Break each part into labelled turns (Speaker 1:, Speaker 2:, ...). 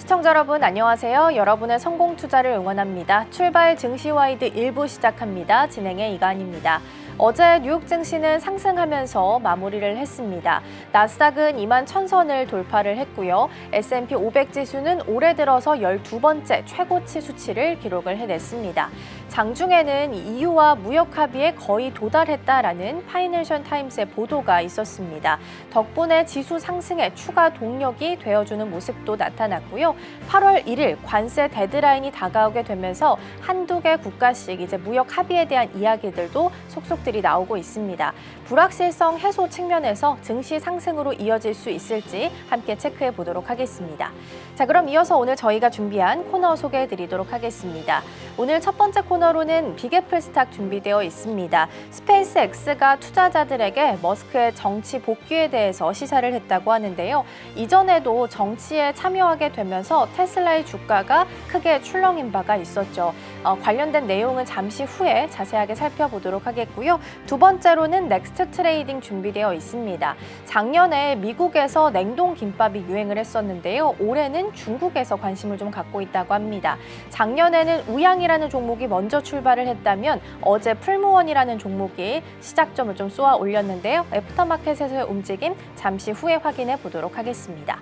Speaker 1: 시청자 여러분 안녕하세요. 여러분의 성공 투자를 응원합니다. 출발 증시와이드 1부 시작합니다. 진행의 이가은입니다. 어제 뉴욕 증시는 상승하면서 마무리를 했습니다. 나스닥은 2만 1000선을 돌파를 했고요. S&P 500 지수는 올해 들어서 12번째 최고치 수치를 기록을 해냈습니다. 장중에는 EU와 무역 합의에 거의 도달했다라는 파이낸셜 타임스의 보도가 있었습니다. 덕분에 지수 상승에 추가 동력이 되어주는 모습도 나타났고요. 8월 1일 관세 데드라인이 다가오게 되면서 한두 개 국가씩 이제 무역 합의에 대한 이야기들도 속속들이 나오고 있습니다. 불확실성 해소 측면에서 증시 상승으로 이어질 수 있을지 함께 체크해 보도록 하겠습니다. 자, 그럼 이어서 오늘 저희가 준비한 코너 소개해 드리도록 하겠습니다. 오늘 첫 번째 코너로는 빅애플 스탁 준비되어 있습니다. 스페이스X가 투자자들에게 머스크의 정치 복귀에 대해서 시사를 했다고 하는데요. 이전에도 정치에 참여하게 되면서 테슬라의 주가가 크게 출렁인 바가 있었죠. 관련된 내용은 잠시 후에 자세하게 살펴보도록 하겠고요. 두 번째로는 넥스트 트레이딩 준비되어 있습니다. 작년에 미국에서 냉동 김밥이 유행을 했었는데요. 올해는 중국에서 관심을 좀 갖고 있다고 합니다. 작년에는 우양이라는 종목이 먼저 출발을 했다면 어제 풀무원이라는 종목이 시작점을 좀 쏘아 올렸는데요. 애프터마켓에서의 움직임 잠시 후에 확인해 보도록 하겠습니다.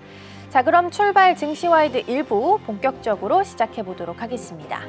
Speaker 1: 자, 그럼 출발 증시와이드 1부 본격적으로 시작해 보도록 하겠습니다.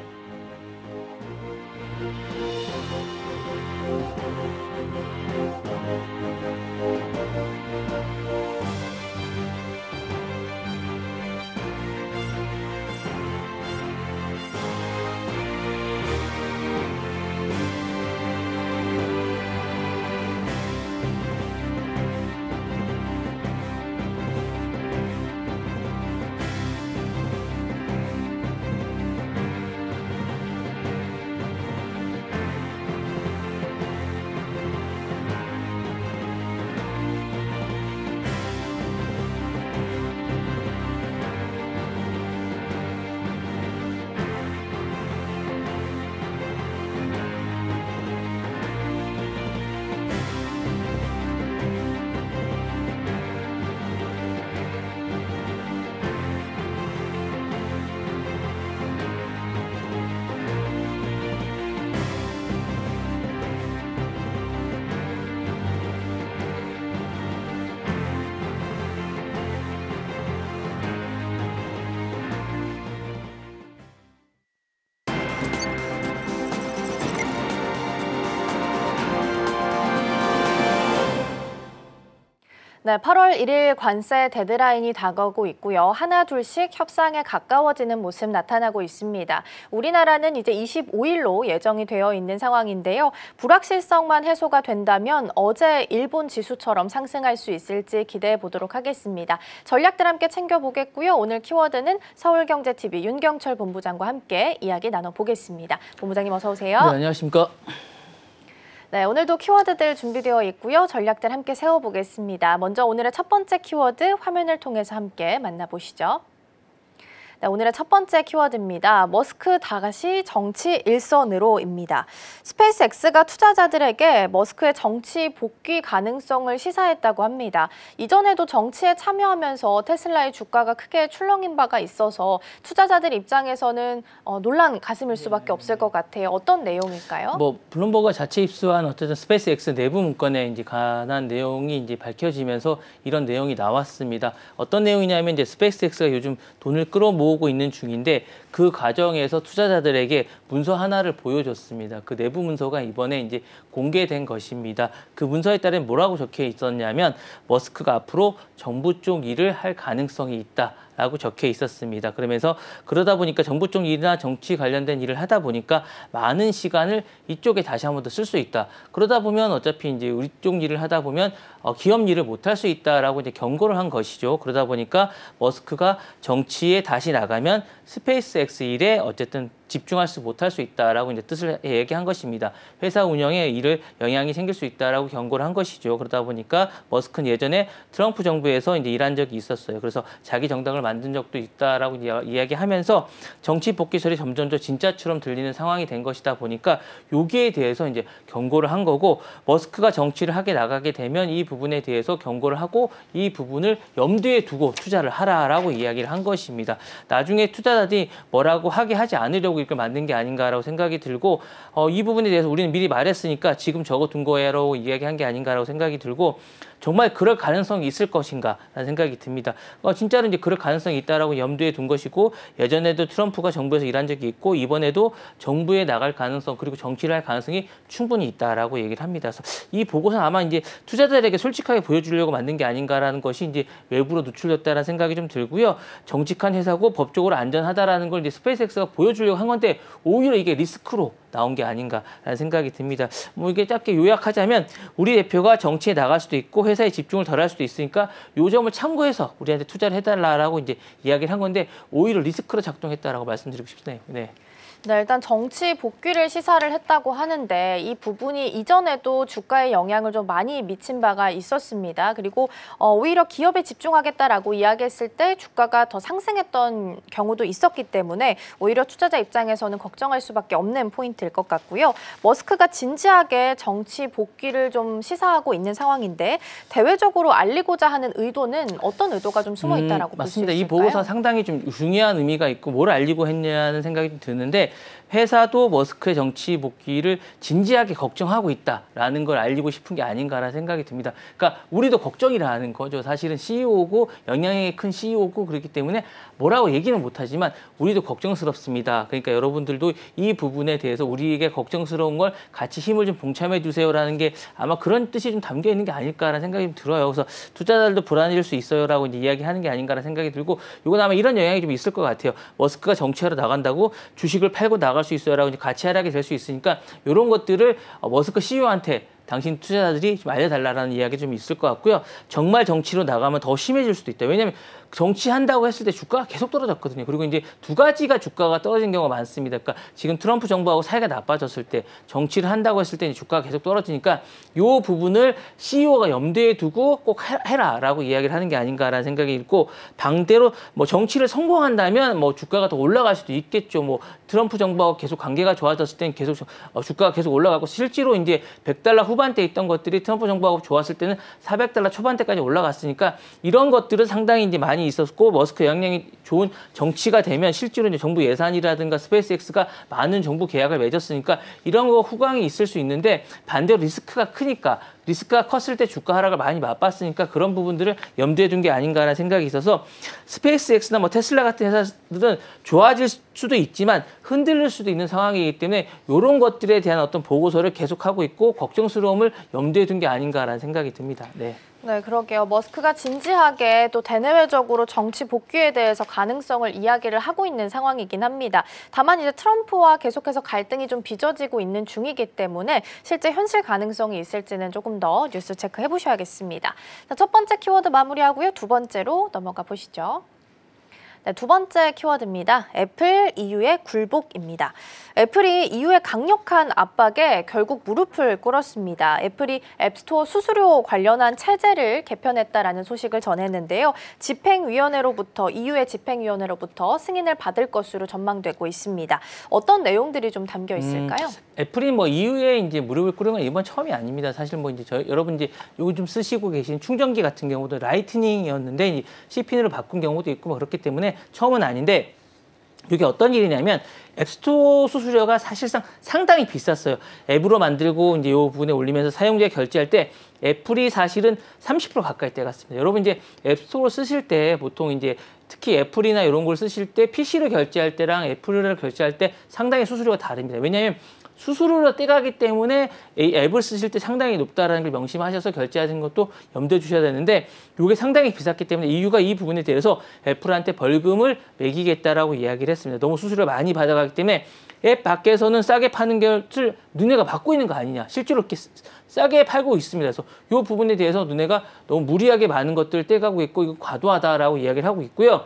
Speaker 1: 네, 8월 1일 관세 데드라인이 다가오고 있고요. 하나 둘씩 협상에 가까워지는 모습 나타나고 있습니다. 우리나라는 이제 25일로 예정이 되어 있는 상황인데요. 불확실성만 해소가 된다면 어제 일본 지수처럼 상승할 수 있을지 기대해 보도록 하겠습니다. 전략들 함께 챙겨보겠고요. 오늘 키워드는 서울경제TV 윤경철 본부장과 함께 이야기 나눠보겠습니다. 본부장님 어서 오세요.
Speaker 2: 네, 안녕하십니까.
Speaker 1: 네, 오늘도 키워드들 준비되어 있고요. 전략들 함께 세워보겠습니다. 먼저 오늘의 첫 번째 키워드 화면을 통해서 함께 만나보시죠. 네, 오늘의 첫 번째 키워드입니다. 머스크 다시 정치 일선으로입니다. 스페이스X가 투자자들에게 머스크의 정치 복귀 가능성을 시사했다고 합니다. 이전에도 정치에 참여하면서 테슬라의 주가가 크게 출렁인 바가 있어서 투자자들 입장에서는 놀란 가슴일 수밖에 없을 것 같아요. 어떤 내용일까요?
Speaker 2: 블룸버그가 자체 입수한 어쨌든 스페이스X 내부 문건에 이제 관한 내용이 이제 밝혀지면서 이런 내용이 나왔습니다. 어떤 내용이냐면 이제 스페이스X가 요즘 돈을 끌어모으고 있는 중인데 그 과정에서 투자자들에게 문서 하나를 보여줬습니다. 그 내부 문서가 이번에 이제 공개된 것입니다. 그 문서에 따른 뭐라고 적혀 있었냐면 머스크가 앞으로 정부 쪽 일을 할 가능성이 있다. 라고 적혀 있었습니다. 그러면서 그러다 보니까 정부 쪽 일이나 정치 관련된 일을 하다 보니까 많은 시간을 이쪽에 다시 한 번 더 쓸 수 있다. 그러다 보면 어차피 이제 우리 쪽 일을 하다 보면 기업 일을 못 할 수 있다라고 이제 경고를 한 것이죠. 그러다 보니까 머스크가 정치에 다시 나가면 스페이스X 일에 어쨌든 못할 수 있다라고 이제 뜻을 얘기한 것입니다. 회사 운영에 이를 영향이 생길 수 있다라고 경고를 한 것이죠. 그러다 보니까 머스크는 예전에 트럼프 정부에서 이제 일한 적이 있었어요. 그래서 자기 정당을 만든 적도 있다라고 이야기하면서 정치 복귀설이 점점 더 진짜처럼 들리는 상황이 된 것이다 보니까 여기에 대해서 이제 경고를 한 거고, 머스크가 정치를 하게 나가게 되면 이 부분에 대해서 경고를 하고 이 부분을 염두에 두고 투자를 하라라고 이야기를 한 것입니다. 나중에 투자자들이 뭐라고 하지 않으려고 이렇게 만든 게 아닌가라고 생각이 들고, 이 부분에 대해서 우리는 미리 말했으니까 지금 적어둔 거야라고 이야기한 게 아닌가라고 생각이 들고, 정말 그럴 가능성이 있을 것인가라는 생각이 듭니다. 진짜로 이제 그럴 가능성이 있다라고 염두에 둔 것이고, 예전에도 트럼프가 정부에서 일한 적이 있고 이번에도 정부에 나갈 가능성, 그리고 정치를 할 가능성이 충분히 있다라고 얘기를 합니다. 그래서 이 보고서는 아마 이제 투자자들에게 솔직하게 보여주려고 만든 게 아닌가라는 것이 이제 외부로 노출됐다라는 생각이 좀 들고요. 정직한 회사고 법적으로 안전하다라는 걸 이제 스페이스X가 보여주려고 한 건데 오히려 이게 리스크로 나온 게 아닌가라는 생각이 듭니다. 뭐 이게 짧게 요약하자면, 우리 대표가 정치에 나갈 수도 있고 회사에 집중을 덜 할 수도 있으니까 요 점을 참고해서 우리한테 투자를 해달라라고 이제 이야기를 한 건데, 오히려 리스크로 작동했다라고 말씀드리고 싶네요. 네.
Speaker 1: 네, 일단 정치 복귀를 시사를 했다고 하는데 이 부분이 이전에도 주가에 영향을 좀 많이 미친 바가 있었습니다. 그리고 오히려 기업에 집중하겠다라고 이야기했을 때 주가가 더 상승했던 경우도 있었기 때문에 오히려 투자자 입장에서는 걱정할 수밖에 없는 포인트일 것 같고요. 머스크가 진지하게 정치 복귀를 좀 시사하고 있는 상황인데 대외적으로 알리고자 하는 의도는 어떤 의도가 좀 숨어 있다라고 볼 수 있을까요?
Speaker 2: 맞습니다. 이 보고서 상당히 좀 중요한 의미가 있고 뭘 알리고 했냐는 생각이 좀 드는데, 회사도 머스크의 정치 복귀를 진지하게 걱정하고 있다라는 걸 알리고 싶은 게 아닌가라는 생각이 듭니다. 그러니까 우리도 걱정이라는 거죠. 사실은 CEO고 영향력이 큰 CEO고 그렇기 때문에 뭐라고 얘기는 못하지만 우리도 걱정스럽습니다. 그러니까 여러분들도 이 부분에 대해서 우리에게 걱정스러운 걸 같이 힘을 좀 봉참해 주세요라는 게 아마 그런 뜻이 좀 담겨 있는 게 아닐까라는 생각이 좀 들어요. 그래서 투자자들도 불안해질 수 있어요라고 이제 이야기하는 게 아닌가라는 생각이 들고, 이건 아마 이런 영향이 좀 있을 것 같아요. 머스크가 정치하러 나간다고 주식을 팔고 나갈 수 있어요라고 이제 같이 하락이 될 수 있으니까 이런 것들을 머스크 CEO한테 당신 투자자들이 좀 알려달라는 이야기 좀 있을 것 같고요. 정말 정치로 나가면 더 심해질 수도 있다. 왜냐하면 정치한다고 했을 때 주가가 계속 떨어졌거든요. 그리고 이제 두 가지가 주가가 떨어진 경우가 많습니다. 그러니까 지금 트럼프 정부하고 사이가 나빠졌을 때, 정치를 한다고 했을 때 주가가 계속 떨어지니까 이 부분을 CEO가 염두에 두고 꼭 해라라고 이야기를 하는 게 아닌가라는 생각이 있고, 반대로 뭐 정치를 성공한다면 뭐 주가가 더 올라갈 수도 있겠죠. 뭐 트럼프 정부하고 계속 관계가 좋아졌을 때는 계속 주가가 계속 올라가고, 실제로 이제 $100 후반대 있던 것들이 트럼프 정부하고 좋았을 때는 $400 초반대까지 올라갔으니까 이런 것들은 상당히 이제 많이 있었고, 머스크 영향력이 좋은 정치가 되면 실제로 이제 정부 예산이라든가 스페이스X가 많은 정부 계약을 맺었으니까 이런 거 후광이 있을 수 있는데, 반대로 리스크가 크니까, 리스크가 컸을 때 주가 하락을 많이 맛봤으니까 그런 부분들을 염두에 둔 게 아닌가라는 생각이 있어서, 스페이스X나 뭐 테슬라 같은 회사들은 좋아질 수도 있지만 흔들릴 수도 있는 상황이기 때문에 이런 것들에 대한 어떤 보고서를 계속하고 있고 걱정스러움을 염두에 둔 게 아닌가라는 생각이 듭니다. 네.
Speaker 1: 네, 그러게요. 머스크가 진지하게 또 대내외적으로 정치 복귀에 대해서 가능성을 이야기를 하고 있는 상황이긴 합니다. 다만 이제 트럼프와 계속해서 갈등이 좀 빚어지고 있는 중이기 때문에 실제 현실 가능성이 있을지는 조금 더 뉴스 체크해 보셔야겠습니다. 자, 첫 번째 키워드 마무리하고요. 두 번째로 넘어가 보시죠. 네, 두 번째 키워드입니다. 애플 EU의 굴복입니다. 애플이 EU의 강력한 압박에 결국 무릎을 꿇었습니다. 애플이 앱스토어 수수료 관련한 체제를 개편했다라는 소식을 전했는데요. 집행위원회로부터 EU의 집행위원회로부터 승인을 받을 것으로 전망되고 있습니다. 어떤 내용들이 좀 담겨 있을까요?
Speaker 2: 애플이 뭐 EU에 이제 무릎을 꿇은 건 이번 처음이 아닙니다. 사실 뭐 이제 여러분 이제 요즘 쓰시고 계신 충전기 같은 경우도 라이트닝이었는데 이제 CPU로 바꾼 경우도 있고 뭐 그렇기 때문에 처음은 아닌데, 이게 어떤 일이냐면 앱스토어 수수료가 사실상 상당히 비쌌어요. 앱으로 만들고 이제 이 부분에 올리면서 사용자가 결제할 때 애플이 사실은 30% 가까이 떼갔습니다. 여러분 이제 앱스토어 쓰실 때 보통 이제 특히 애플이나 이런 걸 쓰실 때 PC로 결제할 때랑 애플을 결제할 때 상당히 수수료가 다릅니다. 왜냐하면 수수료로 떼가기 때문에 이 앱을 쓰실 때 상당히 높다라는 걸 명심하셔서 결제하시는 것도 염두에 주셔야 되는데, 이게 상당히 비쌌기 때문에 EU가 이 부분에 대해서 애플한테 벌금을 매기겠다라고 이야기를 했습니다. 너무 수수료를 많이 받아가기 때문에 앱 밖에서는 싸게 파는 것을 너네가 받고 있는 거 아니냐. 실제로 이렇게 싸게 팔고 있습니다. 그래서 이 부분에 대해서 너네가 너무 무리하게 많은 것들을 떼가고 있고 이거 과도하다라고 이야기를 하고 있고요.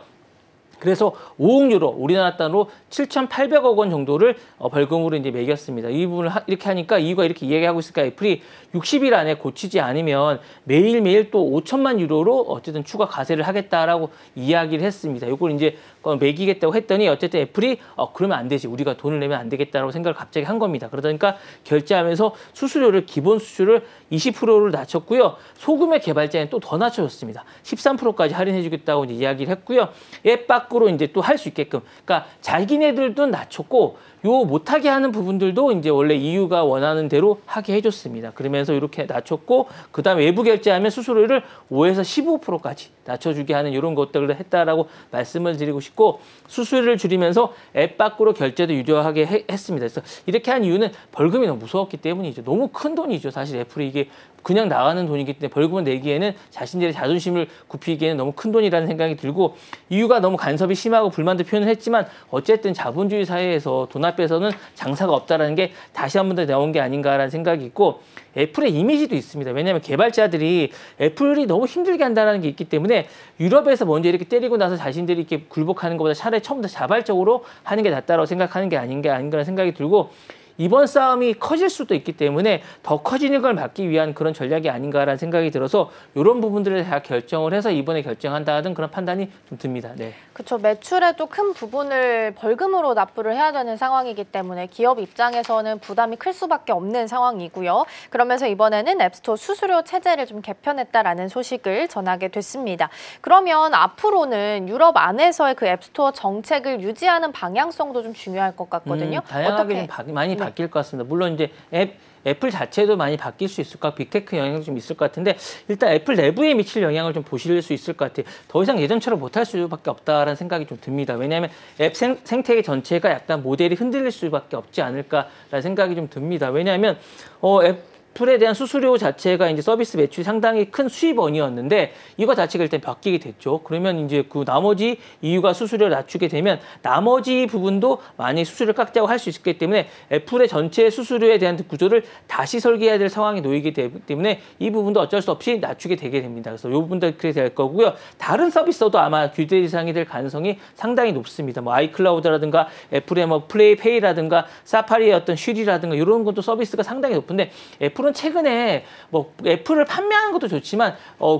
Speaker 2: 그래서 5억 유로, 우리나라 단으로 7,800억 원 정도를 벌금으로 이제 매겼습니다. 이 부분을 이렇게 하니까 이유가 이렇게 이야기하고 있으니까 애플이 60일 안에 고치지 않으면 매일매일 또 5천만 유로로 어쨌든 추가 과세를 하겠다라고 이야기를 했습니다. 이걸 이제 매기겠다고 했더니 어쨌든 애플이 그러면 안 되지. 우리가 돈을 내면 안 되겠다라고 생각을 갑자기 한 겁니다. 그러니까 결제하면서 수수료를 기본 수수료를 20%를 낮췄고요. 소규모 개발자에는 또 더 낮춰줬습니다. 13%까지 할인해주겠다고 이제 이야기를 했고요. 앱 밖으로 이제 또 할 수 있게끔. 그러니까 자기네들도 낮췄고 요 못하게 하는 부분들도 이제 원래 EU가 원하는 대로 하게 해줬습니다. 그러면서 이렇게 낮췄고 그다음에 외부 결제하면 수수료를 5에서 15%까지 낮춰주게 하는 이런 것들을 했다라고 말씀을 드리고 싶고 수수료를 줄이면서 앱 밖으로 결제도 유도하게 했습니다. 그래서 이렇게 한 이유는 벌금이 너무 무서웠기 때문이죠. 너무 큰 돈이죠. 사실 애플이 이게 그냥 나가는 돈이기 때문에 벌금을 내기에는 자신들의 자존심을 굽히기에는 너무 큰 돈이라는 생각이 들고 이유가 너무 간섭이 심하고 불만도 표현을 했지만 어쨌든 자본주의 사회에서 돈 앞에서는 장사가 없다라는 게 다시 한 번 더 나온 게 아닌가라는 생각이 있고 애플의 이미지도 있습니다. 왜냐하면 개발자들이 애플이 너무 힘들게 한다는 게 있기 때문에 유럽에서 먼저 이렇게 때리고 나서 자신들이 이렇게 굴복하는 것보다 차라리 처음부터 자발적으로 하는 게 낫다고 생각하는 게 아닌가라는 생각이 들고 이번 싸움이 커질 수도 있기 때문에 더 커지는 걸 막기 위한 그런 전략이 아닌가라는 생각이 들어서 이런 부분들을 다 결정을 해서 이번에 결정한다는 그런 판단이 좀 듭니다. 네.
Speaker 1: 그렇죠. 매출의 또 큰 부분을 벌금으로 납부를 해야 되는 상황이기 때문에 기업 입장에서는 부담이 클 수밖에 없는 상황이고요. 그러면서 이번에는 앱스토어 수수료 체제를 좀 개편했다라는 소식을 전하게 됐습니다. 그러면 앞으로는 유럽 안에서의 그 앱스토어 정책을 유지하는 방향성도 좀 중요할 것 같거든요.
Speaker 2: 다양하게 좀 많이 바뀔 것 같습니다. 물론 이제 애플 자체도 많이 바뀔 수 있을까? 빅테크 영향도 좀 있을 것 같은데 일단 애플 내부에 미칠 영향을 좀 보실 수 있을 것 같아요. 더 이상 예전처럼 못할 수밖에 없다라는 생각이 좀 듭니다. 왜냐하면 앱 생태계 전체가 약간 모델이 흔들릴 수밖에 없지 않을까라는 생각이 좀 듭니다. 왜냐하면 애플에 대한 수수료 자체가 이제 서비스 매출이 상당히 큰 수입원이었는데 이거 자체가 일단 바뀌게 됐죠. 그러면 이제 그 나머지 이유가 수수료를 낮추게 되면 나머지 부분도 많이 수수료를 깎자고 할 수 있기 때문에 애플의 전체 수수료에 대한 구조를 다시 설계해야 될 상황이 놓이게 되기 때문에 이 부분도 어쩔 수 없이 낮추게 되게 됩니다. 그래서 이 부분도 그렇게 될 거고요. 다른 서비스도 아마 규제 대상이 될 가능성이 상당히 높습니다. 뭐 아이클라우드라든가 애플의 뭐 플레이페이라든가 사파리의 어떤 쉬리라든가 이런 것도 서비스가 상당히 높은데 애플은 최근에 뭐 애플을 판매하는 것도 좋지만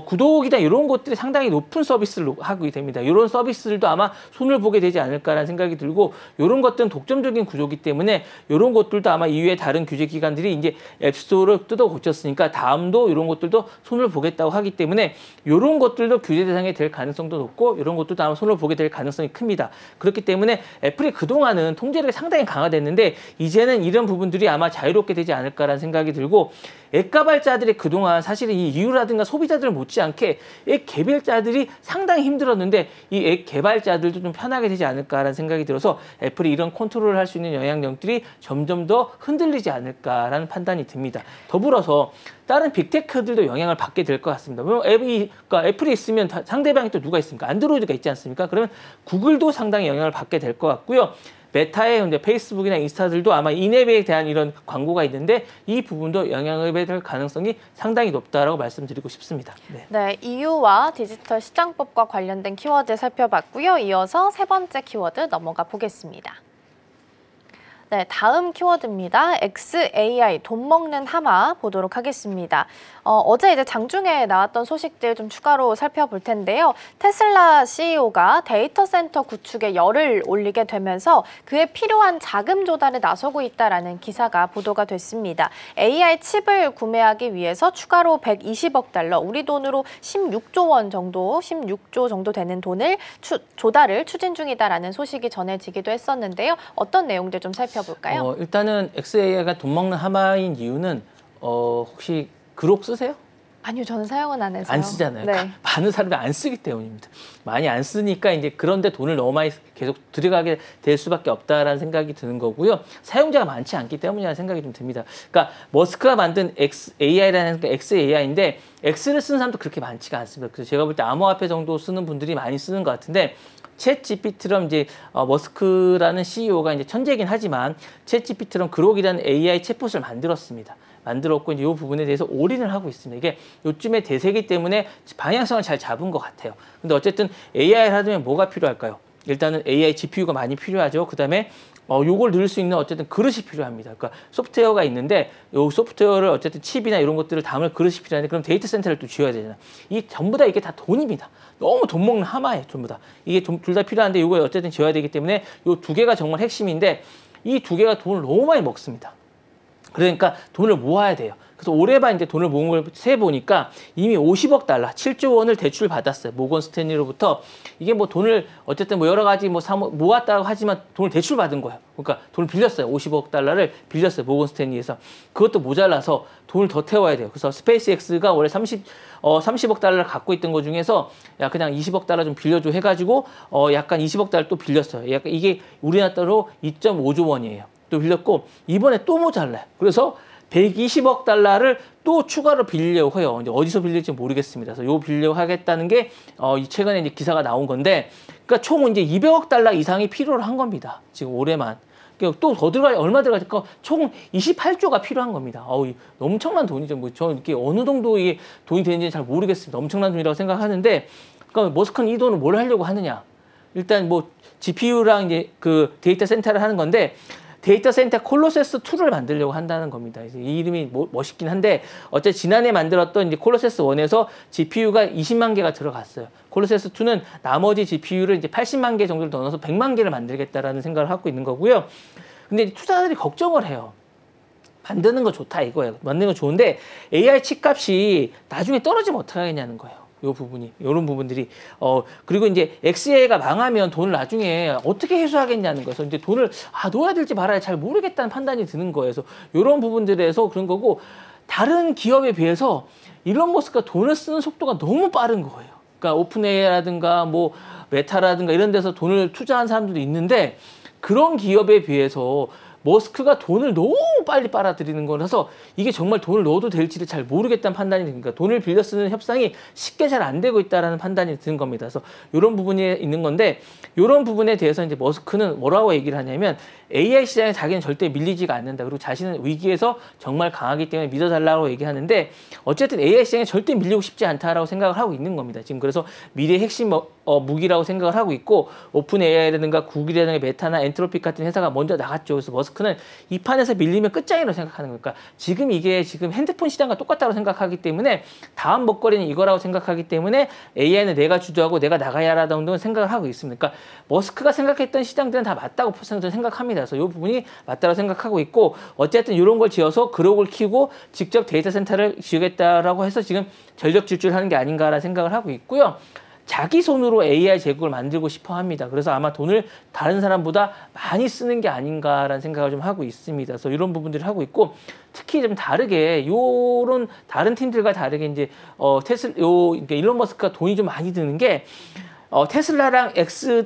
Speaker 2: 구독이나 이런 것들이 상당히 높은 서비스를 하게 됩니다. 이런 서비스들도 아마 손을 보게 되지 않을까라는 생각이 들고 이런 것들은 독점적인 구조이기 때문에 이런 것들도 아마 이후에 다른 규제 기관들이 이제 앱스토어를 뜯어 고쳤으니까 다음도 이런 것들도 손을 보겠다고 하기 때문에 이런 것들도 규제 대상이 될 가능성도 높고 이런 것들도 아마 손을 보게 될 가능성이 큽니다. 그렇기 때문에 애플이 그동안은 통제력이 상당히 강화됐는데 이제는 이런 부분들이 아마 자유롭게 되지 않을까라는 생각이 들고 앱 개발자들이 그동안 사실은 이 이유라든가 소비자들 못지않게 앱 개발자들이 상당히 힘들었는데 이 앱 개발자들도 좀 편하게 되지 않을까라는 생각이 들어서 애플이 이런 컨트롤을 할 수 있는 영향력들이 점점 더 흔들리지 않을까라는 판단이 듭니다. 더불어서 다른 빅테크들도 영향을 받게 될 것 같습니다. 그러니까 애플이 있으면 상대방이 또 누가 있습니까? 안드로이드가 있지 않습니까? 그러면 구글도 상당히 영향을 받게 될 것 같고요. 메타의 이제 페이스북이나 인스타들도 아마 인앱에 대한 이런 광고가 있는데 이 부분도 영향을 받을 가능성이 상당히 높다라고 말씀드리고 싶습니다.
Speaker 1: 네, EU와 디지털 시장법과 관련된 키워드 살펴봤고요. 이어서 세 번째 키워드 넘어가 보겠습니다. 네, 다음 키워드입니다. XAI, 돈 먹는 하마 보도록 하겠습니다. 어제 이제 장중에 나왔던 소식들 좀 추가로 살펴볼 텐데요. 테슬라 CEO가 데이터 센터 구축에 열을 올리게 되면서 그에 필요한 자금 조달에 나서고 있다라는 기사가 보도가 됐습니다. AI 칩을 구매하기 위해서 추가로 120억 달러, 우리 돈으로 16조 원 정도, 16조 정도 되는 돈을 조달을 추진 중이다라는 소식이 전해지기도 했었는데요. 어떤 내용들 좀 살펴볼까요?
Speaker 2: 일단은 XAI가 돈 먹는 하마인 이유는 혹시 그록 쓰세요?
Speaker 1: 아니요, 저는 사용은 안 해서요.
Speaker 2: 안 쓰잖아요.
Speaker 1: 네.
Speaker 2: 많은 사람들이 안 쓰기 때문입니다. 많이 안 쓰니까 이제 그런데 돈을 너무 많이 계속 들어가게 될 수밖에 없다라는 생각이 드는 거고요. 사용자가 많지 않기 때문이라는 생각이 좀 듭니다. 그러니까 머스크가 만든 XAI라는 게 XAI인데 X를 쓰는 사람도 그렇게 많지가 않습니다. 그래서 제가 볼 때 암호화폐 정도 쓰는 분들이 많이 쓰는 것 같은데 챗 GPT처럼 이제 머스크라는 CEO가 이제 천재이긴 하지만 챗 GPT처럼 그록이라는 AI 챗봇을 만들었고 이제 이 부분에 대해서 올인을 하고 있습니다. 이게 요즘에 대세기 때문에 방향성을 잘 잡은 것 같아요. 근데 어쨌든 AI를 하려면 뭐가 필요할까요? 일단은 AI GPU가 많이 필요하죠. 그다음에 요걸 넣을 수 있는 어쨌든 그릇이 필요합니다. 그러니까 소프트웨어가 있는데 요 소프트웨어를 어쨌든 칩이나 이런 것들을 담을 그릇이 필요한데 그럼 데이터 센터를 또 지어야 되잖아. 이 전부 다 이게 다 돈입니다. 너무 돈 먹는 하마예요, 전부 다. 이게 둘 다 필요한데 요거 어쨌든 지어야 되기 때문에 요 두 개가 정말 핵심인데 이 두 개가 돈을 너무 많이 먹습니다. 그러니까 돈을 모아야 돼요. 그래서 올해만 이제 돈을 모은 걸 세보니까 이미 50억 달러, 7조 원을 대출 받았어요. 모건 스탠리로부터. 이게 뭐 돈을 어쨌든 뭐 여러 가지 뭐 모았다고 하지만 돈을 대출 받은 거예요. 그러니까 돈을 빌렸어요. 50억 달러를 빌렸어요. 모건 스탠리에서. 그것도 모자라서 돈을 더 태워야 돼요. 그래서 스페이스X가 원래 30억 달러를 갖고 있던 것 중에서 야 그냥 20억 달러 좀 빌려줘 해가지고 약간 20억 달러 또 빌렸어요. 약간 이게 우리나라 달러로 2.5조 원이에요. 또 빌렸고 이번에 또 모자라요. 그래서 120억 달러를 또 추가로 빌리려고 해요. 이제 어디서 빌릴지 모르겠습니다. 그래서 요 빌려고 하겠다는 게 최근에 이제 기사가 나온 건데, 그러니까 총 이제 200억 달러 이상이 필요로 한 겁니다. 지금 올해만. 그러니까 또 더 들어가 얼마 들어갈까? 총 28조가 필요한 겁니다. 엄청난 돈이죠. 뭐 저 이렇게 어느 정도의 돈이 되는지 잘 모르겠습니다. 엄청난 돈이라고 생각하는데, 그러니까 머스크는 이 돈을 뭘 하려고 하느냐? 일단 뭐 GPU랑 이제 그 데이터 센터를 하는 건데. 데이터 센터 콜로세스 2를 만들려고 한다는 겁니다. 이 이름이 멋있긴 한데 어째 지난해 만들었던 이제 콜로세스 1에서 GPU가 20만 개가 들어갔어요. 콜로세스 2는 나머지 GPU를 이제 80만 개 정도를 더 넣어서 100만 개를 만들겠다라는 생각을 하고 있는 거고요. 근데 투자자들이 걱정을 해요. 만드는 거 좋다 이거예요. 만드는 거 좋은데 AI 칩값이 나중에 떨어지면 어떡하겠냐는 거예요. 요 부분이, 요런 부분들이, 그리고 이제 XA가 망하면 돈을 나중에 어떻게 회수하겠냐는 거에서 이제 돈을, 놓아야 될지 말아야 잘 모르겠다는 판단이 드는 거예요. 그래서 요런 부분들에서 그런 거고, 다른 기업에 비해서 일론 머스크가 돈을 쓰는 속도가 너무 빠른 거예요. 그러니까 오픈AI라든가 뭐 메타라든가 이런 데서 돈을 투자한 사람들도 있는데, 그런 기업에 비해서 머스크가 돈을 너무 빨리 빨아들이는 거라서 이게 정말 돈을 넣어도 될지를 잘 모르겠다는 판단이 드니까 돈을 빌려 쓰는 협상이 쉽게 잘 안 되고 있다는 판단이 드는 겁니다. 그래서 이런 부분이 있는 건데, 이런 부분에 대해서 이제 머스크는 뭐라고 얘기를 하냐면 AI 시장에 자기는 절대 밀리지가 않는다. 그리고 자신은 위기에서 정말 강하기 때문에 믿어달라고 얘기하는데, 어쨌든 AI 시장에 절대 밀리고 싶지 않다라고 생각을 하고 있는 겁니다. 지금 그래서 미래의 핵심 무기라고 생각을 하고 있고, 오픈 AI라든가 구글이라든가 메타나 엔트로픽 같은 회사가 먼저 나갔죠. 그래서 머스크는 이 판에서 밀리면 끝장이라고 생각하는 거니까, 지금 이게 지금 핸드폰 시장과 똑같다고 생각하기 때문에 다음 먹거리는 이거라고 생각하기 때문에 AI는 내가 주도하고 내가 나가야 한다는 생각을 하고 있습니다. 그러니까 머스크가 생각했던 시장들은 다 맞다고 저는 생각합니다. 그래서 이 부분이 맞다고 생각하고 있고, 어쨌든 이런 걸 지어서 그룹을 키우고 직접 데이터 센터를 지으겠다라고 해서 지금 전력 질주하는 게 아닌가라는 생각을 하고 있고요. 자기 손으로 AI 제국을 만들고 싶어 합니다. 그래서 아마 돈을 다른 사람보다 많이 쓰는 게 아닌가라는 생각을 좀 하고 있습니다. 그래서 이런 부분들을 하고 있고, 특히 좀 다르게 요런 다른 팀들과 다르게 이제 일론 머스크가 돈이 좀 많이 드는 게, 테슬라랑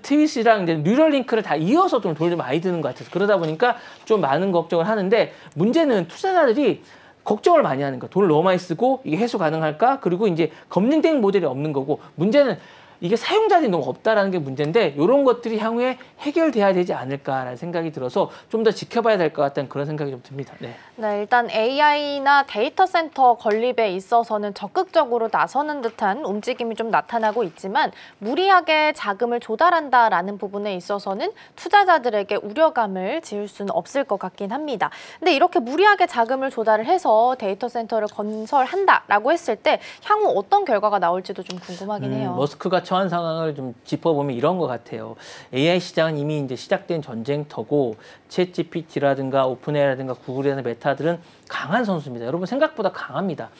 Speaker 2: 트윗이랑 이제 뉴럴링크를 다 이어서 좀 돈이 좀 많이 드는 것 같아서, 그러다 보니까 좀 많은 걱정을 하는데, 문제는 투자자들이 걱정을 많이 하는 거야. 돈을 너무 많이 쓰고 이게 해소 가능할까? 그리고 이제 검증된 모델이 없는 거고, 문제는 이게 사용자들이 너무 없다라는 게 문제인데, 이런 것들이 향후에 해결돼야 되지 않을까라는 생각이 들어서 좀 더 지켜봐야 될 것 같다는 그런 생각이 좀 듭니다. 네.
Speaker 1: 네, 일단 AI나 데이터 센터 건립에 있어서는 적극적으로 나서는 듯한 움직임이 좀 나타나고 있지만, 무리하게 자금을 조달한다라는 부분에 있어서는 투자자들에게 우려감을 지을 수는 없을 것 같긴 합니다. 근데 이렇게 무리하게 자금을 조달을 해서 데이터 센터를 건설한다라고 했을 때 향후 어떤 결과가 나올지도 좀 궁금하긴 해요.
Speaker 2: 머스크가 처한 상황을 좀 짚어보면 이런 것 같아요. AI 시장은 이미 이제 시작된 전쟁터고, 챗GPT라든가 오픈AI라든가 구글이라든가 메타들은 강한 선수입니다. 여러분 생각보다 강합니다.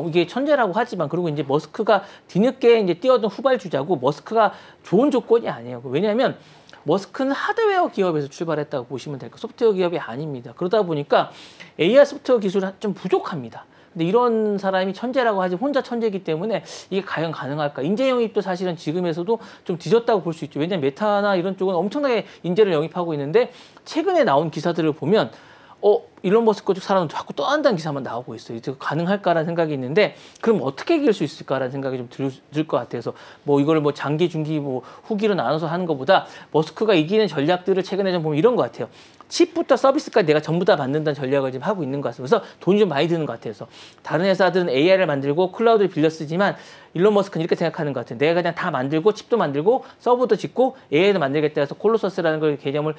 Speaker 2: 이게 천재라고 하지만, 그리고 이제 머스크가 뒤늦게 이제 뛰어든 후발주자고, 머스크가 좋은 조건이 아니에요. 왜냐하면 머스크는 하드웨어 기업에서 출발했다고 보시면 될 거예요. 소프트웨어 기업이 아닙니다. 그러다 보니까 AI 소프트웨어 기술이 좀 부족합니다. 근데 이런 사람이 천재라고 하지 혼자 천재이기 때문에 이게 과연 가능할까? 인재 영입도 사실은 지금에서도 좀 뒤졌다고 볼 수 있죠. 왜냐하면 메타나 이런 쪽은 엄청나게 인재를 영입하고 있는데, 최근에 나온 기사들을 보면 일론 머스크 쪽 사람은 자꾸 떠난다는 기사만 나오고 있어요. 이게 가능할까라는 생각이 있는데, 그럼 어떻게 이길 수 있을까라는 생각이 좀 들 것 같아서, 이걸 장기, 중기, 후기로 나눠서 하는 것보다 머스크가 이기는 전략들을 최근에 좀 보면 이런 것 같아요. 칩부터 서비스까지 내가 전부 다 만든다는 전략을 지금 하고 있는 것 같습니다. 그래서 돈이 좀 많이 드는 것 같아서 다른 회사들은 AI를 만들고 클라우드를 빌려 쓰지만 일론 머스크는 이렇게 생각하는 것 같아요. 내가 그냥 다 만들고 칩도 만들고 서버도 짓고 AI도 만들겠다 해서 콜로서스라는 걸 개념을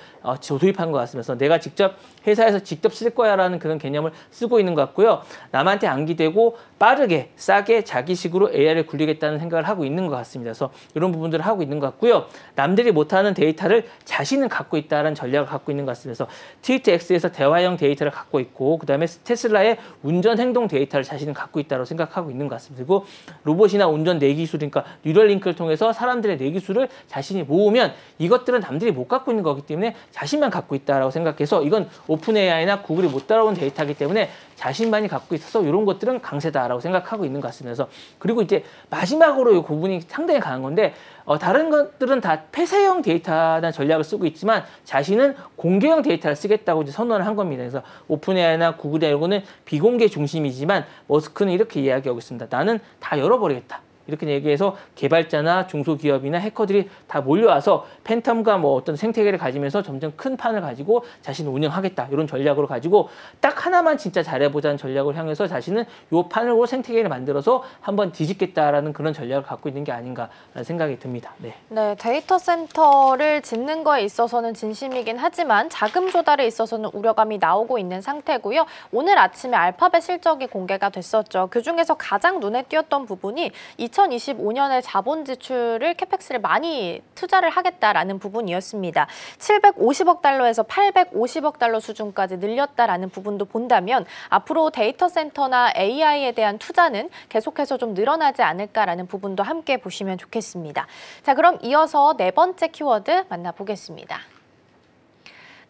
Speaker 2: 도입한 것 같습니다. 그래서 내가 직접 회사에서 직접 쓸 거야라는 그런 개념을 쓰고 있는 것 같고요. 남한테 안 기대고 빠르게 싸게 자기식으로 AI를 굴리겠다는 생각을 하고 있는 것 같습니다. 그래서 이런 부분들을 하고 있는 것 같고요. 남들이 못하는 데이터를 자신은 갖고 있다는 전략을 갖고 있는 것 같습니다. 그래서 트위터 X에서 대화형 데이터를 갖고 있고 그다음에 테슬라의 운전 행동 데이터를 자신은 갖고 있다고 생각하고 있는 것 같습니다. 그리고 로봇이나 운전 내기술, 그러니까 뉴럴링크를 통해서 사람들의 내기술을 자신이 모으면 이것들은 남들이 못 갖고 있는 거기 때문에 자신만 갖고 있다라고 생각해서 이건 오픈 AI나 구글이 못 따라온 데이터이기 때문에 자신만이 갖고 있어서 이런 것들은 강세다라고 생각하고 있는 것 같습니다. 그래서 그리고 이제 마지막으로 이 부분이 상당히 강한 건데 다른 것들은 다 폐쇄형 데이터나 전략을 쓰고 있지만 자신은 공개형 데이터를 쓰겠다고 이제 선언을 한 겁니다. 그래서 오픈 AI나 구글이라고는 비공개 중심이지만 머스크는 이렇게 이야기하고 있습니다. 나는 다 열어버리겠다. 이렇게 얘기해서 개발자나 중소기업이나 해커들이 다 몰려와서 팬텀과 뭐 어떤 생태계를 가지면서 점점 큰 판을 가지고 자신을 운영하겠다. 이런 전략으로 가지고 딱 하나만 진짜 잘해보자는 전략을 향해서 자신은 요 판으로 생태계를 만들어서 한번 뒤집겠다라는 그런 전략을 갖고 있는 게 아닌가라는 생각이 듭니다. 네.
Speaker 1: 네, 데이터 센터를 짓는 거에 있어서는 진심이긴 하지만 자금 조달에 있어서는 우려감이 나오고 있는 상태고요. 오늘 아침에 알파벳 실적이 공개가 됐었죠. 그중에서 가장 눈에 띄었던 부분이 2025년에 자본 지출을 캐펙스를 많이 투자를 하겠다라는 부분이었습니다. 750억 달러에서 850억 달러 수준까지 늘렸다라는 부분도 본다면 앞으로 데이터 센터나 AI에 대한 투자는 계속해서 좀 늘어나지 않을까라는 부분도 함께 보시면 좋겠습니다. 자, 그럼 이어서 네 번째 키워드 만나보겠습니다.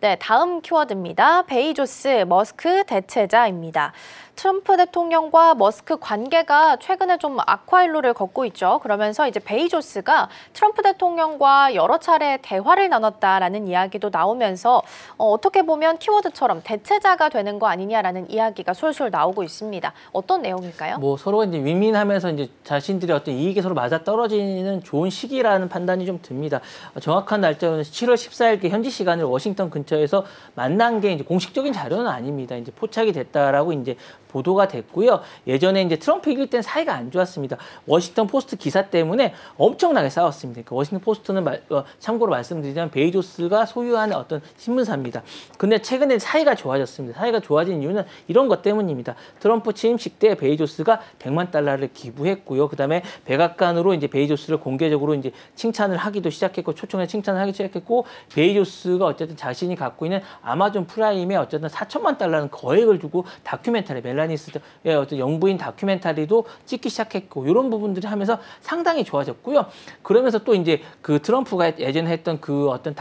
Speaker 1: 네, 다음 키워드입니다. 베이조스, 머스크 대체자입니다. 트럼프 대통령과 머스크 관계가 최근에 좀 악화일로를 걷고 있죠. 그러면서 이제 베이조스가 트럼프 대통령과 여러 차례 대화를 나눴다라는 이야기도 나오면서 어떻게 보면 키워드처럼 대체자가 되는 거 아니냐라는 이야기가 솔솔 나오고 있습니다. 어떤 내용일까요?
Speaker 2: 뭐 서로 이제 윈윈하면서 이제 자신들의 어떤 이익이 서로 맞아 떨어지는 좋은 시기라는 판단이 좀 듭니다. 정확한 날짜는 7월 14일 현지 시간을 워싱턴 근처에서 만난 게 이제 공식적인 자료는 아닙니다. 이제 포착이 됐다라고 이제 보도가 됐고요. 예전에 이제 트럼프 이길 땐 사이가 안 좋았습니다. 워싱턴 포스트 기사 때문에 엄청나게 싸웠습니다. 그러니까 워싱턴 포스트는 참고로 말씀드리자면 베이조스가 소유하는 어떤 신문사입니다. 근데 최근에 사이가 좋아졌습니다. 사이가 좋아진 이유는 이런 것 때문입니다. 트럼프 취임식 때 베이조스가 100만 달러를 기부했고요. 그다음에 백악관으로 이제 베이조스를 공개적으로 이제 칭찬을 하기도 시작했고 초청해 칭찬을 하기 시작했고 베이조스가 어쨌든 자신이 갖고 있는 아마존 프라임에 어쨌든 4천만 달러는 거액을 주고 다큐멘터리 멜라니스의 어떤 영부인 다큐멘터리도 찍기 시작했고 이런 부분들이 하면서 상당히 좋아졌고요. 그러면서 또 이제 그 트럼프가 예전에 했던 그 어떤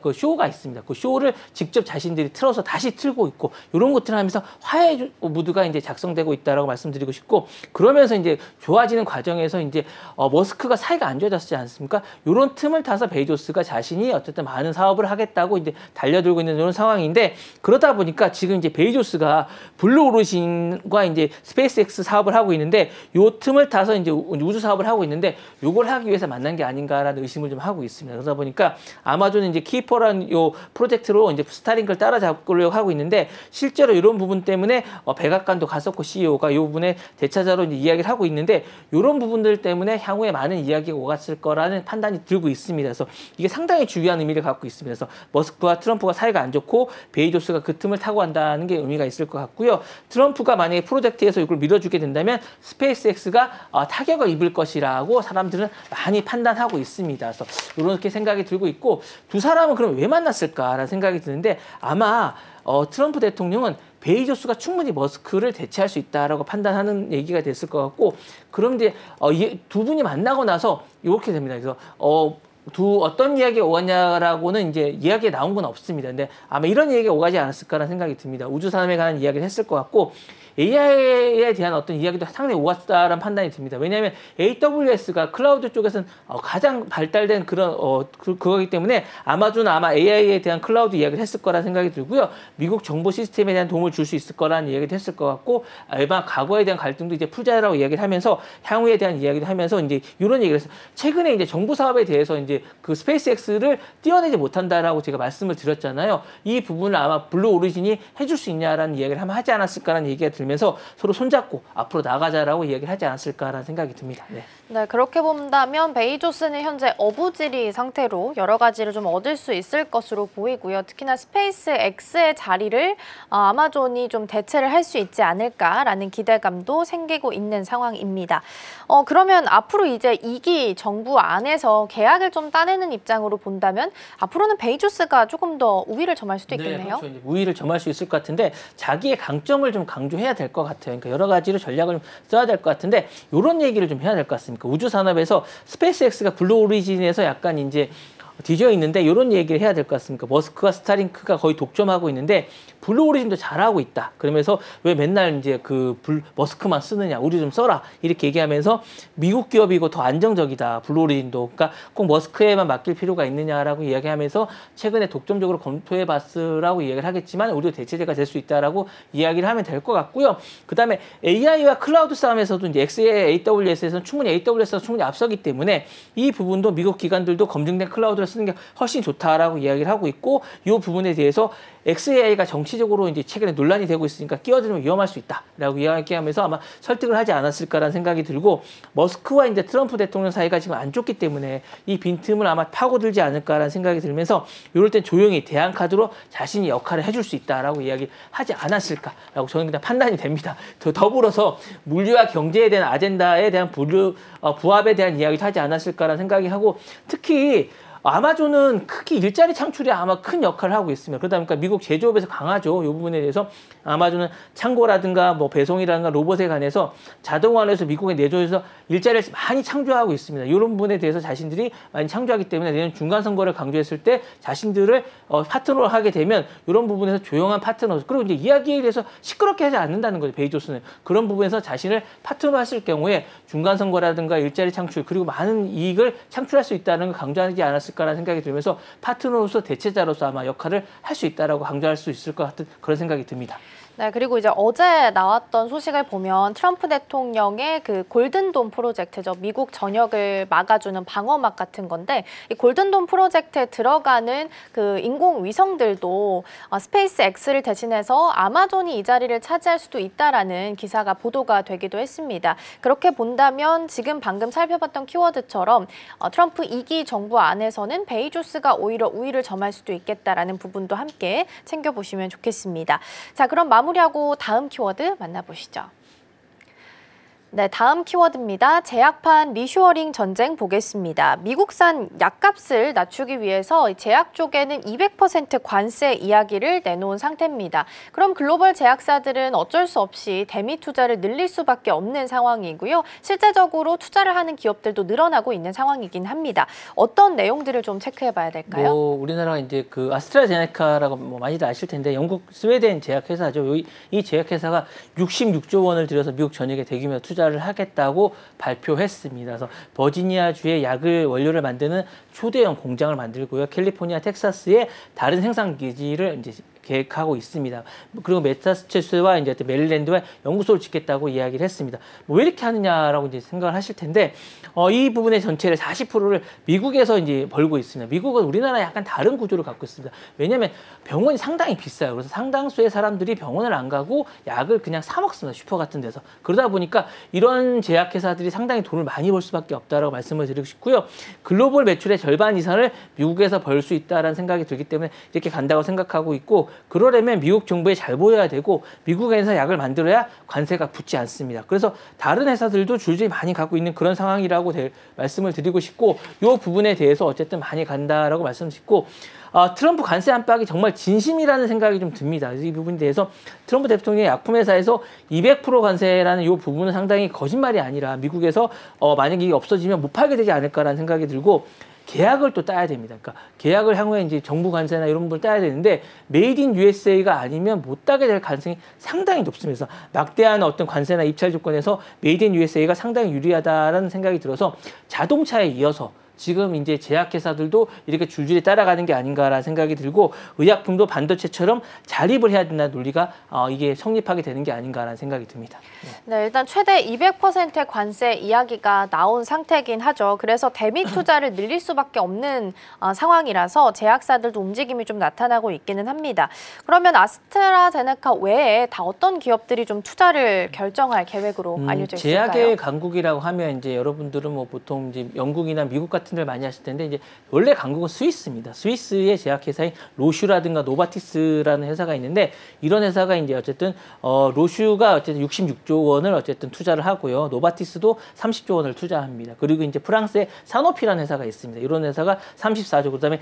Speaker 2: 그 쇼가 있습니다. 그 쇼를 직접 자신들이 틀어서 다시 틀고 있고 이런 것들을 하면서 화해 무드가 이제 작성되고 있다라고 말씀드리고 싶고 그러면서 이제 좋아지는 과정에서 이제 머스크가 사이가 안 좋아졌지 않습니까? 이런 틈을 타서 베이조스가 자신이 어쨌든 많은 사업을 하겠다고 이제 달려들고 있는 이런 상황인데 그러다 보니까 지금 이제 베이조스가 블루 오리진과 이제 스페이스X 사업을 하고 있는데 요 틈을 타서 이제 우주 사업을 하고 있는데 요걸 하기 위해서 만난 게 아닌가라는 의심을 좀 하고 있습니다. 그러다 보니까 아마존은 이제 키퍼라는 요 프로젝트로 이제 스타링크를 따라잡으려고 하고 있는데 실제로 이런 부분 때문에 백악관도 갔었고 CEO가 이 부분에 대차자로 이제 이야기를 하고 있는데 이런 부분들 때문에 향후에 많은 이야기가 오갔을 거라는 판단이 들고 있습니다. 그래서 이게 상당히 중요한 의미를 갖고 있습니다. 그래서 머스크와 트럼프가 사이가 안 좋고 베이조스가 그 틈을 타고 간다는 게 의미가 있을 것 같고요. 트럼프가 만약에 프로젝트에서 이걸 밀어주게 된다면 스페이스X가 타격을 입을 것이라고 사람들은 많이 판단하고 있습니다. 그래서 이렇게 생각이 들고 있고 두 사람은 그럼 왜 만났을까라는 생각이 드는데 아마 트럼프 대통령은 베이조스가 충분히 머스크를 대체할 수 있다라고 판단하는 얘기가 됐을 것 같고 그럼 이제 두 분이 만나고 나서 이렇게 됩니다. 그래서 어떤 이야기가 오갔냐라고는 이제 이야기가 나온 건 없습니다. 근데 아마 이런 얘기가 오가지 않았을까라는 생각이 듭니다. 우주산업에 관한 이야기를 했을 것 같고 AI에 대한 어떤 이야기도 상당히 오갔다라는 판단이 듭니다. 왜냐하면 AWS가 클라우드 쪽에서는 가장 발달된 그런 그거기 때문에 아마존은 아마 AI에 대한 클라우드 이야기를 했을 거라는 생각이 들고요. 미국 정보 시스템에 대한 도움을 줄 수 있을 거라는 이야기도 했을 것 같고 아마 과거에 대한 갈등도 이제 풀자라고 이야기를 하면서 향후에 대한 이야기도 하면서 이제 이런 얘기를 해서 최근에 이제 정부 사업에 대해서 이제 이제 그 스페이스X를 띄어내지 못한다라고 제가 말씀을 드렸잖아요. 이 부분을 아마 블루 오리진이 해줄 수 있냐라는 이야기를 한번 하지 않았을까라는 얘기가 들면서 서로 손잡고 앞으로 나가자라고 이야기를 하지 않았을까라는 생각이 듭니다. 네.
Speaker 1: 네, 그렇게 본다면 베이조스는 현재 어부지리 상태로 여러 가지를 좀 얻을 수 있을 것으로 보이고요. 특히나 스페이스X의 자리를 아마존이 좀 대체를 할 수 있지 않을까라는 기대감도 생기고 있는 상황입니다. 그러면 앞으로 이제 2기 정부 안에서 계약을 좀 따내는 입장으로 본다면 앞으로는 베이조스가 조금 더 우위를 점할 수도 있겠네요.
Speaker 2: 네, 그렇죠. 이제 우위를 점할 수 있을 것 같은데 자기의 강점을 좀 강조해야 될 것 같아요. 그러니까 여러 가지로 전략을 좀 써야 될 것 같은데 이런 얘기를 좀 해야 될 것 같습니다. 우주 산업에서 스페이스X가 블루 오리진에서 약간 이제 뒤져 있는데 이런 얘기를 해야 될 것 같습니다. 머스크와 스타링크가 거의 독점하고 있는데 블루 오리진도 잘하고 있다. 그러면서 왜 맨날 이제 머스크만 쓰느냐, 우리 좀 써라 이렇게 얘기하면서 미국 기업이고 더 안정적이다. 블루 오리진도. 그러니까 꼭 머스크에만 맡길 필요가 있느냐라고 이야기하면서 최근에 독점적으로 검토해봤으라고 이야기를 하겠지만 우리도 대체제가 될 수 있다라고 이야기를 하면 될 것 같고요. 그다음에 AI와 클라우드 싸움에서도 이제 AWS에서는 충분히 AWS가 충분히 앞서기 때문에 이 부분도 미국 기관들도 검증된 클라우드를 쓰는 게 훨씬 좋다라고 이야기를 하고 있고 이 부분에 대해서 XAI가 정치적으로 이제 최근에 논란이 되고 있으니까 끼어들면 위험할 수 있다라고 이야기하면서 아마 설득을 하지 않았을까라는 생각이 들고 머스크와 이제 트럼프 대통령 사이가 지금 안 좋기 때문에 이 빈틈을 아마 파고들지 않을까라는 생각이 들면서 이럴 땐 조용히 대안카드로 자신이 역할을 해줄 수 있다라고 이야기하지 않았을까라고 저는 그냥 판단이 됩니다. 더불어서 물류와 경제에 대한 아젠다에 대한 부합에 대한 이야기도 하지 않았을까라는 생각이 하고 특히 아마존은 크게 일자리 창출에 아마 큰 역할을 하고 있습니다. 그러다 보니까 미국 제조업에서 강하죠. 이 부분에 대해서 아마존은 창고라든가 뭐 배송이라든가 로봇에 관해서 자동화해서 미국의 내조에서 일자리를 많이 창조하고 있습니다. 이런 부분에 대해서 자신들이 많이 창조하기 때문에 내년 중간 선거를 강조했을 때 자신들을 파트너로 하게 되면 이런 부분에서 조용한 파트너 그리고 이제 이야기에 대해서 시끄럽게 하지 않는다는 거죠. 베이조스는 그런 부분에서 자신을 파트너로 하실 경우에 중간 선거라든가 일자리 창출 그리고 많은 이익을 창출할 수 있다는 걸 강조하지 않았을까라는 생각이 들면서 파트너로서 대체자로서 아마 역할을 할 수 있다라고 강조할 수 있을 것 같은 그런 생각이 듭니다.
Speaker 1: 네, 그리고 이제 어제 나왔던 소식을 보면 트럼프 대통령의 그 골든돔 프로젝트죠. 미국 전역을 막아주는 방어막 같은 건데 이 골든돔 프로젝트에 들어가는 그 인공위성들도 스페이스X를 대신해서 아마존이 이 자리를 차지할 수도 있다라는 기사가 보도가 되기도 했습니다. 그렇게 본다면 지금 방금 살펴봤던 키워드처럼 트럼프 2기 정부 안에서는 베이조스가 오히려 우위를 점할 수도 있겠다라는 부분도 함께 챙겨보시면 좋겠습니다. 자, 그럼 마무리하고 다음 키워드 만나보시죠. 네, 다음 키워드입니다. 제약판 리슈어링 전쟁 보겠습니다. 미국산 약값을 낮추기 위해서 제약 쪽에는 200% 관세 이야기를 내놓은 상태입니다. 그럼 글로벌 제약사들은 어쩔 수 없이 대미 투자를 늘릴 수밖에 없는 상황이고요. 실제적으로 투자를 하는 기업들도 늘어나고 있는 상황이긴 합니다. 어떤 내용들을 좀 체크해봐야 될까요?
Speaker 2: 우리나라가 이제 그 아스트라제네카라고 많이들 아실 텐데 영국 스웨덴 제약회사죠. 이 제약회사가 66조 원을 들여서 미국 전역에 대규모 투자를 하겠다고 발표했습니다. 그래서 버지니아주의 약을 원료를 만드는 초대형 공장을 만들고요. 캘리포니아, 텍사스의 다른 생산 기지를 이제 계획하고 있습니다. 그리고 매사추세츠와 이제 메릴랜드와 연구소를 짓겠다고 이야기를 했습니다. 왜 이렇게 하느냐라고 이제 생각을 하실 텐데, 이 부분의 전체를 40%를 미국에서 이제 벌고 있습니다. 미국은 우리나라 약간 다른 구조를 갖고 있습니다. 왜냐하면 병원이 상당히 비싸요. 그래서 상당수의 사람들이 병원을 안 가고 약을 그냥 사 먹습니다. 슈퍼 같은 데서. 그러다 보니까 이런 제약회사들이 상당히 돈을 많이 벌 수밖에 없다라고 말씀을 드리고 싶고요. 글로벌 매출의 절반 이상을 미국에서 벌 수 있다라는 생각이 들기 때문에 이렇게 간다고 생각하고 있고, 그러려면 미국 정부에 잘 보여야 되고 미국에서 약을 만들어야 관세가 붙지 않습니다. 그래서 다른 회사들도 줄줄이 많이 갖고 있는 그런 상황이라고 말씀을 드리고 싶고, 이 부분에 대해서 어쨌든 많이 간다라고 말씀드리고, 트럼프 관세 안팎이 정말 진심이라는 생각이 좀 듭니다. 그래서 이 부분에 대해서 트럼프 대통령의 약품회사에서 200% 관세라는 이 부분은 상당히 거짓말이 아니라 미국에서 만약에 이게 없어지면 못 팔게 되지 않을까라는 생각이 들고, 계약을 또 따야 됩니다. 그러니까 계약을 향후에 이제 정부 관세나 이런 부분을 따야 되는데 메이드 인 USA가 아니면 못 따게 될 가능성이 상당히 높습니다. 그래서 막대한 어떤 관세나 입찰 조건에서 메이드 인 USA가 상당히 유리하다라는 생각이 들어서 자동차에 이어서 지금 이제 제약회사들도 이렇게 줄줄이 따라가는 게 아닌가라는 생각이 들고 의약품도 반도체처럼 자립을 해야 된다는 논리가 이게 성립하게 되는 게 아닌가라는 생각이 듭니다.
Speaker 1: 네, 일단 최대 200%의 관세 이야기가 나온 상태이긴 하죠. 그래서 대미 투자를 늘릴 수밖에 없는 상황이라서 제약사들도 움직임이 좀 나타나고 있기는 합니다. 그러면 아스트라제네카 외에 다 어떤 기업들이 좀 투자를 결정할 계획으로 알려져 있을까요?
Speaker 2: 제약의 강국이라고 하면 이제 여러분들은 뭐 보통 이제 영국이나 미국 같은 데를 많이 하실 텐데 이제 원래 강국은 스위스입니다. 스위스의 제약회사인 로슈라든가 노바티스라는 회사가 있는데 이런 회사가 이제 어쨌든 로슈가 어쨌든 66조 원을 어쨌든 투자를 하고요. 노바티스도 30조 원을 투자합니다. 그리고 이제 프랑스의 사노피라는 회사가 있습니다. 이런 회사가 34조, 그다음에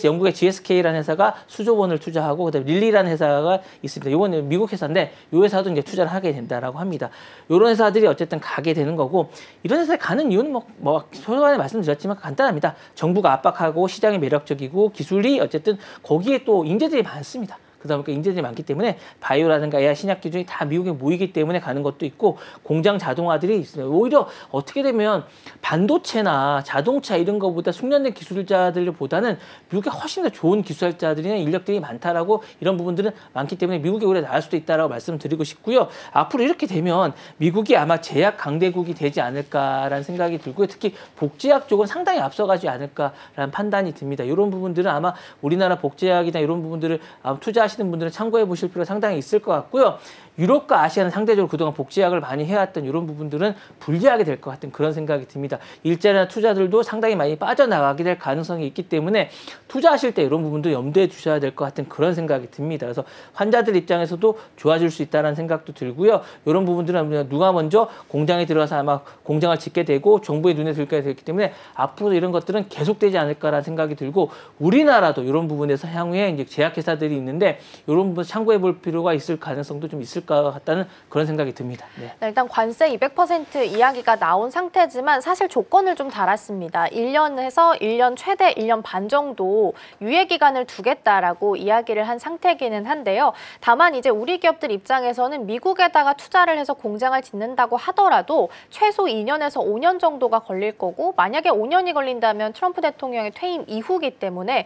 Speaker 2: 영국의 GSK라는 회사가 수조 원을 투자하고 그다음에 릴리라는 회사가 있습니다. 이건 미국 회사인데 이 회사도 이제 투자를 하게 된다라고 합니다. 이런 회사들이 어쨌든 가게 되는 거고 이런 회사에 가는 이유는 뭐 초반에 말씀드렸지만 간단합니다. 정부가 압박하고 시장이 매력적이고 기술이 어쨌든 거기에 또 인재들이 많습니다. 그러다 보니까 인재들이 많기 때문에 바이오라든가 AI 신약 기준이 다 미국에 모이기 때문에 가는 것도 있고 공장 자동화들이 있습니다. 오히려 어떻게 되면 반도체나 자동차 이런 것보다 숙련된 기술자들보다는 미국에 훨씬 더 좋은 기술자들이나 인력들이 많다라고 이런 부분들은 많기 때문에 미국이 오히려 나을 수도 있다라고 말씀드리고 싶고요. 앞으로 이렇게 되면 미국이 아마 제약 강대국이 되지 않을까라는 생각이 들고요. 특히 복제약 쪽은 상당히 앞서가지 않을까라는 판단이 듭니다. 이런 부분들은 아마 우리나라 복제약이나 이런 부분들을 투자하시는 분들은 참고해 보실 필요가 상당히 있을 것 같고요. 유럽과 아시아는 상대적으로 그동안 복제약을 많이 해왔던 이런 부분들은 불리하게 될 것 같은 그런 생각이 듭니다. 일자리나 투자들도 상당히 많이 빠져나가게 될 가능성이 있기 때문에 투자하실 때 이런 부분도 염두에 두셔야 될 것 같은 그런 생각이 듭니다. 그래서 환자들 입장에서도 좋아질 수 있다는 생각도 들고요. 이런 부분들은 누가 먼저 공장에 들어가서 아마 공장을 짓게 되고 정부의 눈에 들게 되기 때문에 앞으로 이런 것들은 계속되지 않을까라는 생각이 들고 우리나라도 이런 부분에서 향후에 이제 제약회사들이 있는데 이런 부분 참고해 볼 필요가 있을 가능성도 좀 있을 것 같다는 그런 생각이 듭니다. 네.
Speaker 1: 네, 일단 관세 200% 이야기가 나온 상태지만 사실 조건을 좀 달았습니다. 1년에서 1년 최대 1년 반 정도 유예 기간을 두겠다라고 이야기를 한 상태이기는 한데요. 다만 이제 우리 기업들 입장에서는 미국에다가 투자를 해서 공장을 짓는다고 하더라도 최소 2년에서 5년 정도가 걸릴 거고 만약에 5년이 걸린다면 트럼프 대통령의 퇴임 이후기 때문에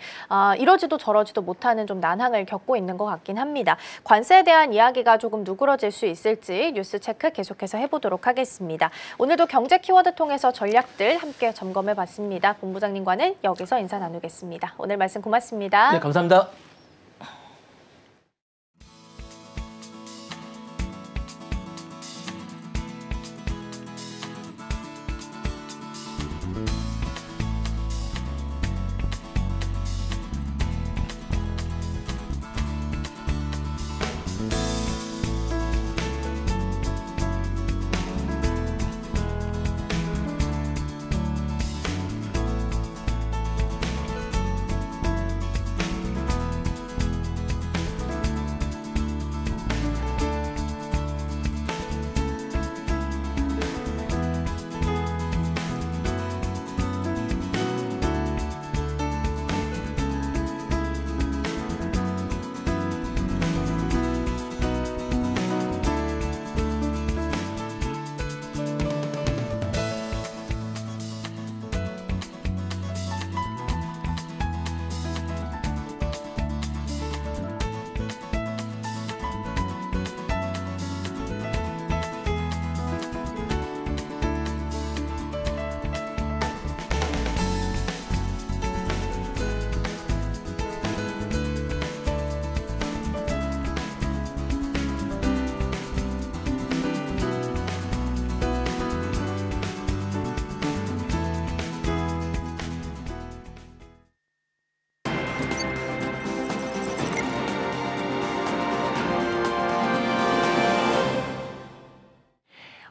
Speaker 1: 이러지도 저러지도 못하는 좀 난항을 겪고 있는 것 같긴 합니다. 관세에 대한 이야기가 조금 누그러질 수 있을지 뉴스 체크 계속해서 해보도록 하겠습니다. 오늘도 경제 키워드 통해서 전략들 함께 점검해봤습니다. 본부장님과는 여기서 인사 나누겠습니다. 오늘 말씀 고맙습니다.
Speaker 2: 네, 감사합니다.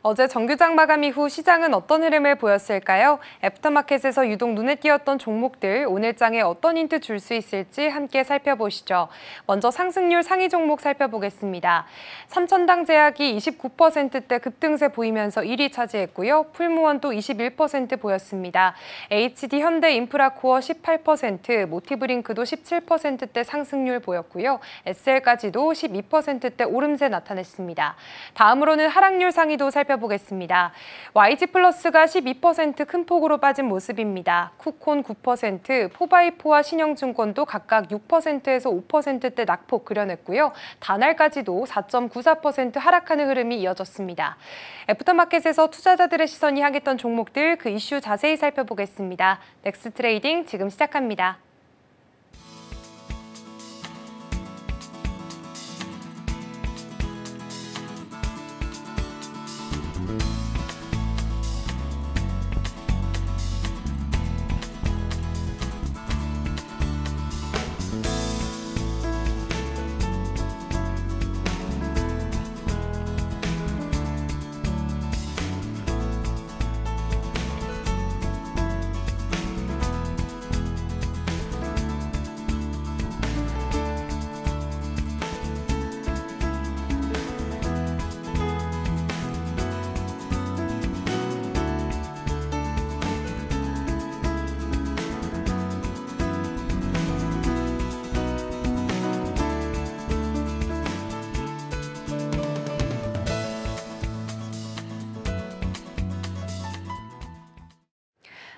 Speaker 3: 어제 정규장 마감 이후 시장은 어떤 흐름을 보였을까요? 애프터마켓에서 유독 눈에 띄었던 종목들, 오늘 장에 어떤 힌트 줄 수 있을지 함께 살펴보시죠. 먼저 상승률 상위 종목 살펴보겠습니다. 삼천당제약이 29%대 급등세 보이면서 1위 차지했고요. 풀무원도 21% 보였습니다. HD 현대인프라코어 18%, 모티브링크도 17%대 상승률 보였고요. SL까지도 12%대 오름세 나타냈습니다. 다음으로는 하락률 상위도 살펴보겠습니다. 살펴보겠습니다. YG플러스가 12% 큰 폭으로 빠진 모습입니다. 쿠콘 9%, 포바이포와 신영증권도 각각 6%에서 5%대 낙폭 그려냈고요. 다날까지도 4.94% 하락하는 흐름이 이어졌습니다. 애프터마켓에서 투자자들의 시선이 향했던 종목들, 그 이슈 자세히 살펴보겠습니다. 넥스트 트레이딩 지금 시작합니다.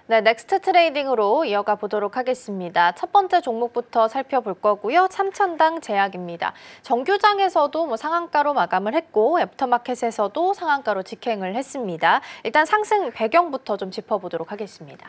Speaker 1: 네, 넥스트 트레이딩으로 이어가 보도록 하겠습니다. 첫 번째 종목부터 살펴볼 거고요. 삼천당 제약입니다. 정규장에서도 상한가로 마감을 했고 애프터마켓에서도 상한가로 직행을 했습니다. 일단 상승 배경부터 좀 짚어보도록 하겠습니다.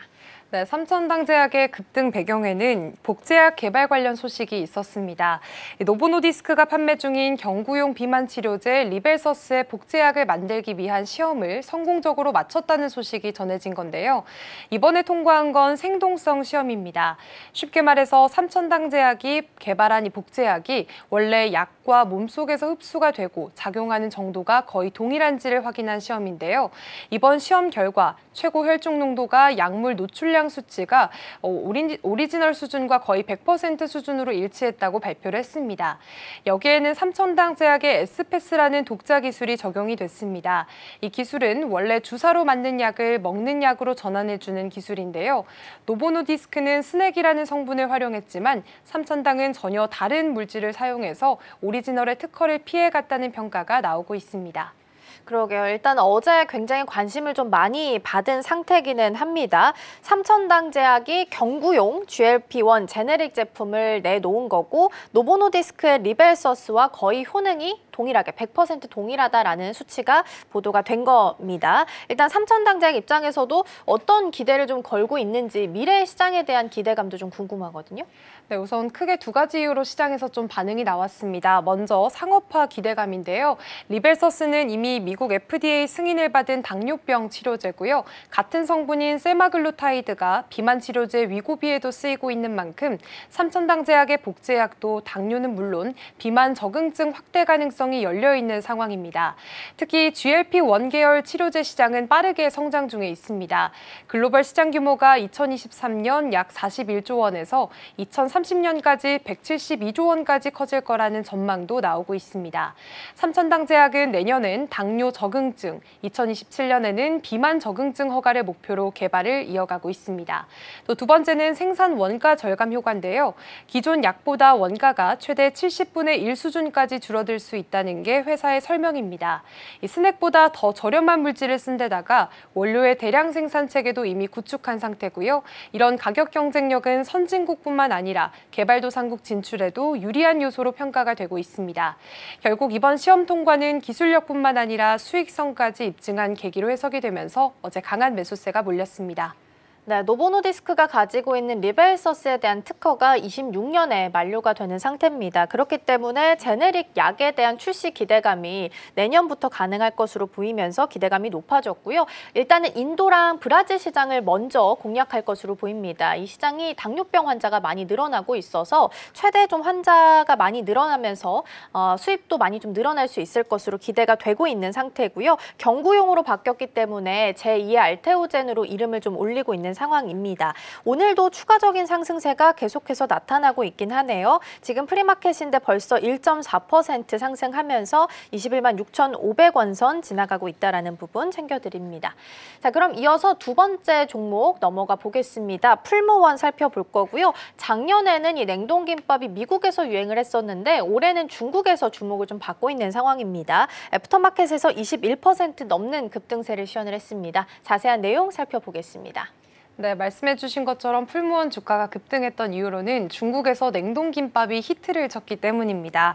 Speaker 3: 네, 삼천당 제약의 급등 배경에는 복제약 개발 관련 소식이 있었습니다. 노보노디스크가 판매 중인 경구용 비만 치료제 리벨서스의 복제약을 만들기 위한 시험을 성공적으로 마쳤다는 소식이 전해진 건데요. 이번에 통과한 건 생동성 시험입니다. 쉽게 말해서 삼천당 제약이 개발한 이 복제약이 원래 약과 몸속에서 흡수가 되고 작용하는 정도가 거의 동일한지를 확인한 시험인데요. 이번 시험 결과 최고 혈중 농도가 약물 노출량 수치가 오리지널 수준과 거의 100% 수준으로 일치했다고 발표를 했습니다. 여기에는 삼천당 제약의 에스패스라는 독자 기술이 적용이 됐습니다. 이 기술은 원래 주사로 맞는 약을 먹는 약으로 전환해주는 기술인데요. 노보노디스크는 스낵이라는 성분을 활용했지만 삼천당은 전혀 다른 물질을 사용해서 오리지널의 특허를 피해갔다는 평가가 나오고 있습니다.
Speaker 1: 그러게요. 일단 어제 굉장히 관심을 좀 많이 받은 상태기는 합니다. 삼천당 제약이 경구용 GLP-1 제네릭 제품을 내놓은 거고 노보노디스크의 리벨서스와 거의 효능이 동일하게 100% 동일하다라는 수치가 보도가 된 겁니다. 일단 삼천당 제약 입장에서도 어떤 기대를 좀 걸고 있는지 미래 시장에 대한 기대감도 좀 궁금하거든요.
Speaker 3: 네, 우선 크게 두 가지 이유로 시장에서 좀 반응이 나왔습니다. 먼저 상업화 기대감인데요. 리벨서스는 이미 미국 FDA 승인을 받은 당뇨병 치료제고요. 같은 성분인 세마글루타이드가 비만 치료제 위고비에도 쓰이고 있는 만큼 삼천당 제약의 복제약도 당뇨는 물론 비만 적응증 확대 가능성이 열려 있는 상황입니다. 특히 GLP-1 계열 치료제 시장은 빠르게 성장 중에 있습니다. 글로벌 시장 규모가 2023년 약 41조 원에서 2030년까지 172조 원까지 커질 거라는 전망도 나오고 있습니다. 삼천당 제약은 내년엔 당뇨 적응증, 2027년에는 비만 적응증 허가를 목표로 개발을 이어가고 있습니다. 또 두 번째는 생산 원가 절감 효과인데요. 기존 약보다 원가가 최대 70분의 1 수준까지 줄어들 수 있다는 게 회사의 설명입니다. 이 스낵보다 더 저렴한 물질을 쓴 데다가 원료의 대량 생산 체계도 이미 구축한 상태고요. 이런 가격 경쟁력은 선진국뿐만 아니라 개발도상국 진출에도 유리한 요소로 평가가 되고 있습니다. 결국 이번 시험 통과는 기술력뿐만 아니라 수익성까지 입증한 계기로 해석이 되면서 어제 강한 매수세가 몰렸습니다.
Speaker 1: 네, 노보노디스크가 가지고 있는 리벨서스에 대한 특허가 26년에 만료가 되는 상태입니다. 그렇기 때문에 제네릭 약에 대한 출시 기대감이 내년부터 가능할 것으로 보이면서 기대감이 높아졌고요. 일단은 인도랑 브라질 시장을 먼저 공략할 것으로 보입니다. 이 시장이 당뇨병 환자가 많이 늘어나고 있어서 최대 좀 환자가 많이 늘어나면서 수입도 많이 좀 늘어날 수 있을 것으로 기대가 되고 있는 상태고요. 경구용으로 바뀌었기 때문에 제2의 알테오젠으로 이름을 좀 올리고 있는 있는 상황입니다. 오늘도 추가적인 상승세가 계속해서 나타나고 있긴 하네요. 지금 프리마켓인데 벌써 1.4% 상승하면서 21만 6,500원 선 지나가고 있다는 부분 챙겨드립니다. 자, 그럼 이어서 두 번째 종목 넘어가 보겠습니다. 풀무원 살펴볼 거고요. 작년에는 이 냉동김밥이 미국에서 유행을 했었는데 올해는 중국에서 주목을 좀 받고 있는 상황입니다. 애프터마켓에서 21% 넘는 급등세를 시현을 했습니다. 자세한 내용 살펴보겠습니다.
Speaker 3: 네, 말씀해주신 것처럼 풀무원 주가가 급등했던 이유로는 중국에서 냉동김밥이 히트를 쳤기 때문입니다.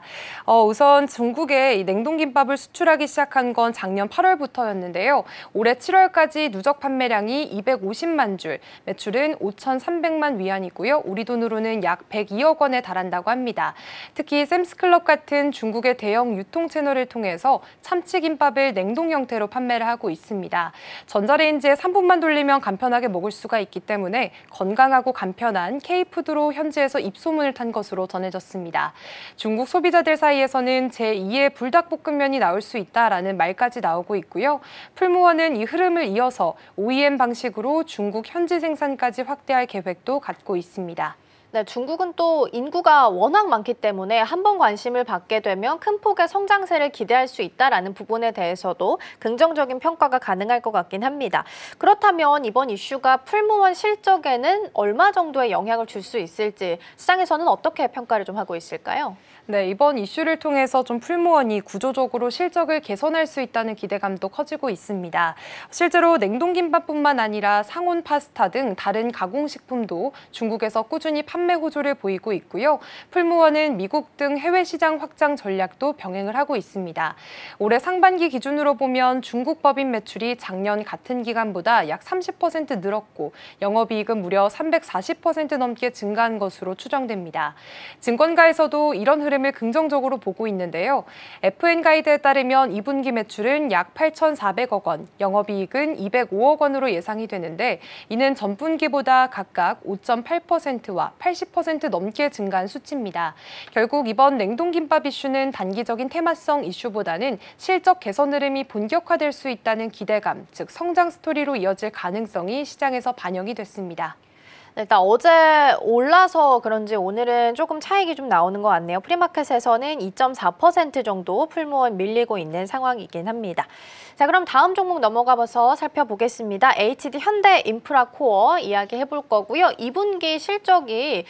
Speaker 3: 우선 중국에 이 냉동김밥을 수출하기 시작한 건 작년 8월부터였는데요. 올해 7월까지 누적 판매량이 250만 줄, 매출은 5,300만 위안이고요. 우리 돈으로는 약 102억 원에 달한다고 합니다. 특히 샘스클럽 같은 중국의 대형 유통 채널을 통해서 참치김밥을 냉동 형태로 판매를 하고 있습니다. 전자레인지에 3분만 돌리면 간편하게 먹을 수가 있기 때문에 건강하고 간편한 K푸드로 현지에서 입소문을 탄 것으로 전해졌습니다. 중국 소비자들 사이에서는 제2의 불닭볶음면이 나올 수 있다라는 말까지 나오고 있고요. 풀무원은 이 흐름을 이어서 OEM 방식으로 중국 현지 생산까지 확대할 계획도 갖고 있습니다.
Speaker 1: 네, 중국은 또 인구가 워낙 많기 때문에 한번 관심을 받게 되면 큰 폭의 성장세를 기대할 수 있다는 부분에 대해서도 긍정적인 평가가 가능할 것 같긴 합니다. 그렇다면 이번 이슈가 풀무원 실적에는 얼마 정도의 영향을 줄 수 있을지 시장에서는 어떻게 평가를 좀 하고 있을까요?
Speaker 3: 네, 이번 이슈를 통해서 좀 풀무원이 구조적으로 실적을 개선할 수 있다는 기대감도 커지고 있습니다. 실제로 냉동김밥뿐만 아니라 상온 파스타 등 다른 가공식품도 중국에서 꾸준히 판매 호조를 보이고 있고요. 풀무원은 미국 등 해외 시장 확장 전략도 병행을 하고 있습니다. 올해 상반기 기준으로 보면 중국 법인 매출이 작년 같은 기간보다 약 30% 늘었고 영업이익은 무려 340% 넘게 증가한 것으로 추정됩니다. 증권가에서도 이런 흐름을 긍정적으로 보고 있는데요. FN가이드에 따르면 2분기 매출은 약 8,400억 원, 영업이익은 205억 원으로 예상이 되는데 이는 전분기보다 각각 5.8%와 80% 넘게 증가한 수치입니다. 결국 이번 냉동김밥 이슈는 단기적인 테마성 이슈보다는 실적 개선 흐름이 본격화될 수 있다는 기대감, 즉 성장 스토리로 이어질 가능성이 시장에서 반영이 됐습니다.
Speaker 1: 일단 어제 올라서 그런지 오늘은 조금 차익이 좀 나오는 것 같네요. 프리마켓에서는 2.4% 정도 풀무원 밀리고 있는 상황이긴 합니다. 자, 그럼 다음 종목 넘어가 봐서 살펴보겠습니다. HD 현대인프라코어 이야기 해볼 거고요. 2분기 실적이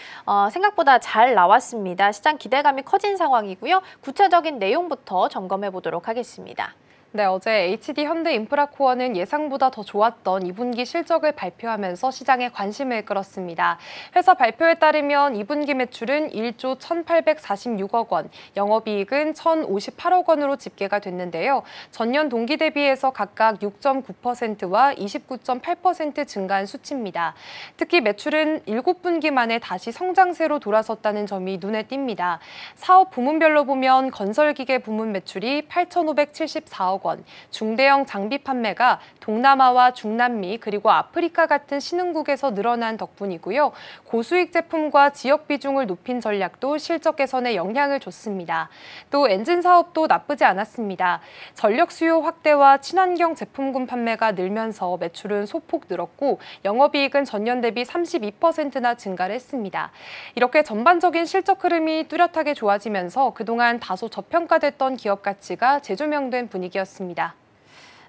Speaker 1: 생각보다 잘 나왔습니다. 시장 기대감이 커진 상황이고요. 구체적인 내용부터 점검해 보도록 하겠습니다.
Speaker 3: 네, 어제 HD 현대인프라코어는 예상보다 더 좋았던 2분기 실적을 발표하면서 시장에 관심을 끌었습니다. 회사 발표에 따르면 2분기 매출은 1조 1,846억 원, 영업이익은 1,058억 원으로 집계가 됐는데요. 전년 동기 대비해서 각각 6.9%와 29.8% 증가한 수치입니다. 특히 매출은 7분기 만에 다시 성장세로 돌아섰다는 점이 눈에 띕니다. 사업 부문별로 보면 건설기계 부문 매출이 8,574억 원, 중대형 장비 판매가 동남아와 중남미 그리고 아프리카 같은 신흥국에서 늘어난 덕분이고요. 고수익 제품과 지역 비중을 높인 전략도 실적 개선에 영향을 줬습니다. 또 엔진 사업도 나쁘지 않았습니다. 전력 수요 확대와 친환경 제품군 판매가 늘면서 매출은 소폭 늘었고 영업이익은 전년 대비 32%나 증가를 했습니다. 이렇게 전반적인 실적 흐름이 뚜렷하게 좋아지면서 그동안 다소 저평가됐던 기업 가치가 재조명된 분위기였습니다.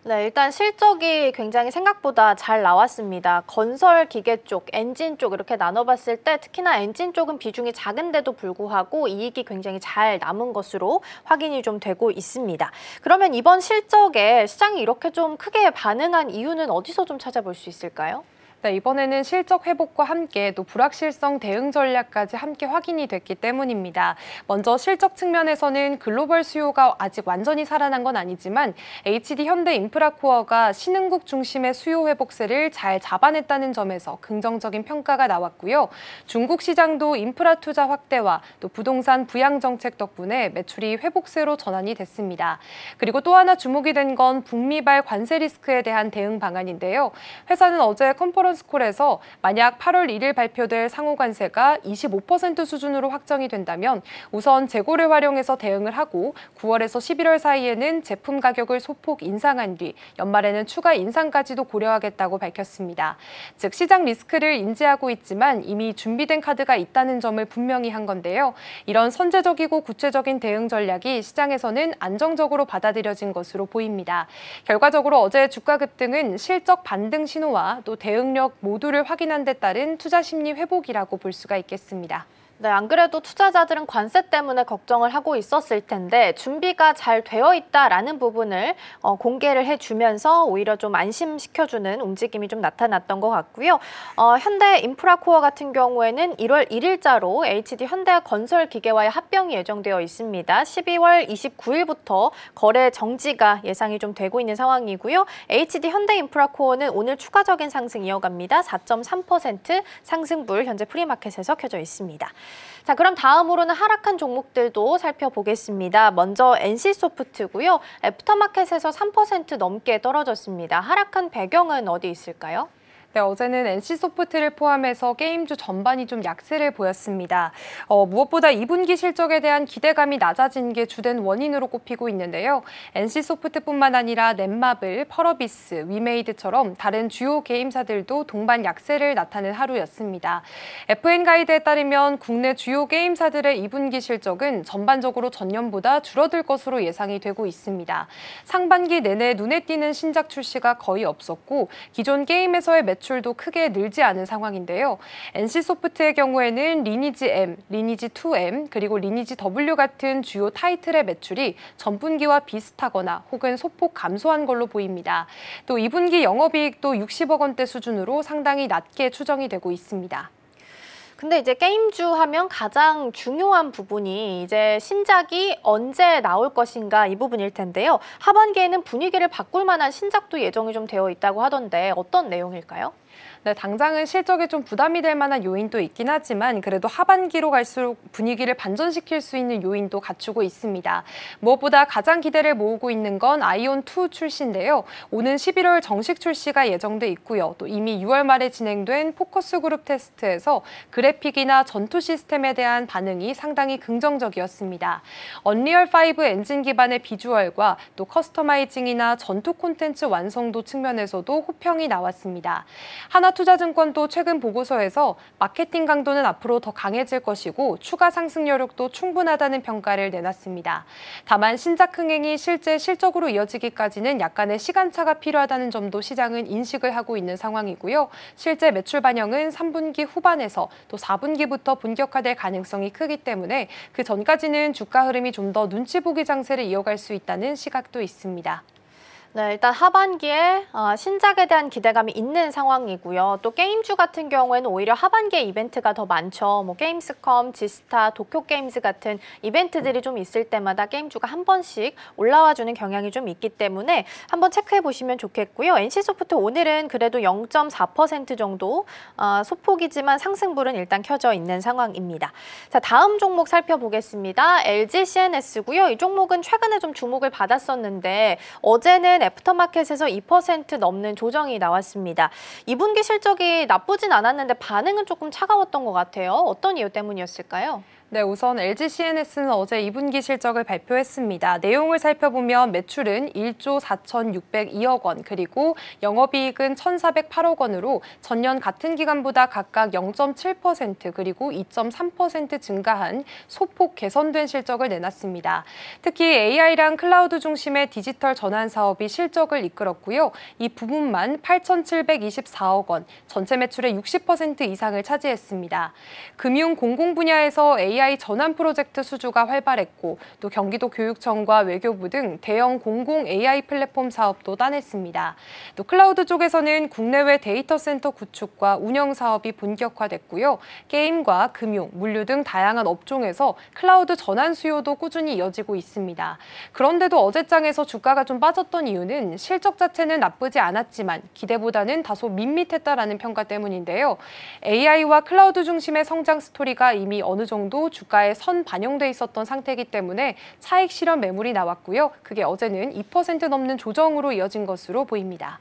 Speaker 1: 네, 일단 실적이 굉장히 생각보다 잘 나왔습니다. 건설 기계 쪽, 엔진 쪽 이렇게 나눠봤을 때 특히나 엔진 쪽은 비중이 작은데도 불구하고 이익이 굉장히 잘 남은 것으로 확인이 좀 되고 있습니다. 그러면 이번 실적에 시장이 이렇게 좀 크게 반응한 이유는 어디서 좀 찾아볼 수 있을까요?
Speaker 3: 네, 이번에는 실적 회복과 함께 또 불확실성 대응 전략까지 함께 확인이 됐기 때문입니다. 먼저 실적 측면에서는 글로벌 수요가 아직 완전히 살아난 건 아니지만 HD 현대인프라코어가 신흥국 중심의 수요 회복세를 잘 잡아냈다는 점에서 긍정적인 평가가 나왔고요. 중국 시장도 인프라 투자 확대와 또 부동산 부양 정책 덕분에 매출이 회복세로 전환이 됐습니다. 그리고 또 하나 주목이 된 건 북미발 관세 리스크에 대한 대응 방안인데요. 회사는 어제 컨퍼런스 컨퍼런스콜에서 만약 8월 1일 발표될 상호관세가 25% 수준으로 확정이 된다면 우선 재고를 활용해서 대응을 하고 9월에서 11월 사이에는 제품 가격을 소폭 인상한 뒤 연말에는 추가 인상까지도 고려하겠다고 밝혔습니다. 즉 시장 리스크를 인지하고 있지만 이미 준비된 카드가 있다는 점을 분명히 한 건데요. 이런 선제적이고 구체적인 대응 전략이 시장에서는 안정적으로 받아들여진 것으로 보입니다. 결과적으로 어제 주가 급등은 실적 반등 신호와 또 대응력 모두를 확인한 데 따른 투자 심리 회복이라고 볼 수가 있겠습니다.
Speaker 1: 네, 안 그래도 투자자들은 관세 때문에 걱정을 하고 있었을 텐데 준비가 잘 되어 있다라는 부분을 공개를 해주면서 오히려 좀 안심시켜주는 움직임이 좀 나타났던 것 같고요. 현대 인프라코어 같은 경우에는 1월 1일자로 HD 현대건설기계와의 합병이 예정되어 있습니다. 12월 29일부터 거래 정지가 예상이 좀 되고 있는 상황이고요. HD 현대인프라코어는 오늘 추가적인 상승 이어갑니다. 4.3% 상승불 현재 프리마켓에서 켜져 있습니다. 자, 그럼 다음으로는 하락한 종목들도 살펴보겠습니다. 먼저 NC소프트고요. 애프터마켓에서 3% 넘게 떨어졌습니다. 하락한 배경은 어디 있을까요?
Speaker 3: 네, 어제는 NC소프트를 포함해서 게임주 전반이 좀 약세를 보였습니다. 무엇보다 2분기 실적에 대한 기대감이 낮아진 게 주된 원인으로 꼽히고 있는데요. NC소프트뿐만 아니라 넷마블, 펄어비스, 위메이드처럼 다른 주요 게임사들도 동반 약세를 나타낸 하루였습니다. FN가이드에 따르면 국내 주요 게임사들의 2분기 실적은 전반적으로 전년보다 줄어들 것으로 예상이 되고 있습니다. 상반기 내내 눈에 띄는 신작 출시가 거의 없었고 기존 게임에서의 매출도 크게 늘지 않은 상황인데요. NC소프트의 경우에는 리니지 M, 리니지 2M, 그리고 리니지 W 같은 주요 타이틀의 매출이 전분기와 비슷하거나 혹은 소폭 감소한 걸로 보입니다. 또 2분기 영업이익도 60억 원대 수준으로 상당히 낮게 추정이 되고 있습니다.
Speaker 1: 근데 이제 게임주 하면 가장 중요한 부분이 이제 신작이 언제 나올 것인가 이 부분일 텐데요. 하반기에는 분위기를 바꿀 만한 신작도 예정이 좀 되어 있다고 하던데 어떤 내용일까요?
Speaker 3: 네, 당장은 실적에 좀 부담이 될 만한 요인도 있긴 하지만 그래도 하반기로 갈수록 분위기를 반전시킬 수 있는 요인도 갖추고 있습니다. 무엇보다 가장 기대를 모으고 있는 건 아이온2 출시인데요. 오는 11월 정식 출시가 예정돼 있고요. 또 이미 6월 말에 진행된 포커스 그룹 테스트에서 그래픽이나 전투 시스템에 대한 반응이 상당히 긍정적이었습니다. 언리얼5 엔진 기반의 비주얼과 또 커스터마이징이나 전투 콘텐츠 완성도 측면에서도 호평이 나왔습니다. 하나투자증권도 최근 보고서에서 마케팅 강도는 앞으로 더 강해질 것이고 추가 상승 여력도 충분하다는 평가를 내놨습니다. 다만 신작 흥행이 실제 실적으로 이어지기까지는 약간의 시간차가 필요하다는 점도 시장은 인식을 하고 있는 상황이고요. 실제 매출 반영은 3분기 후반에서 또 4분기부터 본격화될 가능성이 크기 때문에 그 전까지는 주가 흐름이 좀 더 눈치 보기 장세를 이어갈 수 있다는 시각도 있습니다.
Speaker 1: 네, 일단 하반기에 신작에 대한 기대감이 있는 상황이고요. 또 게임주 같은 경우에는 오히려 하반기에 이벤트가 더 많죠. 뭐 게임스컴, 지스타, 도쿄게임즈 같은 이벤트들이 좀 있을 때마다 게임주가 한 번씩 올라와주는 경향이 좀 있기 때문에 한번 체크해 보시면 좋겠고요. NC소프트 오늘은 그래도 0.4% 정도 소폭이지만 상승불은 일단 켜져 있는 상황입니다. 자, 다음 종목 살펴보겠습니다. LG CNS고요. 이 종목은 최근에 좀 주목을 받았었는데 어제는 애프터마켓에서 2% 넘는 조정이 나왔습니다. 2분기 실적이 나쁘진 않았는데 반응은 조금 차가웠던 것 같아요. 어떤 이유 때문이었을까요?
Speaker 3: 네, 우선 LG CNS는 어제 2분기 실적을 발표했습니다. 내용을 살펴보면 매출은 1조 4,602억 원, 그리고 영업이익은 1,408억 원으로 전년 같은 기간보다 각각 0.7% 그리고 2.3% 증가한 소폭 개선된 실적을 내놨습니다. 특히 AI랑 클라우드 중심의 디지털 전환 사업이 실적을 이끌었고요. 이 부분만 8,724억 원, 전체 매출의 60% 이상을 차지했습니다. 금융 공공 분야에서 AI 전환 프로젝트 수주가 활발했고 또 경기도 교육청과 외교부 등 대형 공공 AI 플랫폼 사업도 따냈습니다. 또 클라우드 쪽에서는 국내외 데이터 센터 구축과 운영 사업이 본격화됐고요. 게임과 금융, 물류 등 다양한 업종에서 클라우드 전환 수요도 꾸준히 이어지고 있습니다. 그런데도 어제장에서 주가가 좀 빠졌던 이유는 실적 자체는 나쁘지 않았지만 기대보다는 다소 밋밋했다라는 평가 때문인데요. AI와 클라우드 중심의 성장 스토리가 이미 어느 정도 주가에 선 반영돼 있었던 상태이기 때문에 차익 실현 매물이 나왔고요. 그게 어제는 2% 넘는 조정으로 이어진 것으로 보입니다.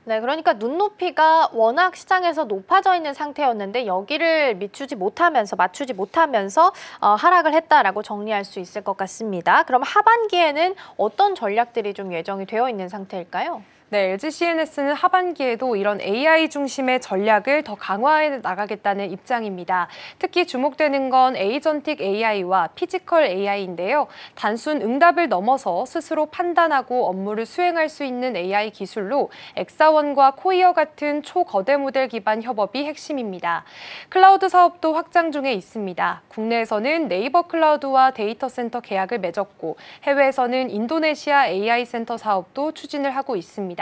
Speaker 1: 네, 그러니까 눈높이가 워낙 시장에서 높아져 있는 상태였는데 여기를 맞추지 못하면서 하락을 했다라고 정리할 수 있을 것 같습니다. 그럼 하반기에는 어떤 전략들이 좀 예정이 되어 있는 상태일까요?
Speaker 3: 네, LG CNS는 하반기에도 이런 AI 중심의 전략을 더 강화해 나가겠다는 입장입니다. 특히 주목되는 건 에이전틱 AI와 피지컬 AI인데요. 단순 응답을 넘어서 스스로 판단하고 업무를 수행할 수 있는 AI 기술로 엑사원과 코이어 같은 초거대 모델 기반 협업이 핵심입니다. 클라우드 사업도 확장 중에 있습니다. 국내에서는 네이버 클라우드와 데이터 센터 계약을 맺었고 해외에서는 인도네시아 AI 센터 사업도 추진을 하고 있습니다.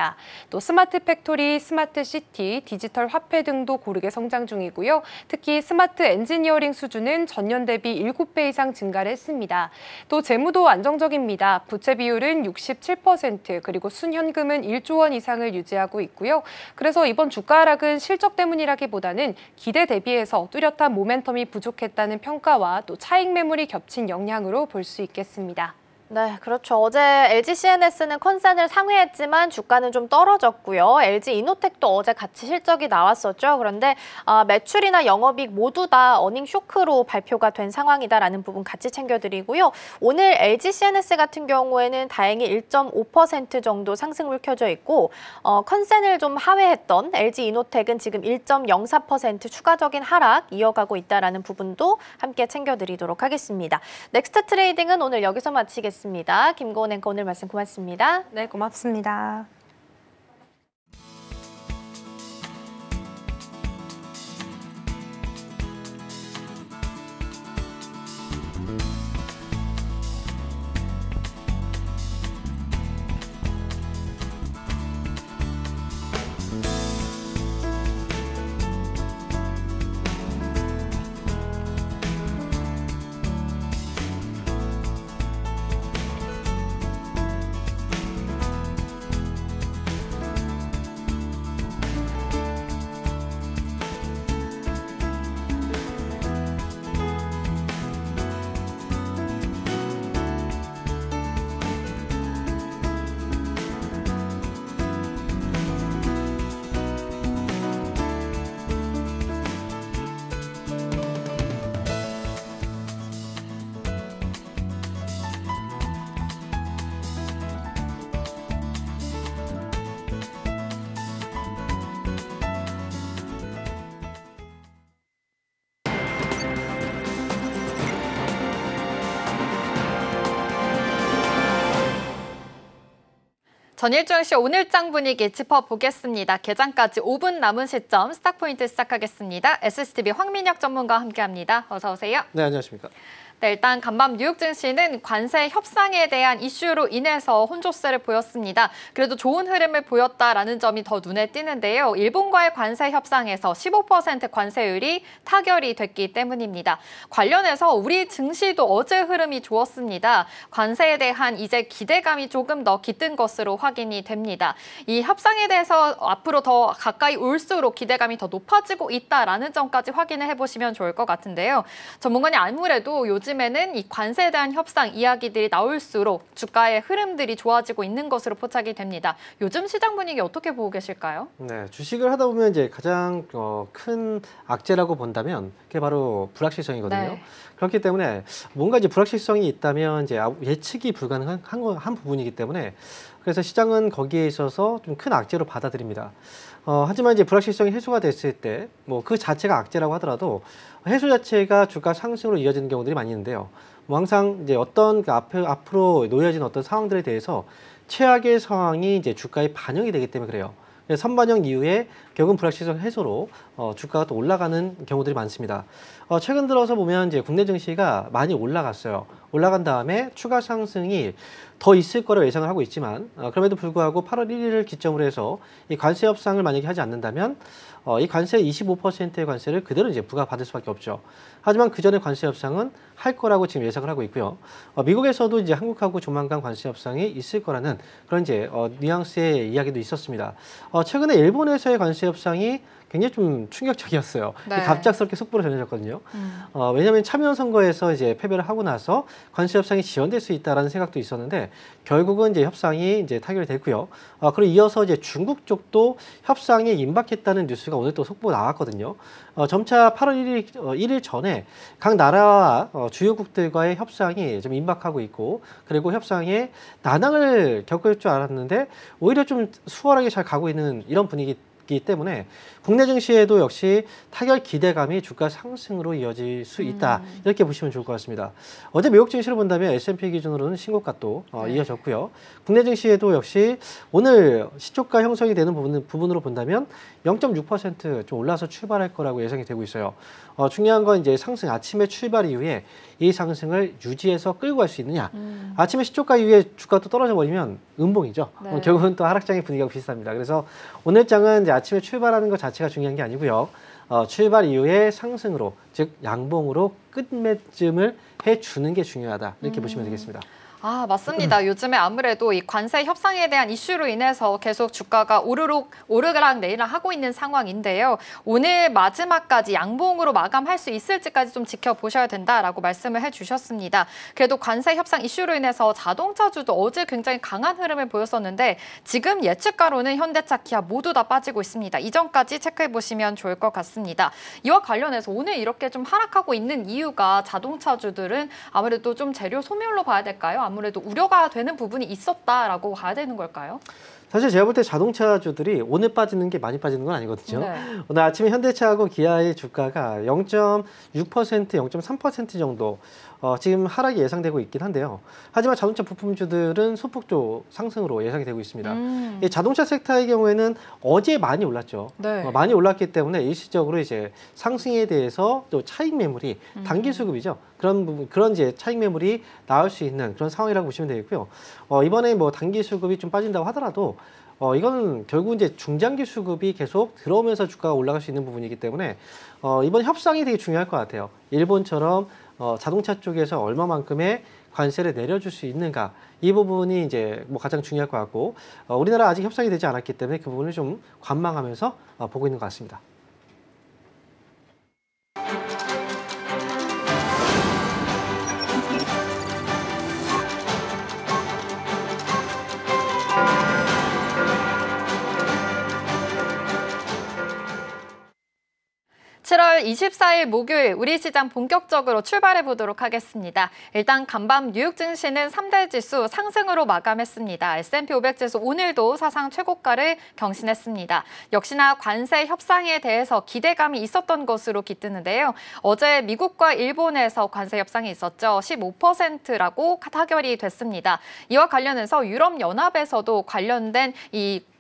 Speaker 3: 또 스마트 팩토리, 스마트 시티, 디지털 화폐 등도 고르게 성장 중이고요. 특히 스마트 엔지니어링 수준은 전년 대비 7배 이상 증가를 했습니다. 또 재무도 안정적입니다. 부채 비율은 67%, 그리고 순현금은 1조 원 이상을 유지하고 있고요. 그래서 이번 주가 하락은 실적 때문이라기보다는 기대 대비해서 뚜렷한 모멘텀이 부족했다는 평가와 또 차익 매물이 겹친 영향으로 볼 수 있겠습니다.
Speaker 1: 네, 그렇죠. 어제 LG CNS는 컨센을 상회했지만 주가는 좀 떨어졌고요. LG 이노텍도 어제 같이 실적이 나왔었죠. 그런데 매출이나 영업이익 모두 다 어닝 쇼크로 발표가 된 상황이다라는 부분 같이 챙겨드리고요. 오늘 LG CNS 같은 경우에는 다행히 1.5% 정도 상승을 켜져 있고 컨센을 좀 하회했던 LG 이노텍은 지금 1.04% 추가적인 하락 이어가고 있다라는 부분도 함께 챙겨드리도록 하겠습니다. 넥스트 트레이딩은 오늘 여기서 마치겠습니다. 김고은 앵커 오늘 말씀 고맙습니다.
Speaker 3: 네, 고맙습니다.
Speaker 4: 전일중 씨 오늘장 분위기 짚어보겠습니다. 개장까지 5분 남은 시점 스탁포인트 시작하겠습니다. SCTV 황민혁 전문가와 함께합니다. 어서 오세요.
Speaker 5: 네, 안녕하십니까.
Speaker 4: 네, 일단 간밤 뉴욕 증시는 관세 협상에 대한 이슈로 인해서 혼조세를 보였습니다. 그래도 좋은 흐름을 보였다라는 점이 더 눈에 띄는데요. 일본과의 관세 협상에서 15% 관세율이 타결이 됐기 때문입니다. 관련해서 우리 증시도 어제 흐름이 좋았습니다. 관세에 대한 이제 기대감이 조금 더 깃든 것으로 확인이 됩니다. 이 협상에 대해서 앞으로 더 가까이 올수록 기대감이 더 높아지고 있다라는 점까지 확인을 해보시면 좋을 것 같은데요. 전문가님 아무래도 요즘에는 이 관세에 대한 협상 이야기들이 나올수록 주가의 흐름들이 좋아지고 있는 것으로 포착이 됩니다. 요즘 시장 분위기 어떻게 보고 계실까요?
Speaker 5: 네, 주식을 하다 보면 이제 가장 큰 악재라고 본다면 그게 바로 불확실성이거든요.
Speaker 4: 네.
Speaker 5: 그렇기 때문에 뭔가 이제 불확실성이 있다면 이제 예측이 불가능한 한 부분이기 때문에 그래서 시장은 거기에 있어서 좀 큰 악재로 받아들입니다. 하지만 이제 불확실성이 해소가 됐을 때 뭐 그 자체가 악재라고 하더라도 해소 자체가 주가 상승으로 이어지는 경우들이 많이 있는데요. 뭐 항상 이제 어떤 앞으로 놓여진 어떤 상황들에 대해서 최악의 상황이 이제 주가에 반영이 되기 때문에 그래요. 선반영 이후에 결국은 불확실성 해소로 주가가 또 올라가는 경우들이 많습니다. 최근 들어서 보면 이제 국내 증시가 많이 올라갔어요. 올라간 다음에 추가 상승이 더 있을 거라고 예상을 하고 있지만 그럼에도 불구하고 8월 1일을 기점으로 해서 이 관세 협상을 만약에 하지 않는다면 이 관세 25%의 관세를 그대로 이제 부과받을 수밖에 없죠. 하지만 그 전에 관세 협상은 할 거라고 지금 예상을 하고 있고요. 미국에서도 이제 한국하고 조만간 관세 협상이 있을 거라는 그런 이제 뉘앙스의 이야기도 있었습니다. 최근에 일본에서의 관세 관세 협상이 굉장히 좀 충격적이었어요.
Speaker 4: 네.
Speaker 5: 갑작스럽게 속보로 전해졌거든요. 왜냐하면 참여연 선거에서 이제 패배를 하고 나서 관세 협상이 지연될 수 있다라는 생각도 있었는데 결국은 이제 협상이 이제 타결이 됐고요. 그리고 이어서 이제 중국 쪽도 협상에 임박했다는 뉴스가 오늘 또 속보 나왔거든요. 점차 8월 1일 전에 각 나라와 주요국들과의 협상이 좀 임박하고 있고 그리고 협상에 난항을 겪을 줄 알았는데 오히려 좀 수월하게 잘 가고 있는 이런 분위기 기 때문에 국내 증시에도 역시 타결 기대감이 주가 상승으로 이어질 수 있다. 이렇게 보시면 좋을 것 같습니다. 어제 미국 증시를 본다면 S&P 기준으로는 신고가 또 이어졌고요. 국내 증시에도 역시 오늘 시초가 형성이 되는 부분으로 본다면 0.6% 올라서 출발할 거라고 예상이 되고 있어요. 중요한 건 이제 상승 아침에 출발 이후에 이 상승을 유지해서 끌고 갈 수 있느냐. 아침에 시초가 이후에 주가가 또 떨어져 버리면 음봉이죠.
Speaker 4: 네.
Speaker 5: 결국은 또 하락장의 분위기가 비슷합니다. 그래서 오늘 장은 이제 아침에 출발하는 것 자체가 중요한 게 아니고요. 출발 이후에 상승으로 즉 양봉으로 끝맺음을 해주는 게 중요하다. 이렇게 보시면 되겠습니다.
Speaker 4: 맞습니다. 요즘에 아무래도 이 관세 협상에 대한 이슈로 인해서 계속 주가가 오르락 내리락 하고 있는 상황인데요. 오늘 마지막까지 양봉으로 마감할 수 있을지까지 좀 지켜보셔야 된다라고 말씀을 해주셨습니다. 그래도 관세 협상 이슈로 인해서 자동차주도 어제 굉장히 강한 흐름을 보였었는데 지금 예측가로는 현대차, 기아 모두 다 빠지고 있습니다. 이전까지 체크해보시면 좋을 것 같습니다. 이와 관련해서 오늘 이렇게 좀 하락하고 있는 이유가 자동차주들은 아무래도 좀 재료 소멸로 봐야 될까요? 아무래도 우려가 되는 부분이 있었다라고 봐야 되는 걸까요?
Speaker 5: 사실 제가 볼 때 자동차주들이 오늘 빠지는 게 많이 빠지는 건 아니거든요.
Speaker 4: 네.
Speaker 5: 오늘 아침에 현대차하고 기아의 주가가 0.6%, 0.3% 정도 지금 하락이 예상되고 있긴 한데요. 하지만 자동차 부품주들은 소폭 상승으로 예상이 되고 있습니다. 이 자동차 섹터의 경우에는 어제 많이 올랐죠.
Speaker 4: 네.
Speaker 5: 많이 올랐기 때문에 일시적으로 이제 상승에 대해서 또 차익 매물이 단기 수급이죠. 그런 이제 차익 매물이 나올 수 있는 그런 상황이라고 보시면 되겠고요. 이번에 뭐 단기 수급이 좀 빠진다고 하더라도 이거는 결국 이제 중장기 수급이 계속 들어오면서 주가가 올라갈 수 있는 부분이기 때문에 이번 협상이 되게 중요할 것 같아요. 일본처럼 자동차 쪽에서 얼마만큼의 관세를 내려줄 수 있는가 이 부분이 이제 뭐 가장 중요할 것 같고 우리나라 아직 협상이 되지 않았기 때문에 그 부분을 좀 관망하면서 보고 있는 것 같습니다.
Speaker 4: 7월 24일 목요일 우리 시장 본격적으로 출발해 보도록 하겠습니다. 일단 간밤 뉴욕 증시는 3대 지수 상승으로 마감했습니다. S&P 500 지수 오늘도 사상 최고가를 경신했습니다. 역시나 관세 협상에 대해서 기대감이 있었던 것으로 깃드는데요. 어제 미국과 일본에서 관세 협상이 있었죠. 15%라고 타결이 됐습니다. 이와 관련해서 유럽연합에서도 관련된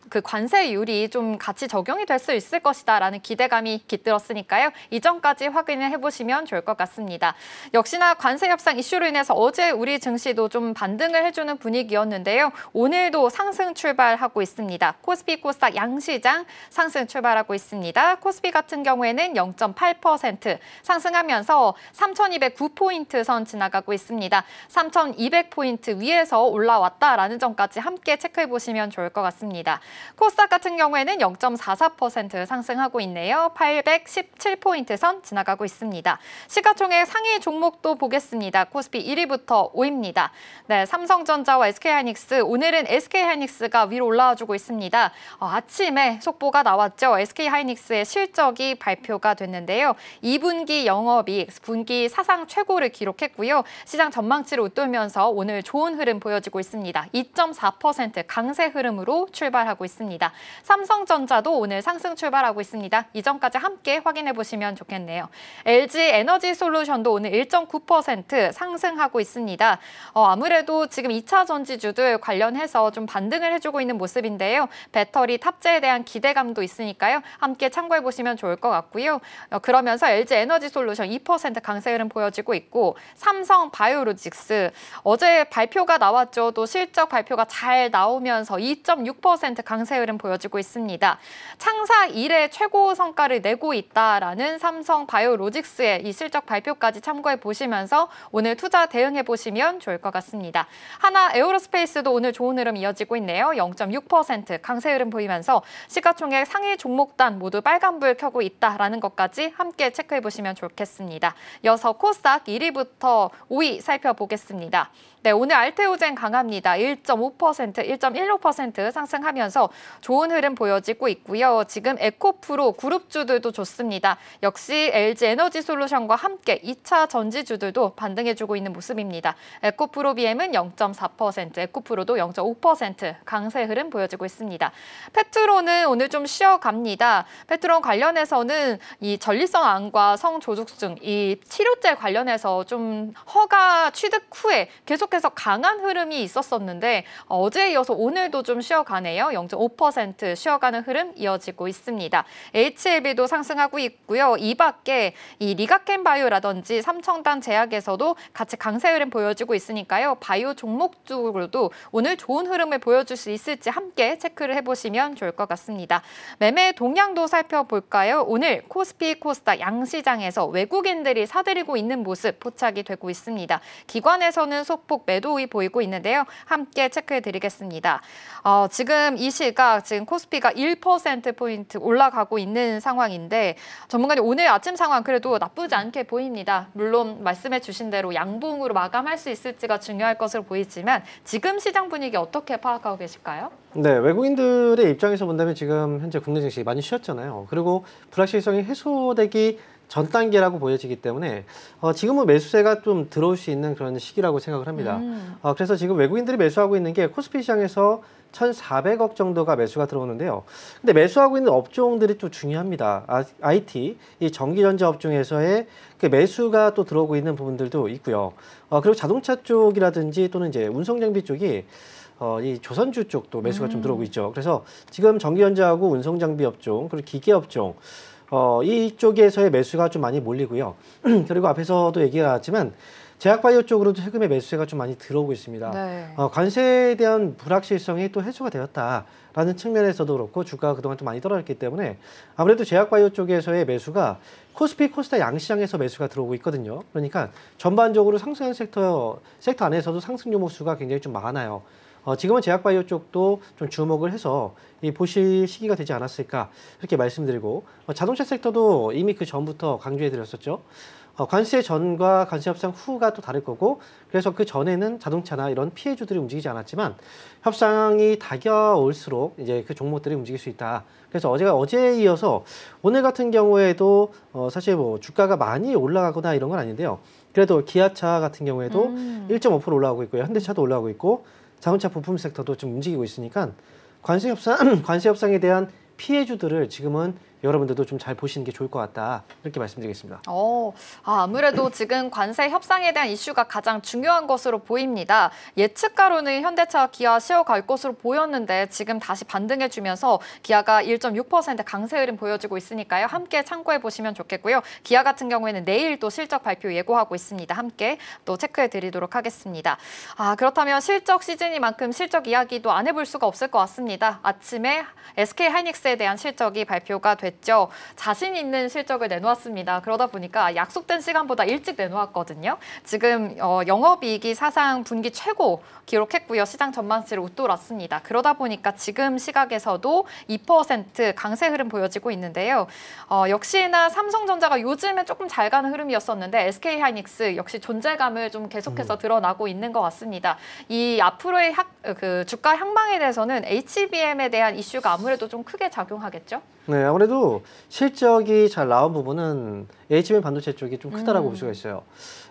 Speaker 4: 그 관세율이 좀 같이 적용이 될 수 있을 것이다라는 기대감이 깃들었으니까요. 이전까지 확인을 해보시면 좋을 것 같습니다. 역시나 관세 협상 이슈로 인해서 어제 우리 증시도 좀 반등을 해주는 분위기였는데요. 오늘도 상승 출발하고 있습니다. 코스피, 코스닥 양시장 상승 출발하고 있습니다. 코스피 같은 경우에는 0.8% 상승하면서 3,209포인트 선 지나가고 있습니다. 3,200포인트 위에서 올라왔다라는 점까지 함께 체크해보시면 좋을 것 같습니다. 코스닥 같은 경우에는 0.44% 상승하고 있네요. 817포인트 선 지나가고 있습니다. 시가총액 상위 종목도 보겠습니다. 코스피 1위부터 5위입니다. 네, 삼성전자와 SK하이닉스, 오늘은 SK하이닉스가 위로 올라와주고 있습니다. 아침에 속보가 나왔죠. SK하이닉스의 실적이 발표가 됐는데요. 2분기 영업이익 분기 사상 최고를 기록했고요. 시장 전망치를 웃돌면서 오늘 좋은 흐름 보여지고 있습니다. 2.4% 강세 흐름으로 출발하고 있습니다. 삼성전자도 오늘 상승 출발하고 있습니다. 이전까지 함께 확인해 보시면 좋겠네요. LG 에너지솔루션도 오늘 1.9% 상승하고 있습니다. 아무래도 지금 2차 전지주들 관련해서 좀 반등을 해주고 있는 모습인데요. 배터리 탑재에 대한 기대감도 있으니까요. 함께 참고해 보시면 좋을 것 같고요. 그러면서 LG 에너지솔루션 2% 강세 흐름 보여지고 있고 삼성 바이오로직스 어제 발표가 나왔죠. 또 실적 발표가 잘 나오면서 2.6% 강세 흐름 보여지고 있습니다. 창사 이래 최고 성과를 내고 있다라는 삼성 바이오로직스의 이 실적 발표까지 참고해 보시면서 오늘 투자 대응해 보시면 좋을 것 같습니다. 하나 에어로스페이스도 오늘 좋은 흐름 이어지고 있네요. 0.6% 강세 흐름 보이면서 시가총액 상위 종목단 모두 빨간불 켜고 있다라는 것까지 함께 체크해 보시면 좋겠습니다. 이어서 코스닥 1위부터 5위 살펴보겠습니다. 네, 오늘 알테오젠 강합니다. 1.5%, 1.15% 상승하면서 좋은 흐름 보여지고 있고요. 지금 에코프로 그룹주들도 좋습니다. 역시 LG 에너지솔루션과 함께 2차 전지주들도 반등해주고 있는 모습입니다. 에코프로 BM은 0.4%, 에코프로도 0.5% 강세 흐름 보여지고 있습니다. 페트로는 오늘 좀 쉬어갑니다. 페트론 관련해서는 이 전립선 암과 성조숙증, 이 치료제 관련해서 좀 허가 취득 후에 계속해서 강한 흐름이 있었었는데 어제에 이어서 오늘도 좀 쉬어가네요. 0.5% 쉬어가는 흐름 이어지고 있습니다. HLB도 상승하고 있고요. 이 밖에 이 리가켄바이오라든지 삼청단 제약에서도 같이 강세 흐름 보여지고 있으니까요. 바이오 종목 쪽으로도 오늘 좋은 흐름을 보여줄 수 있을지 함께 체크를 해보시면 좋을 것 같습니다. 매매 동향도 살펴볼까요? 오늘 코스피, 코스닥 양시장에서 외국인들이 사들이고 있는 모습 포착이 되고 있습니다. 기관에서는 소폭 매도이 보이고 있는데요. 함께 체크해 드리겠습니다. 지금 이 시각 지금 코스피가 1%포인트 올라가고 있는 상황인데 전문가님 오늘 아침 상황 그래도 나쁘지 않게 보입니다. 물론 말씀해 주신 대로 양봉으로 마감할 수 있을지가 중요할 것으로 보이지만 지금 시장 분위기 어떻게 파악하고 계실까요?
Speaker 5: 네, 외국인들의 입장에서 본다면 지금 현재 국내 증시 많이 쉬었잖아요. 그리고 불확실성이 해소되기 전 단계라고 보여지기 때문에 지금은 매수세가 좀 들어올 수 있는 그런 시기라고 생각을 합니다. 그래서 지금 외국인들이 매수하고 있는 게 코스피 시장에서 1,400억 정도가 매수가 들어오는데요. 근데 매수하고 있는 업종들이 또 중요합니다. IT, 이 전기전자 업종에서의 그 매수가 또 들어오고 있는 부분들도 있고요. 그리고 자동차 쪽이라든지 또는 이제 운송장비 쪽이 이 조선주 쪽도 매수가 좀 들어오고 있죠. 그래서 지금 전기전자하고 운송장비 업종, 그리고 기계 업종, 이쪽에서의 매수가 좀 많이 몰리고요. 그리고 앞에서도 얘기가 나왔지만 제약바이오 쪽으로도 최근에 매수세가 좀 많이 들어오고 있습니다.
Speaker 4: 네.
Speaker 5: 관세에 대한 불확실성이 또 해소가 되었다라는 측면에서도 그렇고 주가가 그동안 좀 많이 떨어졌기 때문에 아무래도 제약바이오 쪽에서의 매수가 코스피, 코스닥 양시장에서 매수가 들어오고 있거든요. 그러니까 전반적으로 상승한 섹터 안에서도 상승 종목 수가 굉장히 좀 많아요. 지금은 제약바이오 쪽도 좀 주목을 해서 보실 시기가 되지 않았을까 이렇게 말씀드리고 자동차 섹터도 이미 그 전부터 강조해 드렸었죠. 관세 전과 관세 협상 후가 또 다를 거고 그래서 그 전에는 자동차나 이런 피해주들이 움직이지 않았지만 협상이 다가올수록 이제 그 종목들이 움직일 수 있다. 그래서 어제에 이어서 오늘 같은 경우에도 사실 뭐 주가가 많이 올라가거나 이런 건 아닌데요. 그래도 기아차 같은 경우에도 1.5% 올라가고 있고요. 현대차도 올라가고 있고 자동차 부품 섹터도 좀 움직이고 있으니까 관세 협상에 대한 피해주들을 지금은 여러분들도 좀 잘 보시는 게 좋을 것 같다 이렇게 말씀드리겠습니다.
Speaker 4: 아무래도 지금 관세 협상에 대한 이슈가 가장 중요한 것으로 보입니다. 예측가로는 현대차, 기아 쉬어갈 것으로 보였는데 지금 다시 반등해주면서 기아가 1.6% 강세 흐름 보여지고 있으니까요. 함께 참고해 보시면 좋겠고요. 기아 같은 경우에는 내일 또 실적 발표 예고하고 있습니다. 함께 또 체크해 드리도록 하겠습니다. 그렇다면 실적 시즌이만큼 실적 이야기도 안 해볼 수가 없을 것 같습니다. 아침에 SK하이닉스에 대한 실적이 발표가 됐죠. 자신 있는 실적을 내놓았습니다. 그러다 보니까 약속된 시간보다 일찍 내놓았거든요. 지금 영업이익이 사상 분기 최고 기록했고요. 시장 전망치를 웃돌았습니다. 그러다 보니까 지금 시각에서도 2% 강세 흐름 보여지고 있는데요. 역시나 삼성전자가 요즘에 조금 잘 가는 흐름이었었는데 SK하이닉스 역시 존재감을 좀 계속해서 드러나고 있는 것 같습니다. 이 앞으로의 주가 향방에 대해서는 HBM에 대한 이슈가 아무래도 좀 크게 작용하겠죠?
Speaker 5: 네, 아무래도 실적이 잘 나온 부분은 HBM 반도체 쪽이 좀 크다라고 볼 수가 있어요.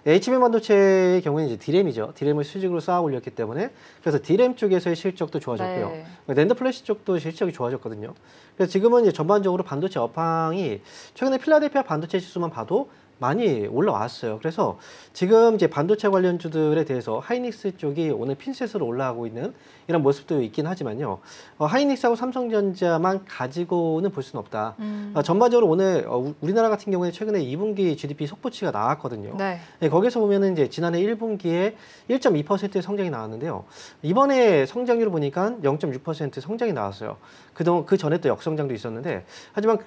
Speaker 5: HBM 반도체의 경우는 이제 D램이죠. D램을 수직으로 쌓아 올렸기 때문에 그래서 D램 쪽에서의 실적도 좋아졌고요.
Speaker 4: 네.
Speaker 5: 낸드 플래시 쪽도 실적이 좋아졌거든요. 그래서 지금은 이제 전반적으로 반도체 업황이 최근에 필라델피아 반도체 지수만 봐도 많이 올라왔어요. 그래서 지금 이제 반도체 관련주들에 대해서 하이닉스 쪽이 오늘 핀셋으로 올라가고 있는 이런 모습도 있긴 하지만요. 하이닉스하고 삼성전자만 가지고는 볼 수는 없다. 전반적으로 오늘 우리나라 같은 경우에 최근에 2분기 GDP 속보치가 나왔거든요.
Speaker 4: 네.
Speaker 5: 네, 거기서 보면은 이제 지난해 1분기에 1.2%의 성장이 나왔는데요. 이번에 성장률을 보니까 0.6% 성장이 나왔어요. 그동안 그 전에 또 역성장도 있었는데, 하지만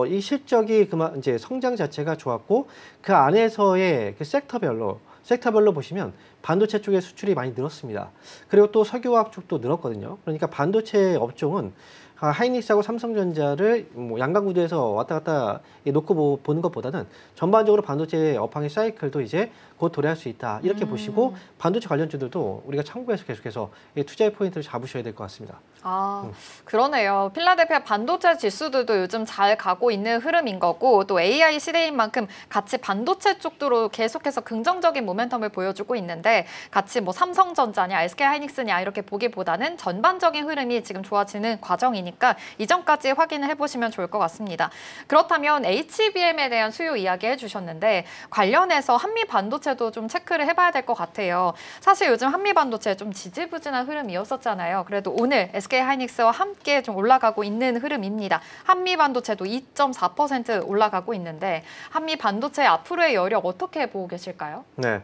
Speaker 5: 이 실적이 그만 이제 성장 자체가 좋았고 그 안에서의 그 섹터별로 보시면 반도체 쪽의 수출이 많이 늘었습니다. 그리고 또 석유화학 쪽도 늘었거든요. 그러니까 반도체 업종은 하이닉스하고 삼성전자를 뭐 양강구도에서 왔다 갔다 놓고 보는 것보다는 전반적으로 반도체 업황의 사이클도 이제 곧 도래할 수 있다. 이렇게 보시고 반도체 관련주들도 우리가 참고해서 계속해서 투자의 포인트를 잡으셔야 될 것 같습니다.
Speaker 4: 아, 그러네요. 필라델피아 반도체 지수들도 요즘 잘 가고 있는 흐름인 거고 또 AI 시대인 만큼 같이 반도체 쪽으로 계속해서 긍정적인 모멘텀을 보여주고 있는데 같이 뭐 삼성전자냐 SK하이닉스냐 이렇게 보기보다는 전반적인 흐름이 지금 좋아지는 과정이니까 이전까지 확인을 해보시면 좋을 것 같습니다. 그렇다면 HBM에 대한 수요 이야기 해주셨는데 관련해서 한미 반도체도 좀 체크를 해봐야 될 것 같아요. 사실 요즘 한미 반도체 좀 지지부진한 흐름이었었잖아요. 그래도 오늘 SK하이닉스와 함께 좀 올라가고 있는 흐름입니다. 한미 반도체도 2.4% 올라가고 있는데 한미 반도체 앞으로의 여력 어떻게 보고 계실까요?
Speaker 5: 네.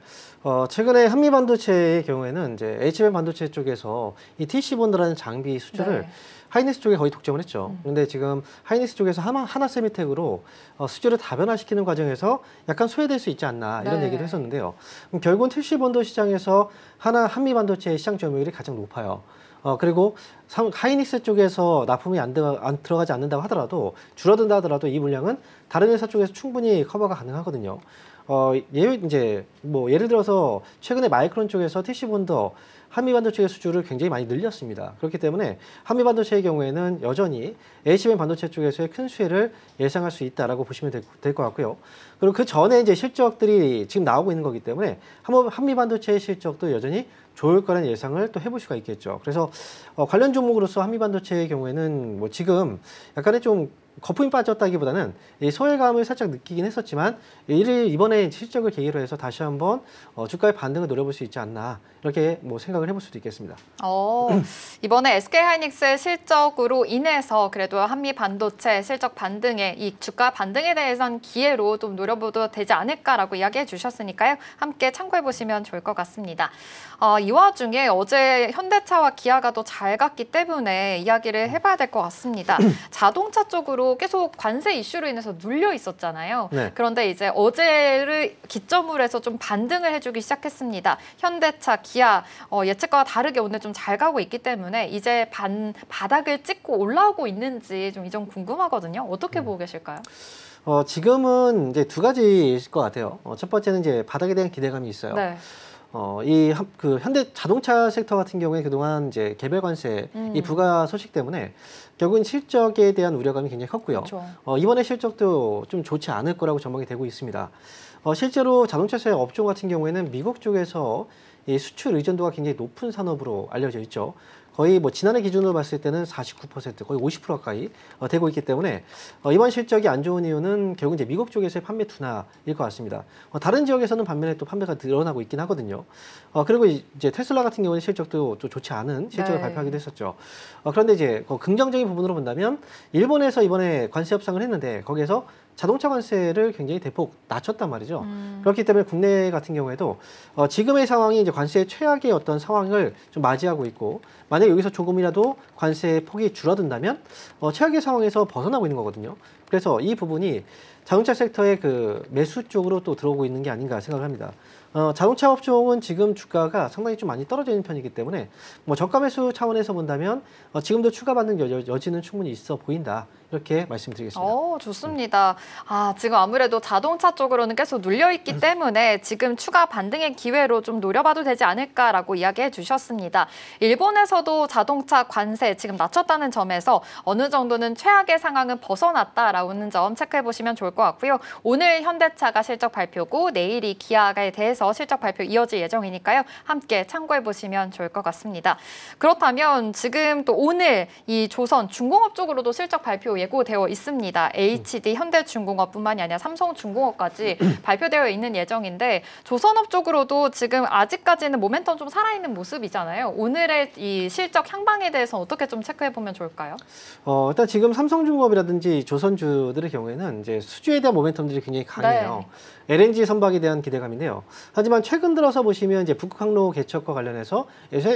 Speaker 5: 최근에 한미 반도체의 경우에는 이제 HBM 반도체 쪽에서 이 TC본드라는 장비 수주를 하이닉스 쪽에 거의 독점을 했죠. 그런데 지금 하이닉스 쪽에서 하나세미텍으로 수주를 다변화시키는 과정에서 약간 소외될 수 있지 않나 이런 얘기를 했었는데요. 결국은 TC본드 시장에서 한미 반도체의 시장 점유율이 가장 높아요. 그리고 하이닉스 쪽에서 납품이 안 들어가지 않는다고 하더라도 줄어든다 하더라도 이 물량은 다른 회사 쪽에서 충분히 커버가 가능하거든요. 예를 들어서 최근에 마이크론 쪽에서 TC본드 한미 반도체의 수주를 굉장히 많이 늘렸습니다. 그렇기 때문에 한미 반도체의 경우에는 여전히 HBM 반도체 쪽에서의 큰 수혜를 예상할 수 있다라고 보시면 될 것 같고요. 그리고 그 전에 이제 실적들이 지금 나오고 있는 거기 때문에 한미 반도체의 실적도 여전히 좋을 거라는 예상을 또 해볼 수가 있겠죠. 그래서 관련 종목으로서 한미 반도체의 경우에는 뭐 지금 약간의 좀 거품이 빠졌다기보다는 이 소외감을 살짝 느끼긴 했었지만 이번에 실적을 계기로 해서 다시 한번 주가의 반등을 노려볼 수 있지 않나 이렇게 뭐 생각을 해볼 수도 있겠습니다.
Speaker 4: 이번에 SK하이닉스의 실적으로 인해서 그래도 한미 반도체 실적 반등에 이 주가 반등에 대해서는 기회로 좀 노려봐도 되지 않을까라고 이야기해 주셨으니까요. 함께 참고해 보시면 좋을 것 같습니다. 이 와중에 어제 현대차와 기아가 더 잘 갔기 때문에 이야기를 해봐야 될 것 같습니다. 자동차 쪽으로 계속 관세 이슈로 인해서 눌려 있었잖아요.
Speaker 5: 네.
Speaker 4: 그런데 이제 어제를 기점으로 해서 좀 반등을 해주기 시작했습니다. 현대차, 기아 예측과 다르게 오늘 좀 잘 가고 있기 때문에 이제 바닥을 찍고 올라오고 있는지 좀 이 점 궁금하거든요. 어떻게 보고 계실까요?
Speaker 5: 지금은 이제 두 가지일 것 같아요. 첫 번째는 이제 바닥에 대한 기대감이 있어요.
Speaker 4: 네.
Speaker 5: 그 현대 자동차 섹터 같은 경우에 그동안 이제 개별 관세 이 부과 소식 때문에 결국은 실적에 대한 우려감이 굉장히 컸고요.
Speaker 4: 그렇죠.
Speaker 5: 이번에 실적도 좀 좋지 않을 거라고 전망이 되고 있습니다. 실제로 자동차 업종 같은 경우에는 미국 쪽에서 이 수출 의존도가 굉장히 높은 산업으로 알려져 있죠. 거의 뭐 지난해 기준으로 봤을 때는 49%, 거의 50% 가까이 되고 있기 때문에 이번 실적이 안 좋은 이유는 결국 이제 미국 쪽에서의 판매 둔화일 것 같습니다. 다른 지역에서는 반면에 또 판매가 늘어나고 있긴 하거든요. 그리고 이제 테슬라 같은 경우는 실적도 또 좋지 않은 실적을 발표하기도 했었죠. 그런데 이제 긍정적인 부분으로 본다면 일본에서 이번에 관세 협상을 했는데 거기에서 자동차 관세를 굉장히 대폭 낮췄단 말이죠. 그렇기 때문에 국내 같은 경우에도 지금의 상황이 이제 관세의 최악의 어떤 상황을 좀 맞이하고 있고 만약에 여기서 조금이라도 관세의 폭이 줄어든다면 최악의 상황에서 벗어나고 있는 거거든요. 그래서 이 부분이 자동차 섹터의 그 매수 쪽으로 또 들어오고 있는 게 아닌가 생각을 합니다. 자동차 업종은 지금 주가가 상당히 좀 많이 떨어져 있는 편이기 때문에 뭐 저가 매수 차원에서 본다면 지금도 추가 받는 여지는 충분히 있어 보인다. 이렇게 말씀드리겠습니다.
Speaker 4: 좋습니다. 지금 아무래도 자동차 쪽으로는 계속 눌려있기 때문에 지금 추가 반등의 기회로 좀 노려봐도 되지 않을까라고 이야기해 주셨습니다. 일본에서도 자동차 관세 지금 낮췄다는 점에서 어느 정도는 최악의 상황은 벗어났다라는 점 체크해 보시면 좋을 것 같고요. 오늘 현대차가 실적 발표고 내일이 기아에 대해서 실적 발표 이어질 예정이니까요. 함께 참고해 보시면 좋을 것 같습니다. 그렇다면 지금 또 오늘 이 조선 중공업 쪽으로도 실적 발표 예고되어 있습니다. HD, 현대중공업뿐만이 아니라 삼성중공업까지 발표되어 있는 예정인데 조선업 쪽으로도 지금 아직까지는 모멘텀 좀 살아있는 모습이잖아요. 오늘의 이 실적 향방에 대해서 어떻게 좀 체크해보면 좋을까요?
Speaker 5: 일단 지금 삼성중공업이라든지 조선주들의 경우에는 이제 수주에 대한 모멘텀들이 굉장히 강해요. LNG 선박에 대한 기대감인데요. 하지만 최근 들어서 보시면 이제 북극 항로 개척과 관련해서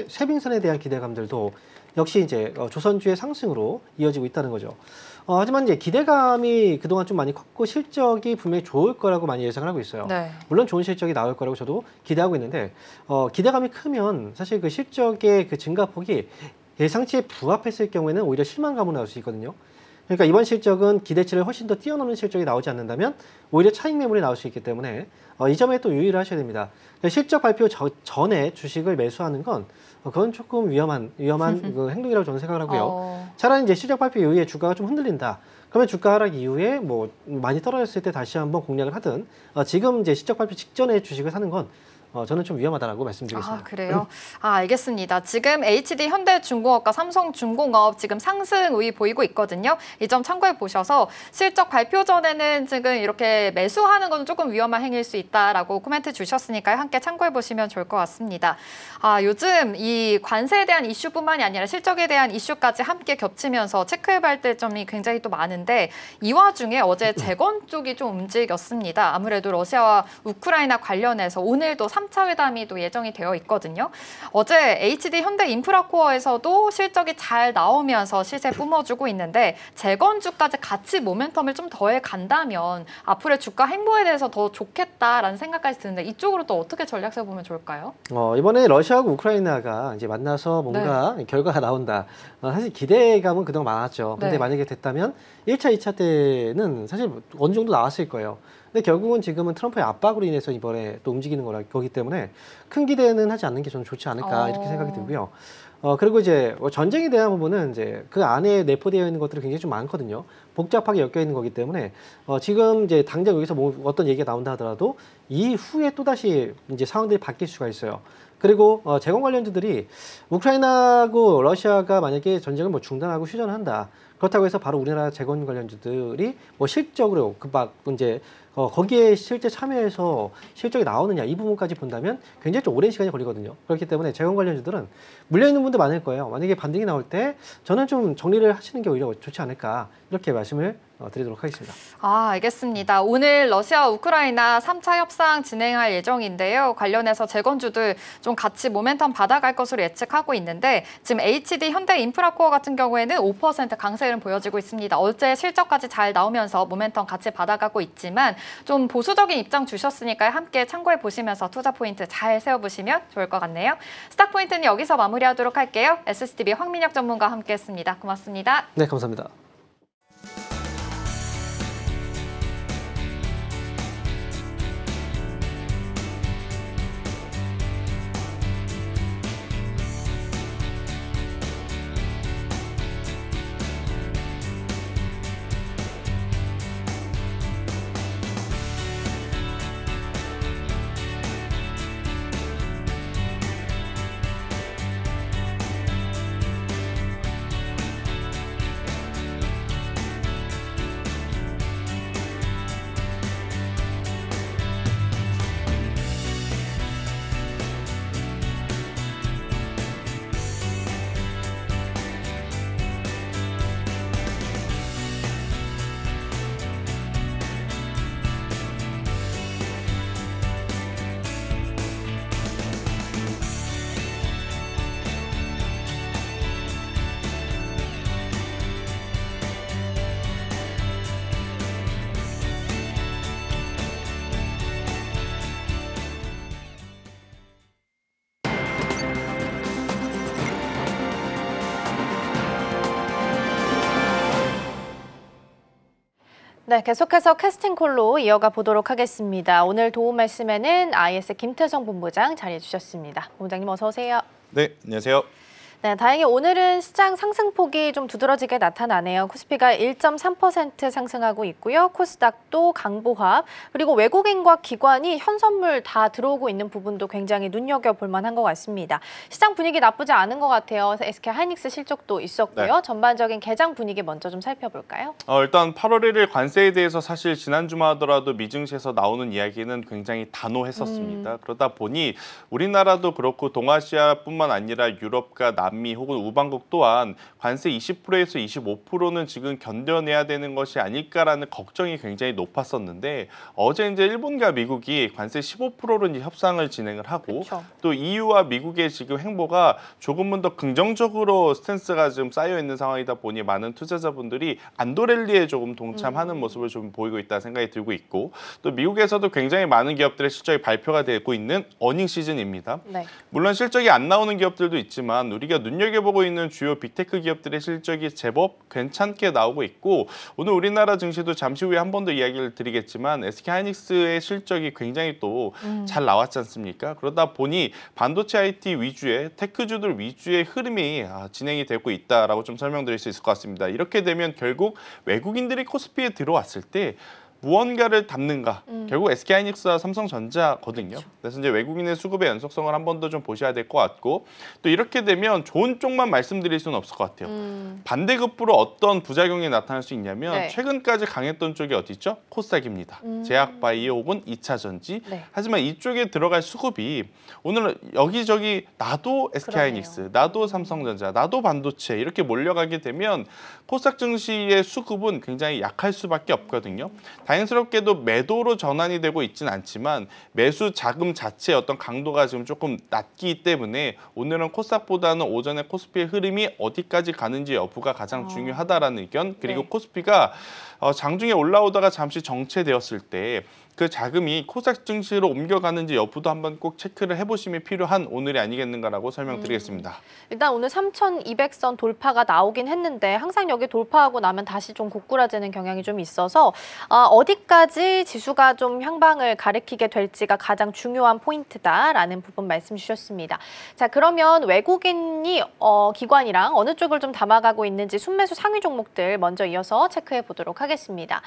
Speaker 5: 쇠빙선에 대한 기대감들도 역시 이제 조선주의 상승으로 이어지고 있다는 거죠. 하지만 이제 기대감이 그동안 좀 많이 컸고 실적이 분명히 좋을 거라고 많이 예상을 하고 있어요.
Speaker 4: 네.
Speaker 5: 물론 좋은 실적이 나올 거라고 저도 기대하고 있는데 기대감이 크면 사실 그 실적의 그 증가폭이 예상치에 부합했을 경우에는 오히려 실망감으로 나올 수 있거든요. 그러니까 이번 실적은 기대치를 훨씬 더 뛰어넘는 실적이 나오지 않는다면 오히려 차익 매물이 나올 수 있기 때문에 이 점에 또 유의를 하셔야 됩니다. 실적 발표 전에 주식을 매수하는 건 그건 조금 위험한 그 행동이라고 저는 생각을 하고요. 차라리 이제 실적 발표 이후에 주가가 좀 흔들린다. 그러면 주가 하락 이후에 뭐 많이 떨어졌을 때 다시 한번 공략을 하든 지금 이제 실적 발표 직전에 주식을 사는 건 저는 좀 위험하다라고 말씀드리겠습니다.
Speaker 4: 그래요? 알겠습니다. 지금 HD 현대중공업과 삼성중공업 지금 상승 우위 보이고 있거든요. 이 점 참고해 보셔서 실적 발표 전에는 지금 이렇게 매수하는 건 조금 위험한 행위일 수 있다라고 코멘트 주셨으니까요. 함께 참고해 보시면 좋을 것 같습니다. 요즘 이 관세에 대한 이슈뿐만이 아니라 실적에 대한 이슈까지 함께 겹치면서 체크해 봐야 될 점이 굉장히 또 많은데 이 와중에 어제 재건 쪽이 좀 움직였습니다. 아무래도 러시아와 우크라이나 관련해서 오늘도 3차 회담이 또 예정이 되어 있거든요. 어제 HD 현대 인프라코어에서도 실적이 잘 나오면서 시세 뿜어주고 있는데 재건주까지 같이 모멘텀을 좀 더해 간다면 앞으로의 주가 행보에 대해서 더 좋겠다라는 생각까지 드는데 이쪽으로 또 어떻게 전략 세워보면 좋을까요?
Speaker 5: 이번에 러시아하고 우크라이나가 이제 만나서 뭔가 결과가 나온다. 사실 기대감은 그동안 많았죠. 근데 만약에 됐다면 1차, 2차 때는 사실 어느 정도 나왔을 거예요. 근데 결국은 지금은 트럼프의 압박으로 인해서 이번에 또 움직이는 거기 때문에 큰 기대는 하지 않는 게 저는 좋지 않을까 이렇게 생각이 들고요. 그리고 이제 전쟁에 대한 부분은 이제 그 안에 내포되어 있는 것들이 굉장히 좀 많거든요. 복잡하게 엮여 있는 거기 때문에 지금 이제 당장 여기서 뭐 어떤 얘기가 나온다 하더라도 이후에 또다시 이제 상황들이 바뀔 수가 있어요. 그리고 재건 관련주들이 우크라이나하고 러시아가 만약에 전쟁을 뭐 중단하고 휴전을 한다. 그렇다고 해서 바로 우리나라 재건 관련주들이 뭐 실적으로 이제 거기에 실제 참여해서 실적이 나오느냐 이 부분까지 본다면 굉장히 좀 오랜 시간이 걸리거든요. 그렇기 때문에 재건 관련주들은 물려있는 분들 많을 거예요. 만약에 반등이 나올 때 저는 좀 정리를 하시는 게 오히려 좋지 않을까 이렇게 말씀을 드리도록 하겠습니다.
Speaker 4: 알겠습니다. 오늘 러시아 우크라이나 3차 협상 진행할 예정인데요. 관련해서 재건주들 좀 같이 모멘텀 받아갈 것으로 예측하고 있는데 지금 HD 현대 인프라코어 같은 경우에는 5% 강세 흐름 보여지고 있습니다. 어제 실적까지 잘 나오면서 모멘텀 같이 받아가고 있지만 좀 보수적인 입장 주셨으니까요. 함께 참고해 보시면서 투자 포인트 잘 세워보시면 좋을 것 같네요. 스탁 포인트는 여기서 마무리하도록 할게요. SCTV 황민혁 전문가와 함께했습니다. 고맙습니다.
Speaker 5: 네, 감사합니다.
Speaker 1: 네, 계속해서 캐스팅콜로 이어가 보도록 하겠습니다. 오늘 도움 말씀에는 IS 김태성 본부장 자리해 주셨습니다. 본부장님 어서 오세요.
Speaker 6: 네, 안녕하세요.
Speaker 1: 네, 다행히 오늘은 시장 상승폭이 좀 두드러지게 나타나네요. 코스피가 1.3% 상승하고 있고요. 코스닥도 강보합, 그리고 외국인과 기관이 현선물 다 들어오고 있는 부분도 굉장히 눈여겨볼 만한 것 같습니다. 시장 분위기 나쁘지 않은 것 같아요. SK하이닉스 실적도 있었고요.
Speaker 6: 네.
Speaker 1: 전반적인 개장 분위기 먼저 좀 살펴볼까요?
Speaker 6: 일단 8월 1일 관세에 대해서 사실 지난주만 하더라도 미증시에서 나오는 이야기는 굉장히 단호했었습니다. 그러다 보니 우리나라도 그렇고 동아시아뿐만 아니라 유럽과 남미 혹은 우방국 또한 관세 20%에서 25%는 지금 견뎌내야 되는 것이 아닐까라는 걱정이 굉장히 높았었는데 어제 이제 일본과 미국이 관세 15%로 이제 협상을 진행을 하고
Speaker 1: 그쵸.
Speaker 6: 또 EU와 미국의 지금 행보가 조금은 더 긍정적으로 스탠스가 좀 쌓여 있는 상황이다 보니 많은 투자자분들이 안도랠리에 조금 동참하는 모습을 좀 보이고 있다 생각이 들고 있고 또 미국에서도 굉장히 많은 기업들의 실적이 발표가 되고 있는 어닝 시즌입니다.
Speaker 1: 네.
Speaker 6: 물론 실적이 안 나오는 기업들도 있지만 우리가 눈여겨보고 있는 주요 빅테크 기업들의 실적이 제법 괜찮게 나오고 있고 오늘 우리나라 증시도 잠시 후에 한 번 더 이야기를 드리겠지만 SK하이닉스의 실적이 굉장히 또 잘 나왔지 않습니까? 그러다 보니 반도체 IT 위주의 테크주들 위주의 흐름이 진행이 되고 있다라고 좀 설명드릴 수 있을 것 같습니다. 이렇게 되면 결국 외국인들이 코스피에 들어왔을 때 무언가를 담는가? 결국 SK하이닉스와 삼성전자거든요. 그래서 이제 외국인의 수급의 연속성을 한 번 더 좀 보셔야 될 것 같고 또 이렇게 되면 좋은 쪽만 말씀드릴 수는 없을 것 같아요. 반대급부로 어떤 부작용이 나타날 수 있냐면
Speaker 1: 네.
Speaker 6: 최근까지 강했던 쪽이 어디 있죠? 코스닥입니다. 제약바이오 혹은 2차전지.
Speaker 1: 네.
Speaker 6: 하지만 이쪽에 들어갈 수급이 오늘 여기저기 나도 SK하이닉스, 나도 삼성전자, 나도 반도체 이렇게 몰려가게 되면 코스닥 증시의 수급은 굉장히 약할 수밖에 없거든요. 다행스럽게도 매도로 전환이 되고 있지는 않지만 매수 자금 자체의 어떤 강도가 지금 조금 낮기 때문에 오늘은 코스닥보다는 오전에 코스피의 흐름이 어디까지 가는지 여부가 가장 중요하다라는 의견 그리고
Speaker 1: 네.
Speaker 6: 코스피가 장중에 올라오다가 잠시 정체되었을 때 그 자금이 코스닥 증시로 옮겨가는지 여부도 한번 꼭 체크를 해보심이 필요한 오늘이 아니겠는가라고 설명드리겠습니다.
Speaker 1: 일단 오늘 3,200선 돌파가 나오긴 했는데 항상 여기 돌파하고 나면 다시 좀 고꾸라지는 경향이 좀 있어서 어디까지 지수가 좀 향방을 가리키게 될지가 가장 중요한 포인트다라는 부분 말씀 주셨습니다. 자, 그러면 외국인이 기관이랑 어느 쪽을 좀 담아가고 있는지 순매수 상위 종목들 먼저 이어서 체크해 보도록 하겠습니다.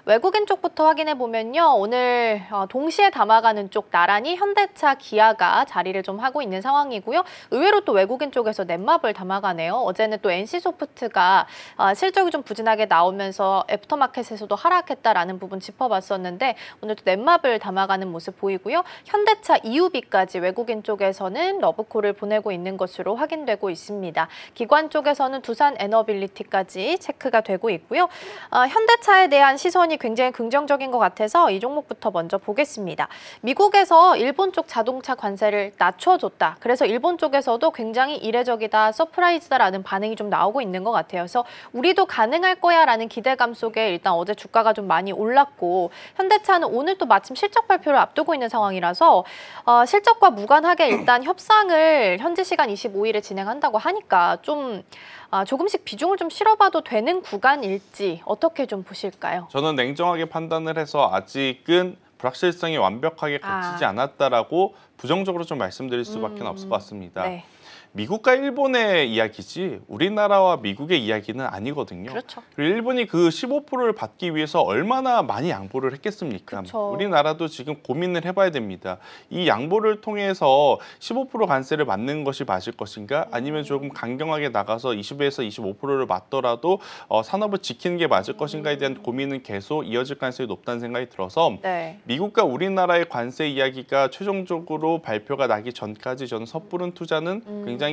Speaker 1: 외국인 쪽부터 확인해 보면요. 오늘 동시에 담아가는 쪽 나란히 현대차, 기아가 자리를 좀 하고 있는 상황이고요. 의외로 또 외국인 쪽에서 넷마블 담아가네요. 어제는 또 NC소프트가 실적이 좀 부진하게 나오면서 애프터마켓에서도 하락했다라는 부분 짚어봤었는데 오늘 또 넷마블 담아가는 모습 보이고요. 현대차, EUB까지 외국인 쪽에서는 러브콜을 보내고 있는 것으로 확인되고 있습니다. 기관 쪽에서는 두산 에너빌리티까지 체크가 되고 있고요. 현대차에 대한 시선이 굉장히 긍정적인 것 같아서 이 종목부터 먼저 보겠습니다. 미국에서 일본 쪽 자동차 관세를 낮춰줬다. 그래서 일본 쪽에서도 굉장히 이례적이다, 서프라이즈다라는 반응이 좀 나오고 있는 것 같아요. 그래서 우리도 가능할 거야라는 기대감 속에 일단 어제 주가가 좀 많이 올랐고 현대차는 오늘 또 마침 실적 발표를 앞두고 있는 상황이라서 실적과 무관하게 일단 협상을 현지 시간 25일에 진행한다고 하니까 좀 조금씩 비중을 좀 실어봐도 되는 구간일지 어떻게 좀 보실까요?
Speaker 6: 저는 냉정하게 판단을 해서 아직은 불확실성이 완벽하게 걷히지 않았다라고 부정적으로 좀 말씀드릴 수밖에 없을 것 같습니다.
Speaker 1: 네.
Speaker 6: 미국과 일본의 이야기지 우리나라와 미국의 이야기는 아니거든요.
Speaker 1: 그렇죠.
Speaker 6: 그리고 일본이 그 15%를 받기 위해서 얼마나 많이 양보를 했겠습니까?
Speaker 1: 그렇죠.
Speaker 6: 우리나라도 지금 고민을 해봐야 됩니다. 이 양보를 통해서 15% 관세를 받는 것이 맞을 것인가? 아니면 조금 강경하게 나가서 20에서 25%를 맞더라도 산업을 지키는 게 맞을 것인가에 대한 고민은 계속 이어질 가능성이 높다는 생각이 들어서
Speaker 1: 네.
Speaker 6: 미국과 우리나라의 관세 이야기가 최종적으로 발표가 나기 전까지 저는 섣부른 투자는 굉장히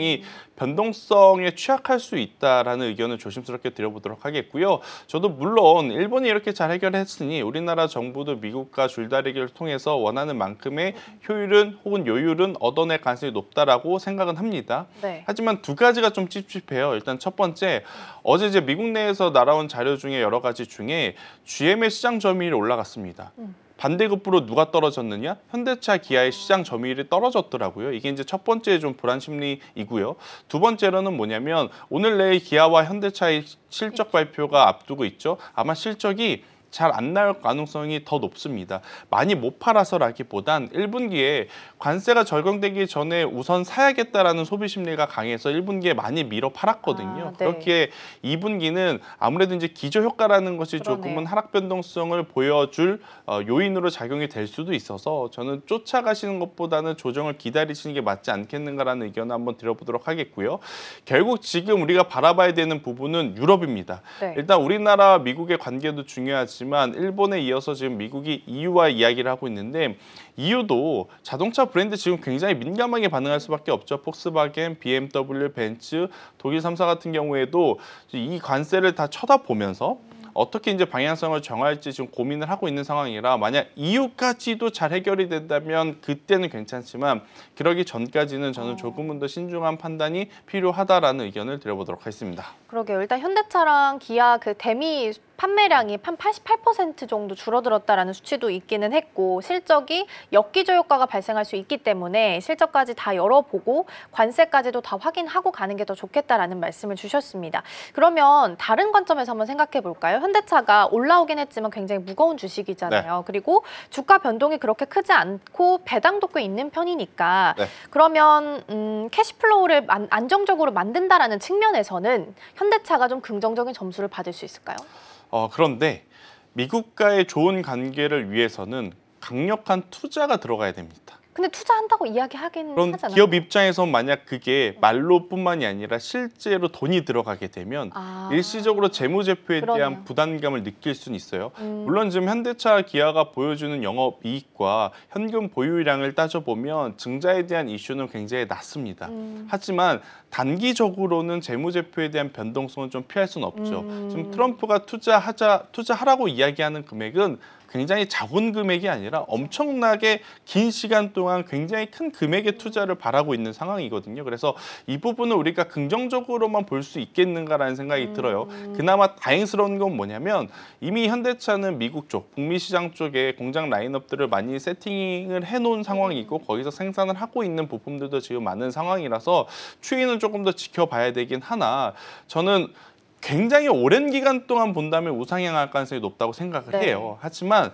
Speaker 6: 변동성에 취약할 수 있다라는 의견을 조심스럽게 드려보도록 하겠고요. 저도 물론 일본이 이렇게 잘 해결했으니 우리나라 정부도 미국과 줄다리기를 통해서 원하는 만큼의 효율은 혹은 요율은 얻어낼 가능성이 높다라고 생각은 합니다.
Speaker 1: 네.
Speaker 6: 하지만 두 가지가 좀 찝찝해요. 일단 첫 번째, 어제 이제 미국 내에서 날아온 자료 중에 여러 가지 중에 GM의 시장 점유율이 올라갔습니다. 반대급부로 누가 떨어졌느냐? 현대차, 기아의 시장 점유율이 떨어졌더라고요. 이게 이제 첫 번째 좀 불안 심리이고요. 두 번째로는 뭐냐면 오늘 내일 기아와 현대차의 실적 발표가 앞두고 있죠. 아마 실적이 잘 안 나올 가능성이 더 높습니다. 많이 못 팔아서라기보단 1분기에 관세가 적용되기 전에 우선 사야겠다라는 소비 심리가 강해서 1분기에 많이 밀어 팔았거든요.
Speaker 1: 네.
Speaker 6: 그렇기에 2분기는 아무래도 이제 기저 효과라는 것이
Speaker 1: 그러네요.
Speaker 6: 조금은 하락 변동성을 보여줄 요인으로 작용이 될 수도 있어서 저는 쫓아가시는 것보다는 조정을 기다리시는 게 맞지 않겠는가라는 의견을 한번 드려보도록 하겠고요. 결국 지금 우리가 바라봐야 되는 부분은 유럽입니다.
Speaker 1: 네.
Speaker 6: 일단 우리나라 미국의 관계도 중요하지만 일본에 이어서 지금 미국이 EU와 이야기를 하고 있는데 EU도 자동차 브랜드 지금 굉장히 민감하게 반응할 수밖에 없죠. 폭스바겐, BMW, 벤츠, 독일 3사 같은 경우에도 이 관세를 다 쳐다보면서 어떻게 이제 방향성을 정할지 지금 고민을 하고 있는 상황이라 만약 EU까지도 잘 해결이 된다면 그때는 괜찮지만 그러기 전까지는 저는 조금은 더 신중한 판단이 필요하다라는 의견을 드려보도록 하겠습니다.
Speaker 1: 그러게요. 일단 현대차랑 기아 그 대미 판매량이 한 88% 정도 줄어들었다라는 수치도 있기는 했고 실적이 역기조 효과가 발생할 수 있기 때문에 실적까지 다 열어보고 관세까지도 다 확인하고 가는 게 더 좋겠다라는 말씀을 주셨습니다. 그러면 다른 관점에서 한번 생각해 볼까요? 현대차가 올라오긴 했지만 굉장히 무거운 주식이잖아요.
Speaker 6: 네.
Speaker 1: 그리고 주가 변동이 그렇게 크지 않고 배당도 꽤 있는 편이니까
Speaker 6: 네.
Speaker 1: 그러면 캐시플로우를 안정적으로 만든다라는 측면에서는 현대차가 좀 긍정적인 점수를 받을 수 있을까요?
Speaker 6: 그런데 미국과의 좋은 관계를 위해서는 강력한 투자가 들어가야 됩니다.
Speaker 1: 근데 투자한다고 이야기하긴
Speaker 6: 그럼
Speaker 1: 하잖아요.
Speaker 6: 기업 입장에서 만약 그게 말로뿐만이 아니라 실제로 돈이 들어가게 되면 일시적으로 재무제표에
Speaker 1: 그러네요.
Speaker 6: 대한 부담감을 느낄 수는 있어요. 물론 지금 현대차, 기아가 보여주는 영업이익과 현금 보유량을 따져보면 증자에 대한 이슈는 굉장히 낮습니다. 하지만 단기적으로는 재무제표에 대한 변동성은 좀 피할 수는 없죠. 지금 트럼프가 투자하라고 이야기하는 금액은 굉장히 작은 금액이 아니라 엄청나게 긴 시간 동안 굉장히 큰 금액의 투자를 바라고 있는 상황이거든요. 그래서 이 부분을 우리가 긍정적으로만 볼 수 있겠는가라는 생각이 들어요. 그나마 다행스러운 건 뭐냐면 이미 현대차는 미국 쪽, 북미 시장 쪽에 공장 라인업들을 많이 세팅을 해놓은 상황이고 거기서 생산을 하고 있는 부품들도 지금 많은 상황이라서 추이는 조금 더 지켜봐야 되긴 하나 저는 굉장히 오랜 기간 동안 본다면 우상향할 가능성이 높다고 생각을
Speaker 1: 네.
Speaker 6: 해요. 하지만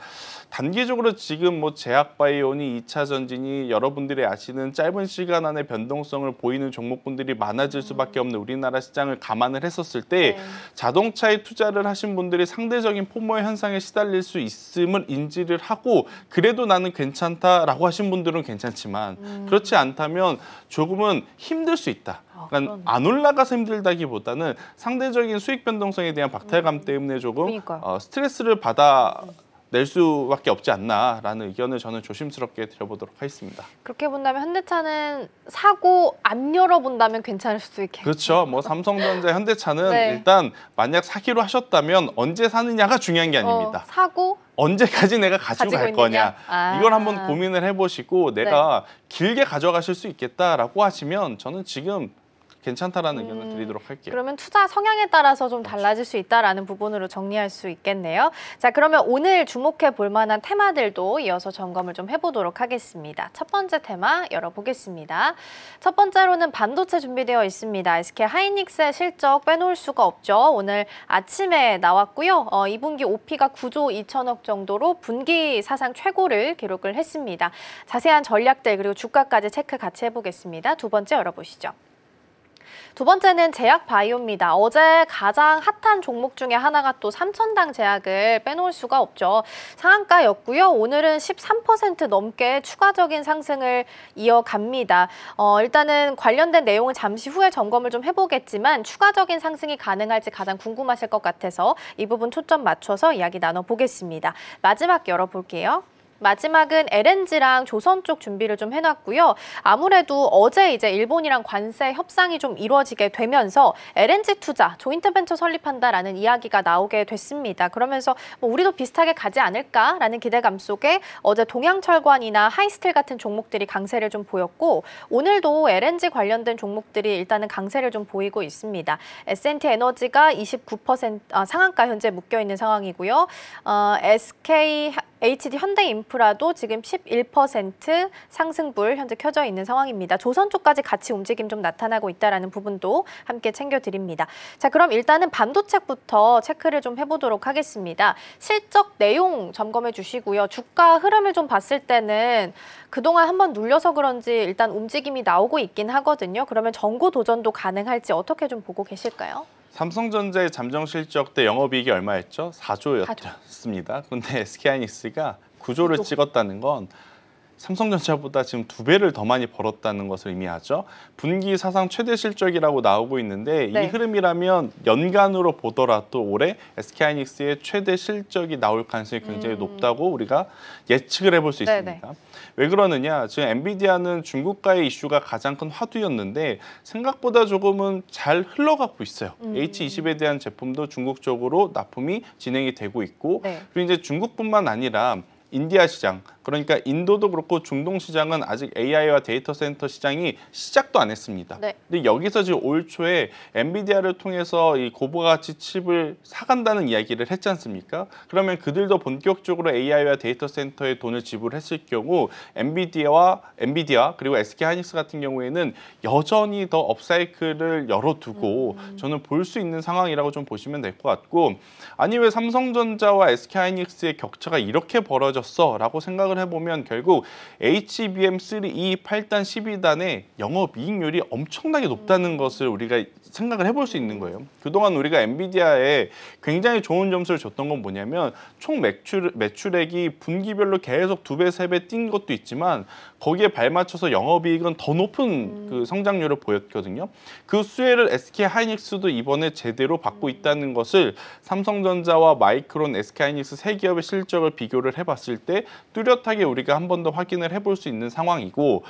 Speaker 6: 단기적으로 지금 뭐 제약바이오니 2차 전지니 여러분들이 아시는 짧은 시간 안에 변동성을 보이는 종목군들이 많아질 수밖에 없는 우리나라 시장을 감안을 했었을 때
Speaker 1: 네.
Speaker 6: 자동차에 투자를 하신 분들이 상대적인 포모 현상에 시달릴 수 있음을 인지를 하고 그래도 나는 괜찮다라고 하신 분들은 괜찮지만 그렇지 않다면 조금은 힘들 수 있다. 그러니까 안 올라가서 힘들다기보다는 상대적인 수익 변동성에 대한 박탈감 때문에 조금
Speaker 1: 그러니까요.
Speaker 6: 스트레스를 받아 낼 수밖에 없지 않나라는 의견을 저는 조심스럽게 드려보도록 하겠습니다.
Speaker 1: 그렇게 본다면 현대차는 사고 안 열어본다면 괜찮을 수도 있겠네요.
Speaker 6: 그렇죠. 뭐 삼성전자, 현대차는
Speaker 1: 네.
Speaker 6: 일단 만약 사기로 하셨다면 언제 사느냐가 중요한 게 아닙니다.
Speaker 1: 사고
Speaker 6: 언제까지 내가 가지고 갈
Speaker 1: 있느냐?
Speaker 6: 거냐. 이걸 한번 고민을 해보시고 내가 길게 가져가실 수 있겠다라고 하시면 저는 지금 괜찮다라는 의견을 드리도록 할게요.
Speaker 1: 그러면 투자 성향에 따라서 좀 달라질 수 있다라는 부분으로 정리할 수 있겠네요. 자, 그러면 오늘 주목해 볼 만한 테마들도 이어서 점검을 좀 해보도록 하겠습니다. 첫 번째 테마 열어보겠습니다. 첫 번째로는 반도체 준비되어 있습니다. SK 하이닉스의 실적 빼놓을 수가 없죠. 오늘 아침에 나왔고요. 2분기 OP가 9조 2천억 정도로 분기 사상 최고를 기록을 했습니다. 자세한 전략들 그리고 주가까지 체크 같이 해보겠습니다. 두 번째 열어보시죠. 두 번째는 제약바이오입니다. 어제 가장 핫한 종목 중에 하나가 또 삼천당 제약을 빼놓을 수가 없죠. 상한가였고요. 오늘은 13% 넘게 추가적인 상승을 이어갑니다. 일단은 관련된 내용을 잠시 후에 점검을 좀 해보겠지만 추가적인 상승이 가능할지 가장 궁금하실 것 같아서 이 부분 초점 맞춰서 이야기 나눠보겠습니다. 마지막 열어볼게요. 마지막은 LNG랑 조선 쪽 준비를 좀 해놨고요. 아무래도 어제 이제 일본이랑 관세 협상이 좀 이루어지게 되면서 LNG 투자, 조인트 벤처 설립한다라는 이야기가 나오게 됐습니다. 그러면서 뭐 우리도 비슷하게 가지 않을까라는 기대감 속에 어제 동양철관이나 하이스틸 같은 종목들이 강세를 좀 보였고 오늘도 LNG 관련된 종목들이 일단은 강세를 좀 보이고 있습니다. S&T 에너지가 29% 상한가 현재 묶여 있는 상황이고요. SK HD 현대인프라도 지금 11% 상승불 현재 켜져 있는 상황입니다. 조선 쪽까지 같이 움직임 좀 나타나고 있다는 부분도 함께 챙겨드립니다. 자, 그럼 일단은 반도체부터 체크를 좀 해보도록 하겠습니다. 실적 내용 점검해 주시고요. 주가 흐름을 좀 봤을 때는 그동안 한번 눌려서 그런지 일단 움직임이 나오고 있긴 하거든요. 그러면 전고 도전도 가능할지 어떻게 좀 보고 계실까요?
Speaker 6: 삼성전자의 잠정 실적 때 영업이익이 얼마였죠? 4조였습니다. 그런데 SK하이닉스가 9조를 찍었다는 건 삼성전자보다 지금 2배를 더 많이 벌었다는 것을 의미하죠. 분기 사상 최대 실적이라고 나오고 있는데
Speaker 1: 네.
Speaker 6: 이 흐름이라면 연간으로 보더라도 올해 SK하이닉스의 최대 실적이 나올 가능성이 굉장히 높다고 우리가 예측을 해볼 수 있습니다.
Speaker 1: 네네.
Speaker 6: 왜 그러느냐? 지금 엔비디아는 중국과의 이슈가 가장 큰 화두였는데 생각보다 조금은 잘 흘러가고 있어요. H20에 대한 제품도 중국 쪽으로 납품이 진행이 되고 있고
Speaker 1: 네.
Speaker 6: 그리고 이제 중국뿐만 아니라 인디아 시장, 그러니까 인도도 그렇고 중동 시장은 아직 AI와 데이터 센터 시장이 시작도 안 했습니다.
Speaker 1: 네.
Speaker 6: 근데 여기서 지금 올 초에 엔비디아를 통해서 이 고부가치 칩을 사간다는 이야기를 했지 않습니까? 그러면 그들도 본격적으로 AI와 데이터 센터에 돈을 지불했을 경우 엔비디아 그리고 SK하이닉스 같은 경우에는 여전히 더 업사이클을 열어두고 저는 볼 수 있는 상황이라고 좀 보시면 될 것 같고, 아니 왜 삼성전자와 SK하이닉스의 격차가 이렇게 벌어졌어라고 생각을 해보면 결국 HBM3, 8단, 12단의 영업이익률이 엄청나게 높다는 것을 우리가 생각을 해볼 수 있는 거예요. 그동안 우리가 엔비디아에 굉장히 좋은 점수를 줬던 건 뭐냐면 총 매출액이 분기별로 계속 2배, 3배 뛴 것도 있지만 거기에 발맞춰서 영업이익은 더 높은 그 성장률을 보였거든요. 그 수혜를 SK하이닉스도 이번에 제대로 받고 있다는 것을 삼성전자와 마이크론, SK하이닉스 세 기업의 실적을 비교를 해봤을 때 뚜렷하게 우리가 한 번 더 확인을 해볼 수 있는 상황이고,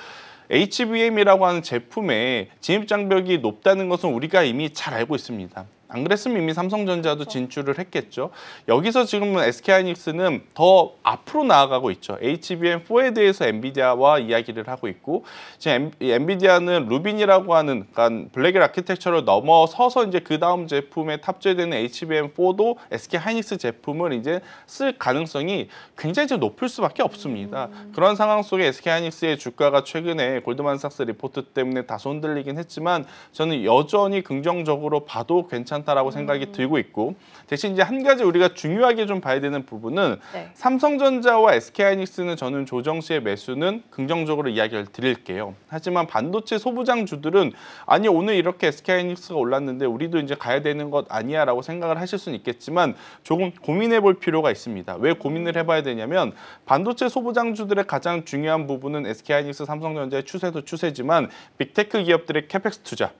Speaker 6: HBM이라고 하는 제품의 진입장벽이 높다는 것은 우리가 이미 잘 알고 있습니다. 안 그랬으면 이미 삼성전자도 진출을 했겠죠. 여기서 지금은 SK하이닉스는 더 앞으로 나아가고 있죠. HBM4에 대해서 엔비디아와 이야기를 하고 있고, 지금 엔비디아는 루빈이라고 하는 그러니까 블랙엘 아키텍처를 넘어서서 이제 그 다음 제품에 탑재되는 HBM4도 SK하이닉스 제품을 이제 쓸 가능성이 굉장히 좀 높을 수밖에 없습니다. 그런 상황 속에 SK하이닉스의 주가가 최근에 골드만삭스 리포트 때문에 다소 흔들리긴 했지만 저는 여전히 긍정적으로 봐도 괜찮다라고 생각이 들고 있고, 대신 이제 한 가지 우리가 중요하게 좀 봐야 되는 부분은
Speaker 1: 네.
Speaker 6: 삼성전자와 SK하이닉스는 저는 조정 시의 매수는 긍정적으로 이야기를 드릴게요. 하지만 반도체 소부장주들은 아니 오늘 이렇게 SK하이닉스가 올랐는데 우리도 이제 가야 되는 것 아니야라고 생각을 하실 수는 있겠지만 조금 고민해 볼 필요가 있습니다. 왜 고민을 해봐야 되냐면 반도체 소부장주들의 가장 중요한 부분은 SK하이닉스, 삼성전자의 추세도 추세지만 빅테크 기업들의 캐펙스 투자.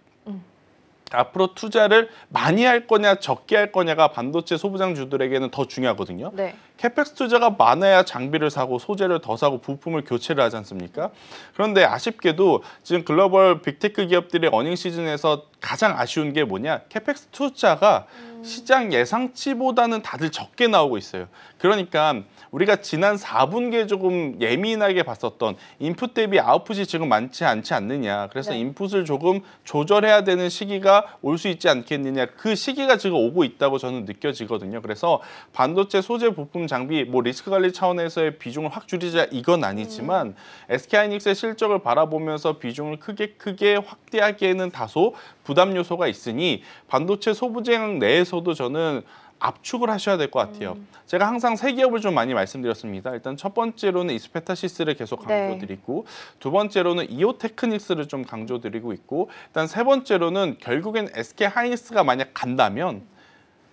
Speaker 6: 앞으로 투자를 많이 할 거냐 적게 할 거냐가 반도체 소부장주들에게는 더 중요하거든요.
Speaker 1: 네.
Speaker 6: 캐펙스 투자가 많아야 장비를 사고 소재를 더 사고 부품을 교체를 하지 않습니까? 그런데 아쉽게도 지금 글로벌 빅테크 기업들의 어닝 시즌에서 가장 아쉬운 게 뭐냐? 캐펙스 투자가 시장 예상치보다는 다들 적게 나오고 있어요. 그러니까 우리가 지난 4분기에 조금 예민하게 봤었던 인풋 대비 아웃풋이 지금 많지 않지 않느냐. 그래서
Speaker 1: 네.
Speaker 6: 인풋을 조금 조절해야 되는 시기가 올 수 있지 않겠느냐. 그 시기가 지금 오고 있다고 저는 느껴지거든요. 그래서 반도체 소재 부품 장비 뭐 리스크 관리 차원에서의 비중을 확 줄이자 이건 아니지만 SK하이닉스의 실적을 바라보면서 비중을 크게 확대하기에는 다소 부담 요소가 있으니 반도체 소부장 내에서도 저는 압축을 하셔야 될 것 같아요. 제가 항상 세 기업을 좀 많이 말씀드렸습니다. 일단 첫 번째로는 이스페타시스를 계속 강조드리고 두 번째로는 이오테크닉스를 좀 강조드리고 있고 일단 세 번째로는 결국엔 SK하이닉스가 만약 간다면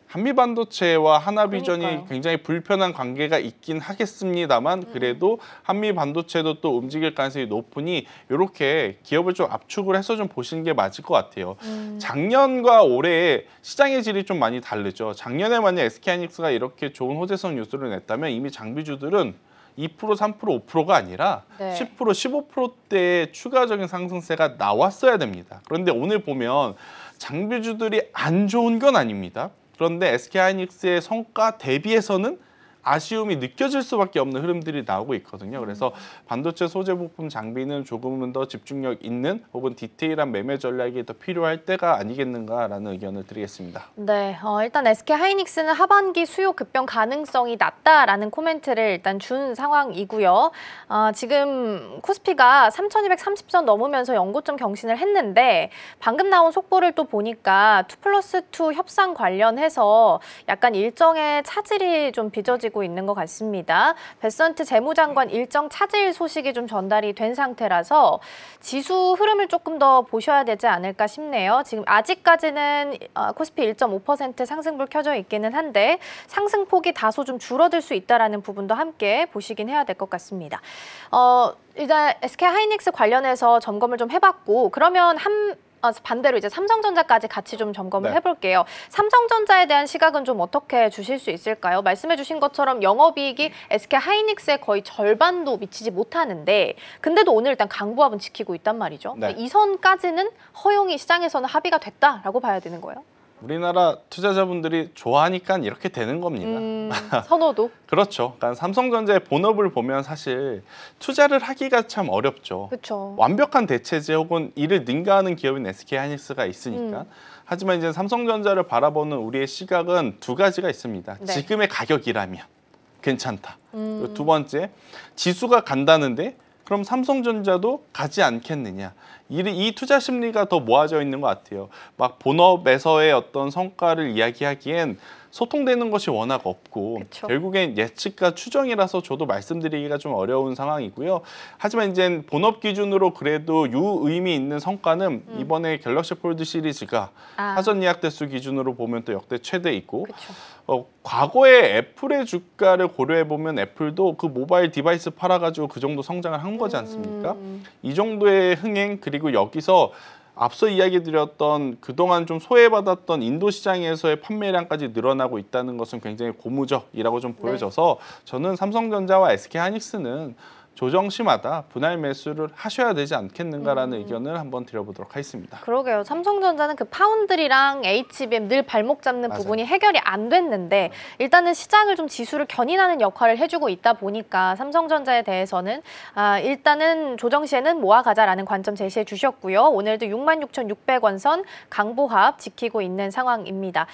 Speaker 6: 한미반도체와 하나비전이
Speaker 1: 그러니까요.
Speaker 6: 굉장히 불편한 관계가 있긴 하겠습니다만 그래도 한미반도체도 또 움직일 가능성이 높으니 이렇게 기업을 좀 압축을 해서 좀 보시는 게 맞을 것 같아요. 작년과 올해 시장의 질이 좀 많이 다르죠. 작년에 만약 SK하이닉스가 이렇게 좋은 호재성 뉴스를 냈다면 이미 장비주들은 2%, 3%, 5%가 아니라
Speaker 1: 네.
Speaker 6: 10%, 15%대의 추가적인 상승세가 나왔어야 됩니다. 그런데 오늘 보면 장비주들이 안 좋은 건 아닙니다. 그런데 SK하이닉스의 성과 대비해서는 아쉬움이 느껴질 수밖에 없는 흐름들이 나오고 있거든요. 그래서 반도체 소재 부품 장비는 조금은 더 집중력 있는 혹은 디테일한 매매 전략이 더 필요할 때가 아니겠는가라는 의견을 드리겠습니다.
Speaker 1: 네, 일단 SK 하이닉스는 하반기 수요 급변 가능성이 낮다라는 코멘트를 일단 준 상황이고요. 지금 코스피가 3,230선 넘으면서 연고점 경신을 했는데 방금 나온 속보를 또 보니까 2+2 협상 관련해서 약간 일정의 차질이 좀 빚어지고 있는 것 같습니다. 베선트 재무장관 일정 차질 소식이 좀 전달이 된 상태라서 지수 흐름을 조금 더 보셔야 되지 않을까 싶네요. 지금 아직까지는 코스피 1.5% 상승불 켜져 있기는 한데 상승폭이 다소 좀 줄어들 수 있다라는 부분도 함께 보시긴 해야 될 것 같습니다. 일단 SK 하이닉스 관련해서 점검을 좀 해봤고 그러면 반대로 이제 삼성전자까지 같이 좀 점검을
Speaker 6: 네.
Speaker 1: 해볼게요. 삼성전자에 대한 시각은 좀 어떻게 주실 수 있을까요? 말씀해주신 것처럼 영업이익이 SK 하이닉스의 거의 절반도 미치지 못하는데 근데도 오늘 일단 강보합은 지키고 있단 말이죠.
Speaker 6: 네.
Speaker 1: 이 선까지는 허용이 시장에서는 합의가 됐다라고 봐야 되는 거예요?
Speaker 6: 우리나라 투자자분들이 좋아하니까 이렇게 되는 겁니다.
Speaker 1: 선호도?
Speaker 6: 그렇죠. 그러니까 삼성전자의 본업을 보면 사실 투자를 하기가 참 어렵죠.
Speaker 1: 그렇죠.
Speaker 6: 완벽한 대체제 혹은 이를 능가하는 기업인 SK 하이닉스가 있으니까. 하지만 이제 삼성전자를 바라보는 우리의 시각은 두 가지가 있습니다.
Speaker 1: 네.
Speaker 6: 지금의 가격이라면 괜찮다. 그리고 두 번째, 지수가 간다는데 그럼 삼성전자도 가지 않겠느냐. 이 투자 심리가 더 모아져 있는 것 같아요. 막 본업에서의 어떤 성과를 이야기하기엔 소통되는 것이 워낙 없고
Speaker 1: 그쵸.
Speaker 6: 결국엔 예측과 추정이라서 저도 말씀드리기가 좀 어려운 상황이고요. 하지만 이제 본업 기준으로 그래도 유의미 있는 성과는 이번에 갤럭시 폴드 시리즈가 사전 예약 대수 기준으로 보면 또 역대 최대이고
Speaker 1: 그쵸.
Speaker 6: 과거에 애플의 주가를 고려해 보면 애플도 그 모바일 디바이스 팔아가지고 그 정도 성장을 한 거지 않습니까? 이 정도의 흥행 그리고 여기서 앞서 이야기 드렸던 그동안 좀 소외받았던 인도 시장에서의 판매량까지 늘어나고 있다는 것은 굉장히 고무적이라고 좀 보여져서 저는 삼성전자와 SK 하이닉스는 조정시마다 분할 매수를 하셔야 되지 않겠는가라는 의견을 한번 드려보도록 하겠습니다.
Speaker 1: 그러게요. 삼성전자는 그 파운드리랑 HBM 늘 발목 잡는
Speaker 6: 맞아요.
Speaker 1: 부분이 해결이 안 됐는데 일단은 시장을 좀 지수를 견인하는 역할을 해주고 있다 보니까 삼성전자에 대해서는 일단은 조정 시에는 모아가자라는 관점 제시해 주셨고요. 오늘도 66,600원 선 강보합 지키고 있는 상황입니다.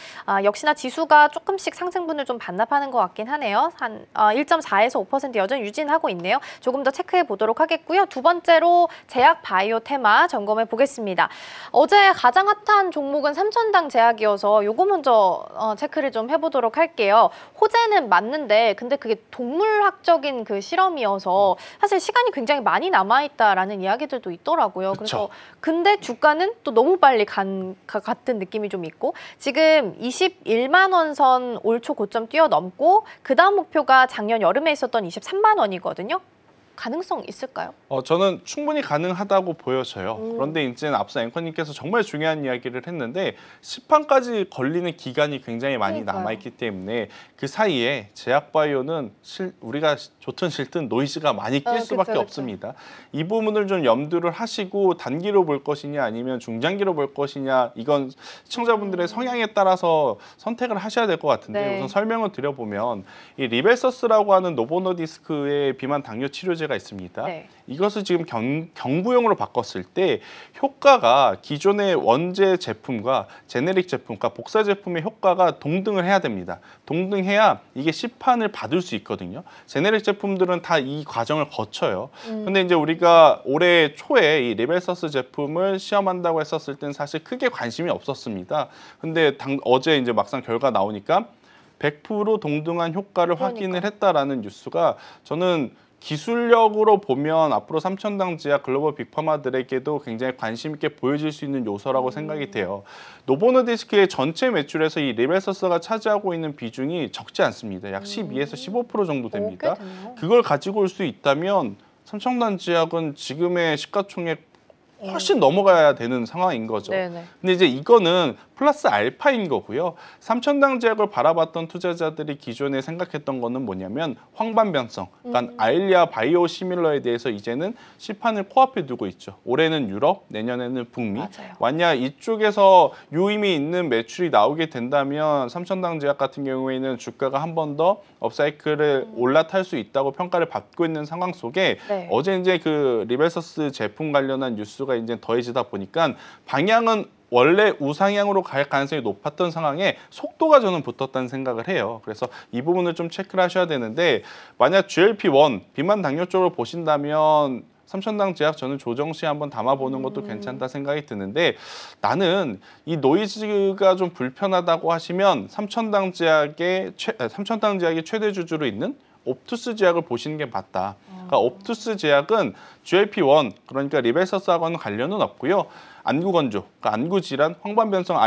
Speaker 1: 역시나 지수가 조금씩 상승분을 좀 반납하는 것 같긴 하네요. 한 1.4에서 5% 여전히 유진하고 있네요. 조금 더 체크해 보도록 하겠고요. 두 번째로 제약 바이오 테마 점검해 보겠습니다. 어제 가장 핫한 종목은 삼천당 제약이어서 요거 먼저 체크를 좀 해보도록 할게요. 호재는 맞는데 근데 그게 동물학적인 그 실험이어서 사실 시간이 굉장히 많이 남아있다라는 이야기들도 있더라고요. 그래서 근데 주가는 또 너무 빨리 같은 느낌이 좀 있고 지금 21만 원 선 올 초 고점 뛰어넘고 그 다음 목표가 작년 여름에 있었던 23만 원이거든요. 가능성 있을까요?
Speaker 6: 저는 충분히 가능하다고 보여져요. 그런데 이제 앞서 앵커님께서 정말 중요한 이야기를 했는데 시판까지 걸리는 기간이 굉장히 많이
Speaker 1: 그러니까요.
Speaker 6: 남아있기 때문에 그 사이에 제약바이오는 우리가 좋든 싫든 노이즈가 많이 낄 수밖에
Speaker 1: 그쵸.
Speaker 6: 없습니다. 이 부분을 좀 염두를 하시고 단기로 볼 것이냐 아니면 중장기로 볼 것이냐 이건 시청자분들의 성향에 따라서 선택을 하셔야 될 것 같은데
Speaker 1: 네.
Speaker 6: 우선 설명을 드려보면 이 리벨서스라고 하는 노보노디스크의 비만 당뇨 치료제가 있습니다.
Speaker 1: 네.
Speaker 6: 이것을 지금 경구용으로 바꿨을 때 효과가 기존의 원제 제품과 제네릭 제품과 복사 제품의 효과가 동등을 해야 됩니다. 동등해야 이게 시판을 받을 수 있거든요. 제네릭 제품들은 다 이 과정을 거쳐요. 근데 이제 우리가 올해 초에 이 리벨서스 제품을 시험한다고 했었을 때는 사실 크게 관심이 없었습니다. 근데 어제 이제 막상 결과 나오니까 100% 동등한 효과를 확인을 했다라는 뉴스가 저는 기술력으로 보면 앞으로 삼천당 제약 글로벌 빅파마들에게도 굉장히 관심 있게 보여질 수 있는 요소라고 생각이 돼요. 노보노디스크의 전체 매출에서 이 리벨서스가 차지하고 있는 비중이 적지 않습니다. 약 12에서 15% 정도 됩니다.
Speaker 1: 꽤 됐네요.
Speaker 6: 그걸 가지고 올 수 있다면 삼천당 제약은 지금의 시가총액 훨씬 넘어가야 되는 상황인 거죠.
Speaker 1: 네네.
Speaker 6: 근데 이제 이거는 플러스 알파인 거고요. 삼천당 제약을 바라봤던 투자자들이 기존에 생각했던 거는 뭐냐면 황반 변성, 그러니까 아일리아 바이오 시밀러에 대해서 이제는 시판을 코앞에 두고 있죠. 올해는 유럽, 내년에는 북미.
Speaker 1: 맞아요.
Speaker 6: 만약 이쪽에서 유의미 있는 매출이 나오게 된다면 삼천당 제약 같은 경우에는 주가가 한 번 더 업사이클을 올라탈 수 있다고 평가를 받고 있는 상황 속에
Speaker 1: 네.
Speaker 6: 어제 이제 그 리벨서스 제품 관련한 뉴스가 이제 더해지다 보니까 방향은 원래 우상향으로 갈 가능성이 높았던 상황에 속도가 저는 붙었다는 생각을 해요. 그래서 이 부분을 좀 체크를 하셔야 되는데 만약 GLP-1 비만 당뇨 쪽으로 보신다면 삼천당 제약 저는 조정 시 한번 담아보는 것도 괜찮다 생각이 드는데 나는 이 노이즈가 좀 불편하다고 하시면 삼천당 제약이 최대 주주로 있는 옵투스 제약을 보시는 게 맞다. 그러니까 옵투스 제약은 GLP-1 그러니까 리벨서스하고는 관련은 없고요. 안구 건조, 그러니까 안구 질환, 황반 변성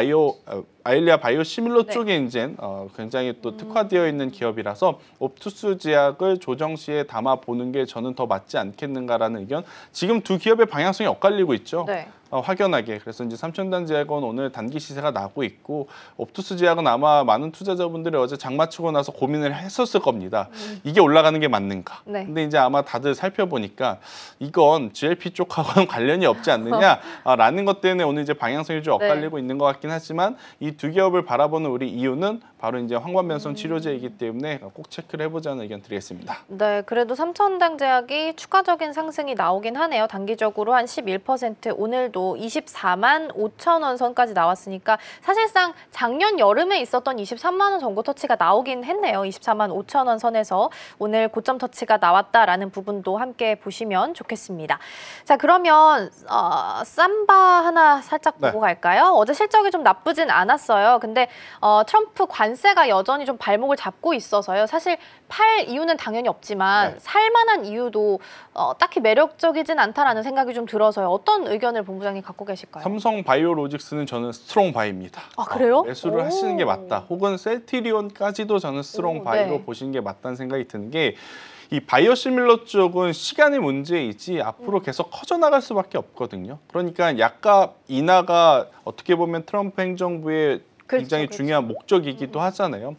Speaker 6: 아일리아 바이오 시밀러 쪽에 이제 굉장히 또 특화되어 있는 기업이라서 옵투스 제약을 조정 시에 담아 보는 게 저는 더 맞지 않겠는가라는 의견. 지금 두 기업의 방향성이 엇갈리고 있죠.
Speaker 1: 네.
Speaker 6: 확연하게. 그래서 이제 삼천당 제약은 오늘 단기 시세가 나고 있고 옵투스 제약은 아마 많은 투자자분들이 어제 장마치고 나서 고민을 했었을 겁니다. 이게 올라가는 게 맞는가?
Speaker 1: 네.
Speaker 6: 근데 이제 아마 다들 살펴보니까 이건 GLP 쪽하고는 관련이 없지 않느냐라는 것 때문에 오늘 이제 방향성이 좀 엇갈리고 있는 것 같긴 하지만 이 두 기업을 바라보는 우리 이유는 바로 이제 황반 변성 치료제이기 때문에 꼭 체크를 해보자는 의견 드리겠습니다.
Speaker 1: 네, 그래도 삼천당 제약이 추가적인 상승이 나오긴 하네요. 단기적으로 한 11%, 오늘도 24만 5천 원 선까지 나왔으니까 사실상 작년 여름에 있었던 23만 원 정도 터치가 나오긴 했네요. 24만 5천 원 선에서 오늘 고점 터치가 나왔다라는 부분도 함께 보시면 좋겠습니다. 자, 그러면 삼바 하나 살짝 보고 갈까요? 어제 실적이 좀 나쁘진 않았어요. 근데 트럼프 관세가 여전히 좀 발목을 잡고 있어서요. 사실 팔 이유는 당연히 없지만 살만한 이유도 딱히 매력적이진 않다라는 생각이 좀 들어서요. 어떤 의견을 본부장님 갖고 계실까요?
Speaker 6: 삼성 바이오로직스는 저는 스트롱 바이입니다.
Speaker 1: 아, 그래요?
Speaker 6: 매수를 하시는 게 맞다. 혹은 셀티리온까지도 저는 스트롱 바이로 보시는 게 맞다는 생각이 드는 게 이 바이오시밀러 쪽은 시간의 문제이지 앞으로 계속 커져나갈 수밖에 없거든요. 그러니까 약값 인하가 어떻게 보면 트럼프 행정부의 굉장히 중요한 목적이기도 하잖아요.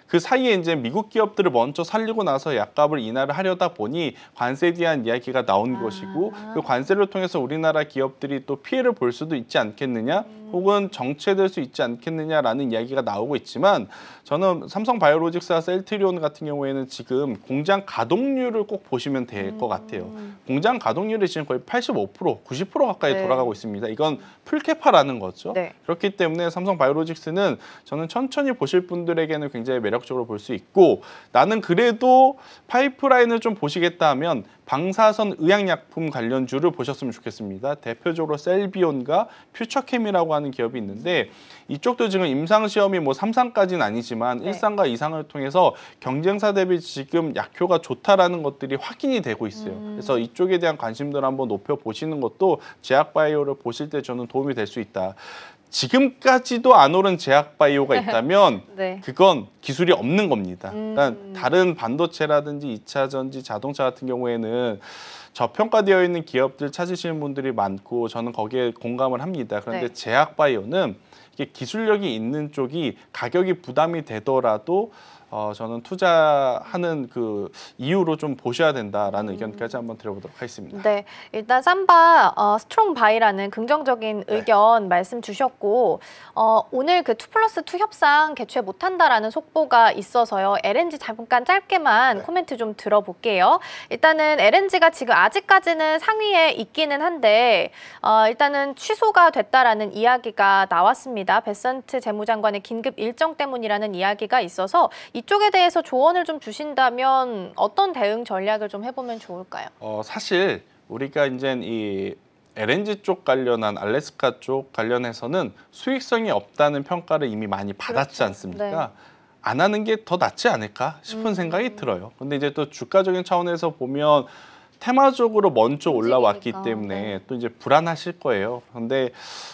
Speaker 6: 그 사이에 이제 미국 기업들을 먼저 살리고 나서 약값을 인하를 하려다 보니 관세에 대한 이야기가 나온 것이고 그 관세를 통해서 우리나라 기업들이 또 피해를 볼 수도 있지 않겠느냐 혹은 정체될 수 있지 않겠느냐라는 이야기가 나오고 있지만 저는 삼성 바이오로직스와 셀트리온 같은 경우에는 지금 공장 가동률을 꼭 보시면 될 것 같아요. 공장 가동률이 지금 거의 85%, 90% 가까이 돌아가고 있습니다. 이건 풀캐파라는 거죠. 그렇기 때문에 삼성 바이오로직스는 저는 천천히 보실 분들에게는 굉장히 매력적으로 볼 수 있고 나는 그래도 파이프라인을 좀 보시겠다 하면 방사선 의약약품 관련주를 보셨으면 좋겠습니다. 대표적으로 셀비온과 퓨처캠이라고 하는 기업이 있는데 이쪽도 지금 임상시험이 뭐 3상까지는 아니지만 1상과 2상을 통해서 경쟁사 대비 지금 약효가 좋다라는 것들이 확인이 되고 있어요. 그래서 이쪽에 대한 관심도를 한번 높여보시는 것도 제약바이오를 보실 때 저는 도움이 될 수 있다. 지금까지도 안 오른 제약바이오가 있다면 그건 기술이 없는 겁니다. 그러니까 다른 반도체라든지 2차 전지, 자동차 같은 경우에는 저평가되어 있는 기업들 찾으시는 분들이 많고 저는 거기에 공감을 합니다. 그런데 제약바이오는 이게 기술력이 있는 쪽이 가격이 부담이 되더라도 저는 투자하는 그 이유로 좀 보셔야 된다라는 의견까지 한번 드려보도록 하겠습니다.
Speaker 1: 네, 일단 삼바 스트롱 바이라는 긍정적인 의견 말씀 주셨고 오늘 그 2+2 협상 개최 못한다라는 속보가 있어서요. LNG 잠깐 짧게만 코멘트 좀 들어볼게요. 일단은 LNG가 지금 아직까지는 상위에 있기는 한데 일단은 취소가 됐다라는 이야기가 나왔습니다. 베선트 재무장관의 긴급 일정 때문이라는 이야기가 있어서 이쪽에 대해서 조언을 좀 주신다면 어떤 대응 전략을 좀 해보면 좋을까요?
Speaker 6: 사실 우리가 이제 이 LNG 쪽 관련한 알래스카 쪽 관련해서는 수익성이 없다는 평가를 이미 많이 받았지 않습니까? 안 하는 게 더 낫지 않을까 싶은 생각이 들어요. 근데 이제 또 주가적인 차원에서 보면 테마적으로 먼저 올라왔기
Speaker 4: 움직이니까.
Speaker 6: 때문에 또 이제 불안하실 거예요. 그런데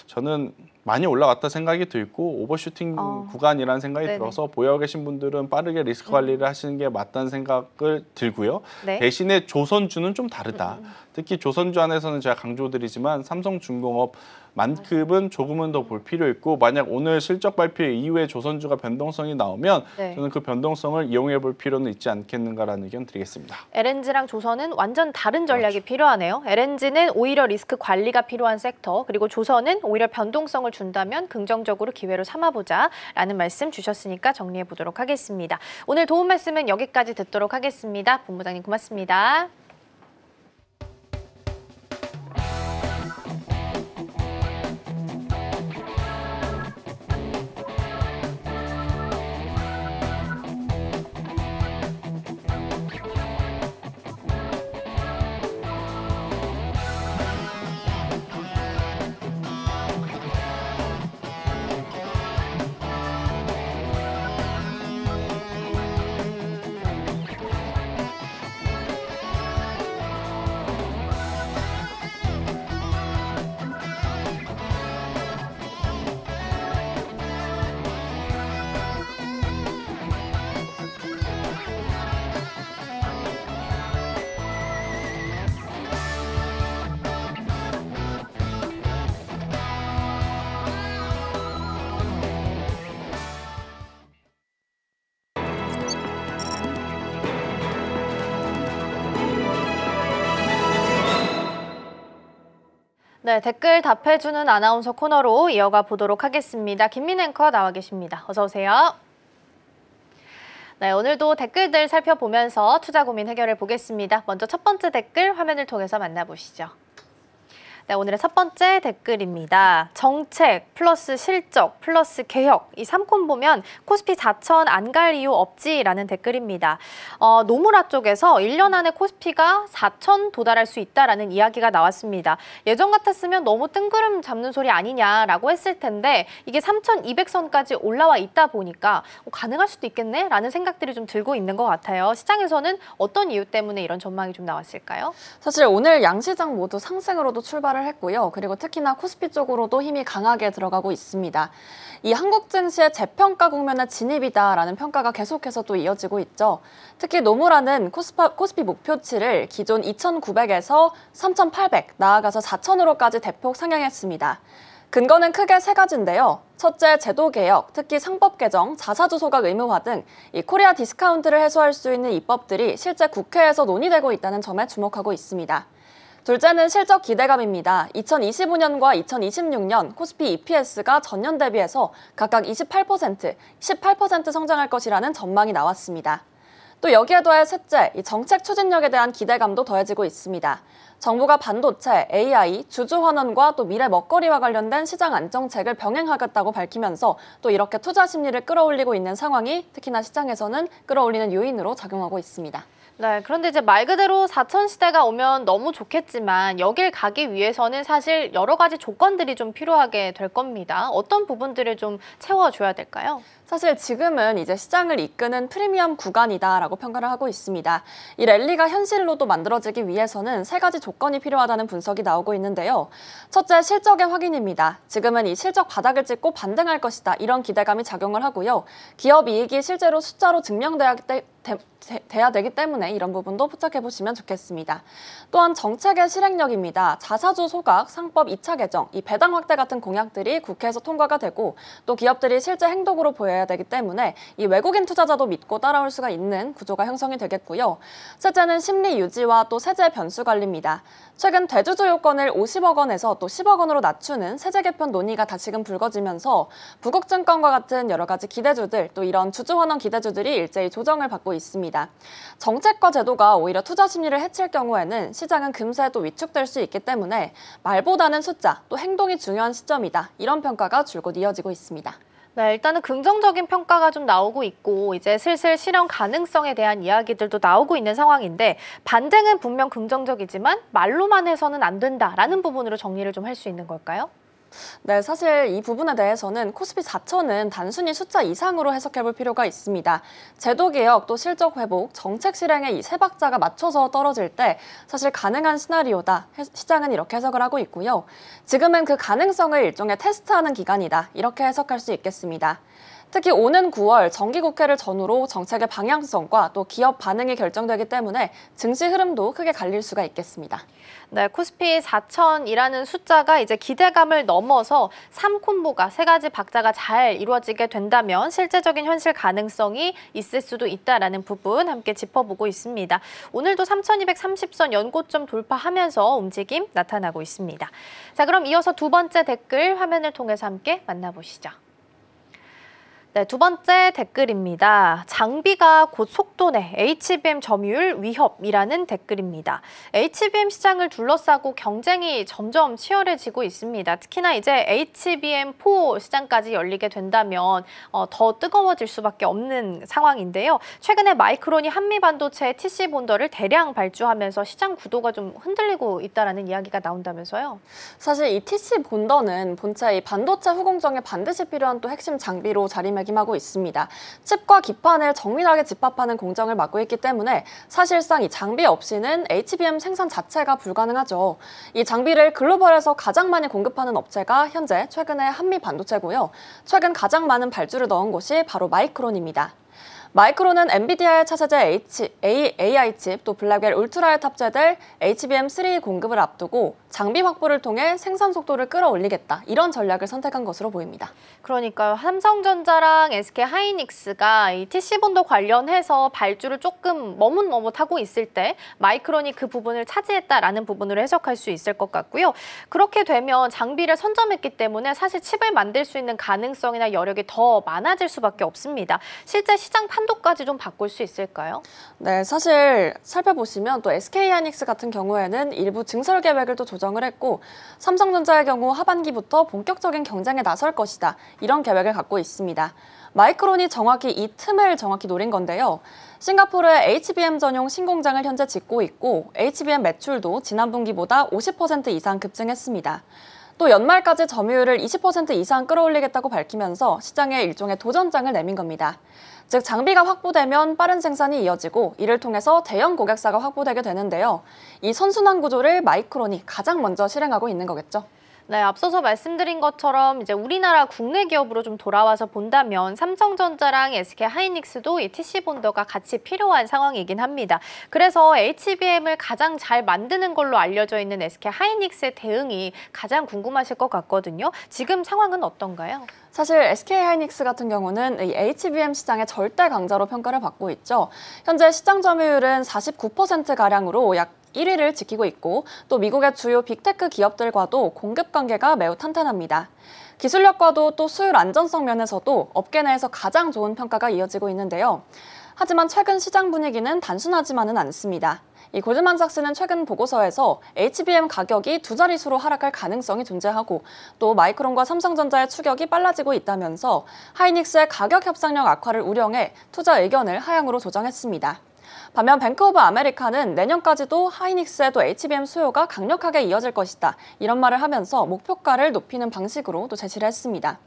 Speaker 6: 저는 많이 올라갔다 생각이 들고 오버슈팅 구간이라는 생각이
Speaker 4: 네네.
Speaker 6: 들어서 보유하고 계신 분들은 빠르게 리스크 관리를 하시는 게 맞다는 생각을 들고요.
Speaker 1: 네.
Speaker 6: 대신에 조선주는 좀 다르다. 특히 조선주 안에서는 제가 강조드리지만 삼성중공업만큼은 조금은 더 볼 필요 있고 만약 오늘 실적 발표 이후에 조선주가 변동성이 나오면
Speaker 1: 네.
Speaker 6: 저는 그 변동성을 이용해 볼 필요는 있지 않겠는가라는 의견 드리겠습니다.
Speaker 1: LNG랑 조선은 완전 다른 전략이 필요하네요. LNG는 오히려 리스크 관리가 필요한 섹터, 그리고 조선은 오히려 변동성을 준다면 긍정적으로 기회로 삼아보자라는 말씀 주셨으니까 정리해 보도록 하겠습니다. 오늘 도움 말씀은 여기까지 듣도록 하겠습니다. 본부장님 고맙습니다. 네, 댓글 답해주는 아나운서 코너로 이어가 보도록 하겠습니다. 김민 앵커 나와 계십니다. 어서 오세요. 네, 오늘도 댓글들 살펴보면서 투자 고민 해결해 보겠습니다. 먼저 첫 번째 댓글 화면을 통해서 만나보시죠. 네, 오늘의 첫 번째 댓글입니다. 정책 플러스 실적 플러스 개혁 이 3콤 보면 코스피 4천 안 갈 이유 없지라는 댓글입니다. 노무라 쪽에서 1년 안에 코스피가 4천 도달할 수 있다라는 이야기가 나왔습니다. 예전 같았으면 너무 뜬구름 잡는 소리 아니냐라고 했을 텐데 이게 3,200선까지 올라와 있다 보니까 가능할 수도 있겠네라는 생각들이 좀 들고 있는 것 같아요. 시장에서는 어떤 이유 때문에 이런 전망이 좀 나왔을까요?
Speaker 7: 사실 오늘 양시장 모두 상승으로도 출발을 했고요. 그리고 특히나 코스피 쪽으로도 힘이 강하게 들어가고 있습니다. 이 한국 증시의 재평가 국면에 진입이다라는 평가가 계속해서 또 이어지고 있죠. 특히 노무라는 코스피 목표치를 기존 2,900에서 3,800, 나아가서 4,000으로까지 대폭 상향했습니다. 근거는 크게 세 가지인데요. 첫째, 제도 개혁, 특히 상법 개정, 자사주 소각 의무화 등 이 코리아 디스카운트를 해소할 수 있는 입법들이 실제 국회에서 논의되고 있다는 점에 주목하고 있습니다. 둘째는 실적 기대감입니다. 2025년과 2026년 코스피 EPS가 전년 대비해서 각각 28%, 18% 성장할 것이라는 전망이 나왔습니다. 또 여기에 더해 셋째, 이 정책 추진력에 대한 기대감도 더해지고 있습니다. 정부가 반도체, AI, 주주 환원과 또 미래 먹거리와 관련된 시장 안정책을 병행하겠다고 밝히면서 또 이렇게 투자 심리를 끌어올리고 있는 상황이 특히나 시장에서는 끌어올리는 요인으로 작용하고 있습니다.
Speaker 1: 네, 그런데 이제 말 그대로 4천 시대가 오면 너무 좋겠지만 여길 가기 위해서는 사실 여러 가지 조건들이 좀 필요하게 될 겁니다. 어떤 부분들을 좀 채워줘야 될까요?
Speaker 7: 사실 지금은 이제 시장을 이끄는 프리미엄 구간이다라고 평가를 하고 있습니다. 이 랠리가 현실로도 만들어지기 위해서는 세 가지 조건이 필요하다는 분석이 나오고 있는데요. 첫째, 실적의 확인입니다. 지금은 이 실적 바닥을 찍고 반등할 것이다. 이런 기대감이 작용을 하고요. 기업 이익이 실제로 숫자로 증명돼야 되기 때문에 이런 부분도 포착해보시면 좋겠습니다. 또한 정책의 실행력입니다. 자사주 소각, 상법 2차 개정, 이 배당 확대 같은 공약들이 국회에서 통과가 되고 또 기업들이 실제 행동으로 보여야 되기 때문에 이 외국인 투자자도 믿고 따라올 수가 있는 구조가 형성이 되겠고요. 셋째는 심리 유지와 또 세제 변수 관리입니다. 최근 대주주 요건을 50억 원에서 또 10억 원으로 낮추는 세제 개편 논의가 다시금 불거지면서 부국증권과 같은 여러 가지 기대주들 또 이런 주주 환원 기대주들이 일제히 조정을 받고 있습니다. 정책과 제도가 오히려 투자 심리를 해칠 경우에는 시장은 금세 또 위축될 수 있기 때문에 말보다는 숫자 또 행동이 중요한 시점이다. 이런 평가가 줄곧 이어지고 있습니다.
Speaker 1: 네, 일단은 긍정적인 평가가 좀 나오고 있고 이제 슬슬 실현 가능성에 대한 이야기들도 나오고 있는 상황인데 반등은 분명 긍정적이지만 말로만 해서는 안 된다라는 부분으로 정리를 좀 할 수 있는 걸까요?
Speaker 7: 네, 사실 이 부분에 대해서는 코스피 4천은 단순히 숫자 이상으로 해석해 볼 필요가 있습니다. 제도 개혁, 또 실적 회복, 정책 실행의 이 세 박자가 맞춰서 떨어질 때 사실 가능한 시나리오다. 시장은 이렇게 해석을 하고 있고요. 지금은 그 가능성을 일종의 테스트하는 기간이다. 이렇게 해석할 수 있겠습니다. 특히 오는 9월 정기국회를 전후로 정책의 방향성과 또 기업 반응이 결정되기 때문에 증시 흐름도 크게 갈릴 수가 있겠습니다.
Speaker 1: 네, 코스피 4천이라는 숫자가 이제 기대감을 넘어서 3콤보가 세 가지 박자가 잘 이루어지게 된다면 실제적인 현실 가능성이 있을 수도 있다라는 부분 함께 짚어보고 있습니다. 오늘도 3,230선 연고점 돌파하면서 움직임 나타나고 있습니다. 자, 그럼 이어서 두 번째 댓글 화면을 통해서 함께 만나보시죠. 네, 두 번째 댓글입니다. 장비가 곧 속도내, HBM 점유율 위협이라는 댓글입니다. HBM 시장을 둘러싸고 경쟁이 점점 치열해지고 있습니다. 특히나 이제 HBM4 시장까지 열리게 된다면 더 뜨거워질 수밖에 없는 상황인데요. 최근에 마이크론이 한미 반도체 TC 본더를 대량 발주하면서 시장 구도가 좀 흔들리고 있다는 이야기가 나온다면서요.
Speaker 7: 사실 이 TC 본더는 본체 이 반도체 후공정에 반드시 필요한 또 핵심 장비로 자리매김하고 있습니다. 칩과 기판을 정밀하게 집합하는 공정을 맡고 있기 때문에 사실상 이 장비 없이는 HBM 생산 자체가 불가능하죠. 이 장비를 글로벌에서 가장 많이 공급하는 업체가 현재 최근에 한미 반도체고요. 최근 가장 많은 발주를 넣은 곳이 바로 마이크론입니다. 마이크론은 엔비디아의 차세대 AI 칩, 또 블랙웰 울트라에 탑재될 HBM3 공급을 앞두고 장비 확보를 통해 생산 속도를 끌어올리겠다. 이런 전략을 선택한 것으로 보입니다.
Speaker 1: 그러니까요. 삼성전자랑 SK하이닉스가 이 TC본도 관련해서 발주를 조금 머뭇머뭇하고 있을 때 마이크론이 그 부분을 차지했다라는 부분으로 해석할 수 있을 것 같고요. 그렇게 되면 장비를 선점했기 때문에 사실 칩을 만들 수 있는 가능성이나 여력이 더 많아질 수밖에 없습니다. 실제 시장 판도까지 좀 바꿀 수 있을까요?
Speaker 7: 네, 사실 살펴보시면 또 SK하이닉스 같은 경우에는 일부 증설 계획을 또 조정을 했고 삼성전자의 경우 하반기부터 본격적인 경쟁에 나설 것이다. 이런 계획을 갖고 있습니다. 마이크론이 정확히 이 틈을 노린 건데요. 싱가포르의 HBM 전용 신공장을 현재 짓고 있고 HBM 매출도 지난 분기보다 50% 이상 급증했습니다. 또 연말까지 점유율을 20% 이상 끌어올리겠다고 밝히면서 시장에 일종의 도전장을 내민 겁니다. 즉 장비가 확보되면 빠른 생산이 이어지고 이를 통해서 대형 고객사가 확보되게 되는데요. 이 선순환 구조를 마이크론이 가장 먼저 실행하고 있는 거겠죠.
Speaker 1: 네, 앞서서 말씀드린 것처럼 이제 우리나라 국내 기업으로 좀 돌아와서 본다면 삼성전자랑 SK하이닉스도 이 TC 본더가 같이 필요한 상황이긴 합니다. 그래서 HBM을 가장 잘 만드는 걸로 알려져 있는 SK하이닉스의 대응이 가장 궁금하실 것 같거든요. 지금 상황은 어떤가요?
Speaker 7: 사실 SK하이닉스 같은 경우는 이 HBM 시장의 절대 강자로 평가를 받고 있죠. 현재 시장 점유율은 49%가량으로 약 1위를 지키고 있고 또 미국의 주요 빅테크 기업들과도 공급 관계가 매우 탄탄합니다. 기술력과도 또 수율 안전성 면에서도 업계 내에서 가장 좋은 평가가 이어지고 있는데요. 하지만 최근 시장 분위기는 단순하지만은 않습니다. 이 골드만삭스는 최근 보고서에서 HBM 가격이 두 자릿수로 하락할 가능성이 존재하고 또 마이크론과 삼성전자의 추격이 빨라지고 있다면서 하이닉스의 가격 협상력 악화를 우려해 투자 의견을 하향으로 조정했습니다. 반면 뱅크 오브 아메리카는 내년까지도 하이닉스의 또 HBM 수요가 강력하게 이어질 것이다. 이런 말을 하면서 목표가를 높이는 방식으로 또 제시를 했습니다.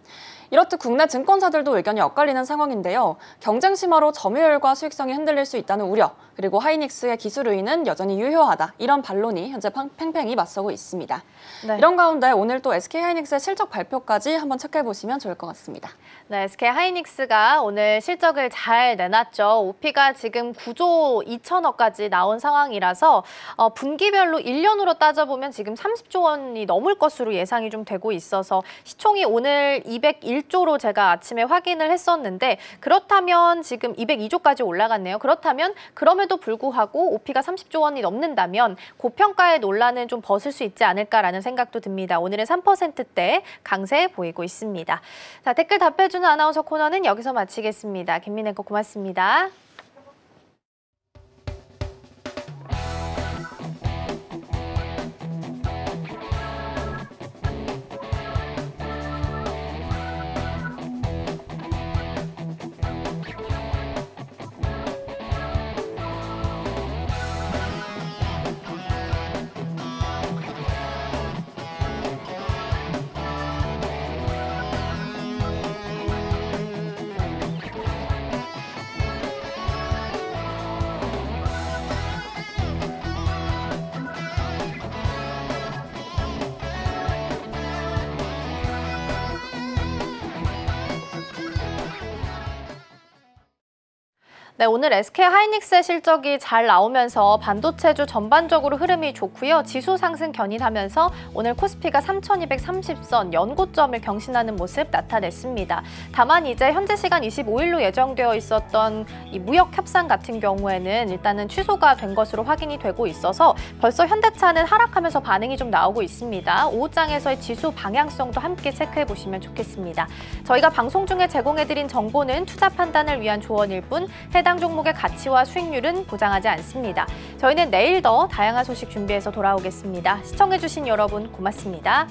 Speaker 7: 이렇듯 국내 증권사들도 의견이 엇갈리는 상황인데요. 경쟁 심화로 점유율과 수익성이 흔들릴 수 있다는 우려, 그리고 하이닉스의 기술 우위는 여전히 유효하다. 이런 반론이 현재 팽팽히 맞서고 있습니다. 네. 이런 가운데 오늘 또 SK하이닉스의 실적 발표까지 한번 체크해보시면 좋을 것 같습니다.
Speaker 1: 네, SK하이닉스가 오늘 실적을 잘 내놨죠. OP가 지금 9조 2천억까지 나온 상황이라서 분기별로 1년으로 따져보면 지금 30조 원이 넘을 것으로 예상이 좀 되고 있어서 시총이 오늘 201조로 제가 아침에 확인을 했었는데 그렇다면 지금 202조까지 올라갔네요. 그렇다면 그럼에도 불구하고 OP가 30조 원이 넘는다면 고평가의 논란은 좀 벗을 수 있지 않을까라는 생각도 듭니다. 오늘은 3%대 강세 보이고 있습니다. 자, 댓글 답해주는 아나운서 코너는 여기서 마치겠습니다. 김민혜 거 고맙습니다. 네, 오늘 SK 하이닉스의 실적이 잘 나오면서 반도체주 전반적으로 흐름이 좋고요. 지수 상승 견인하면서 오늘 코스피가 3,230선 연고점을 경신하는 모습 나타냈습니다. 다만 이제 현재 시간 25일로 예정되어 있었던 이 무역 협상 같은 경우에는 일단은 취소가 된 것으로 확인이 되고 있어서 벌써 현대차는 하락하면서 반응이 좀 나오고 있습니다. 오후장에서의 지수 방향성도 함께 체크해 보시면 좋겠습니다. 저희가 방송 중에 제공해드린 정보는 투자 판단을 위한 조언일 뿐 해당 종목의 가치와 수익률은 보장하지 않습니다. 저희는 내일 더 다양한 소식 준비해서 돌아오겠습니다. 시청해주신 여러분 고맙습니다.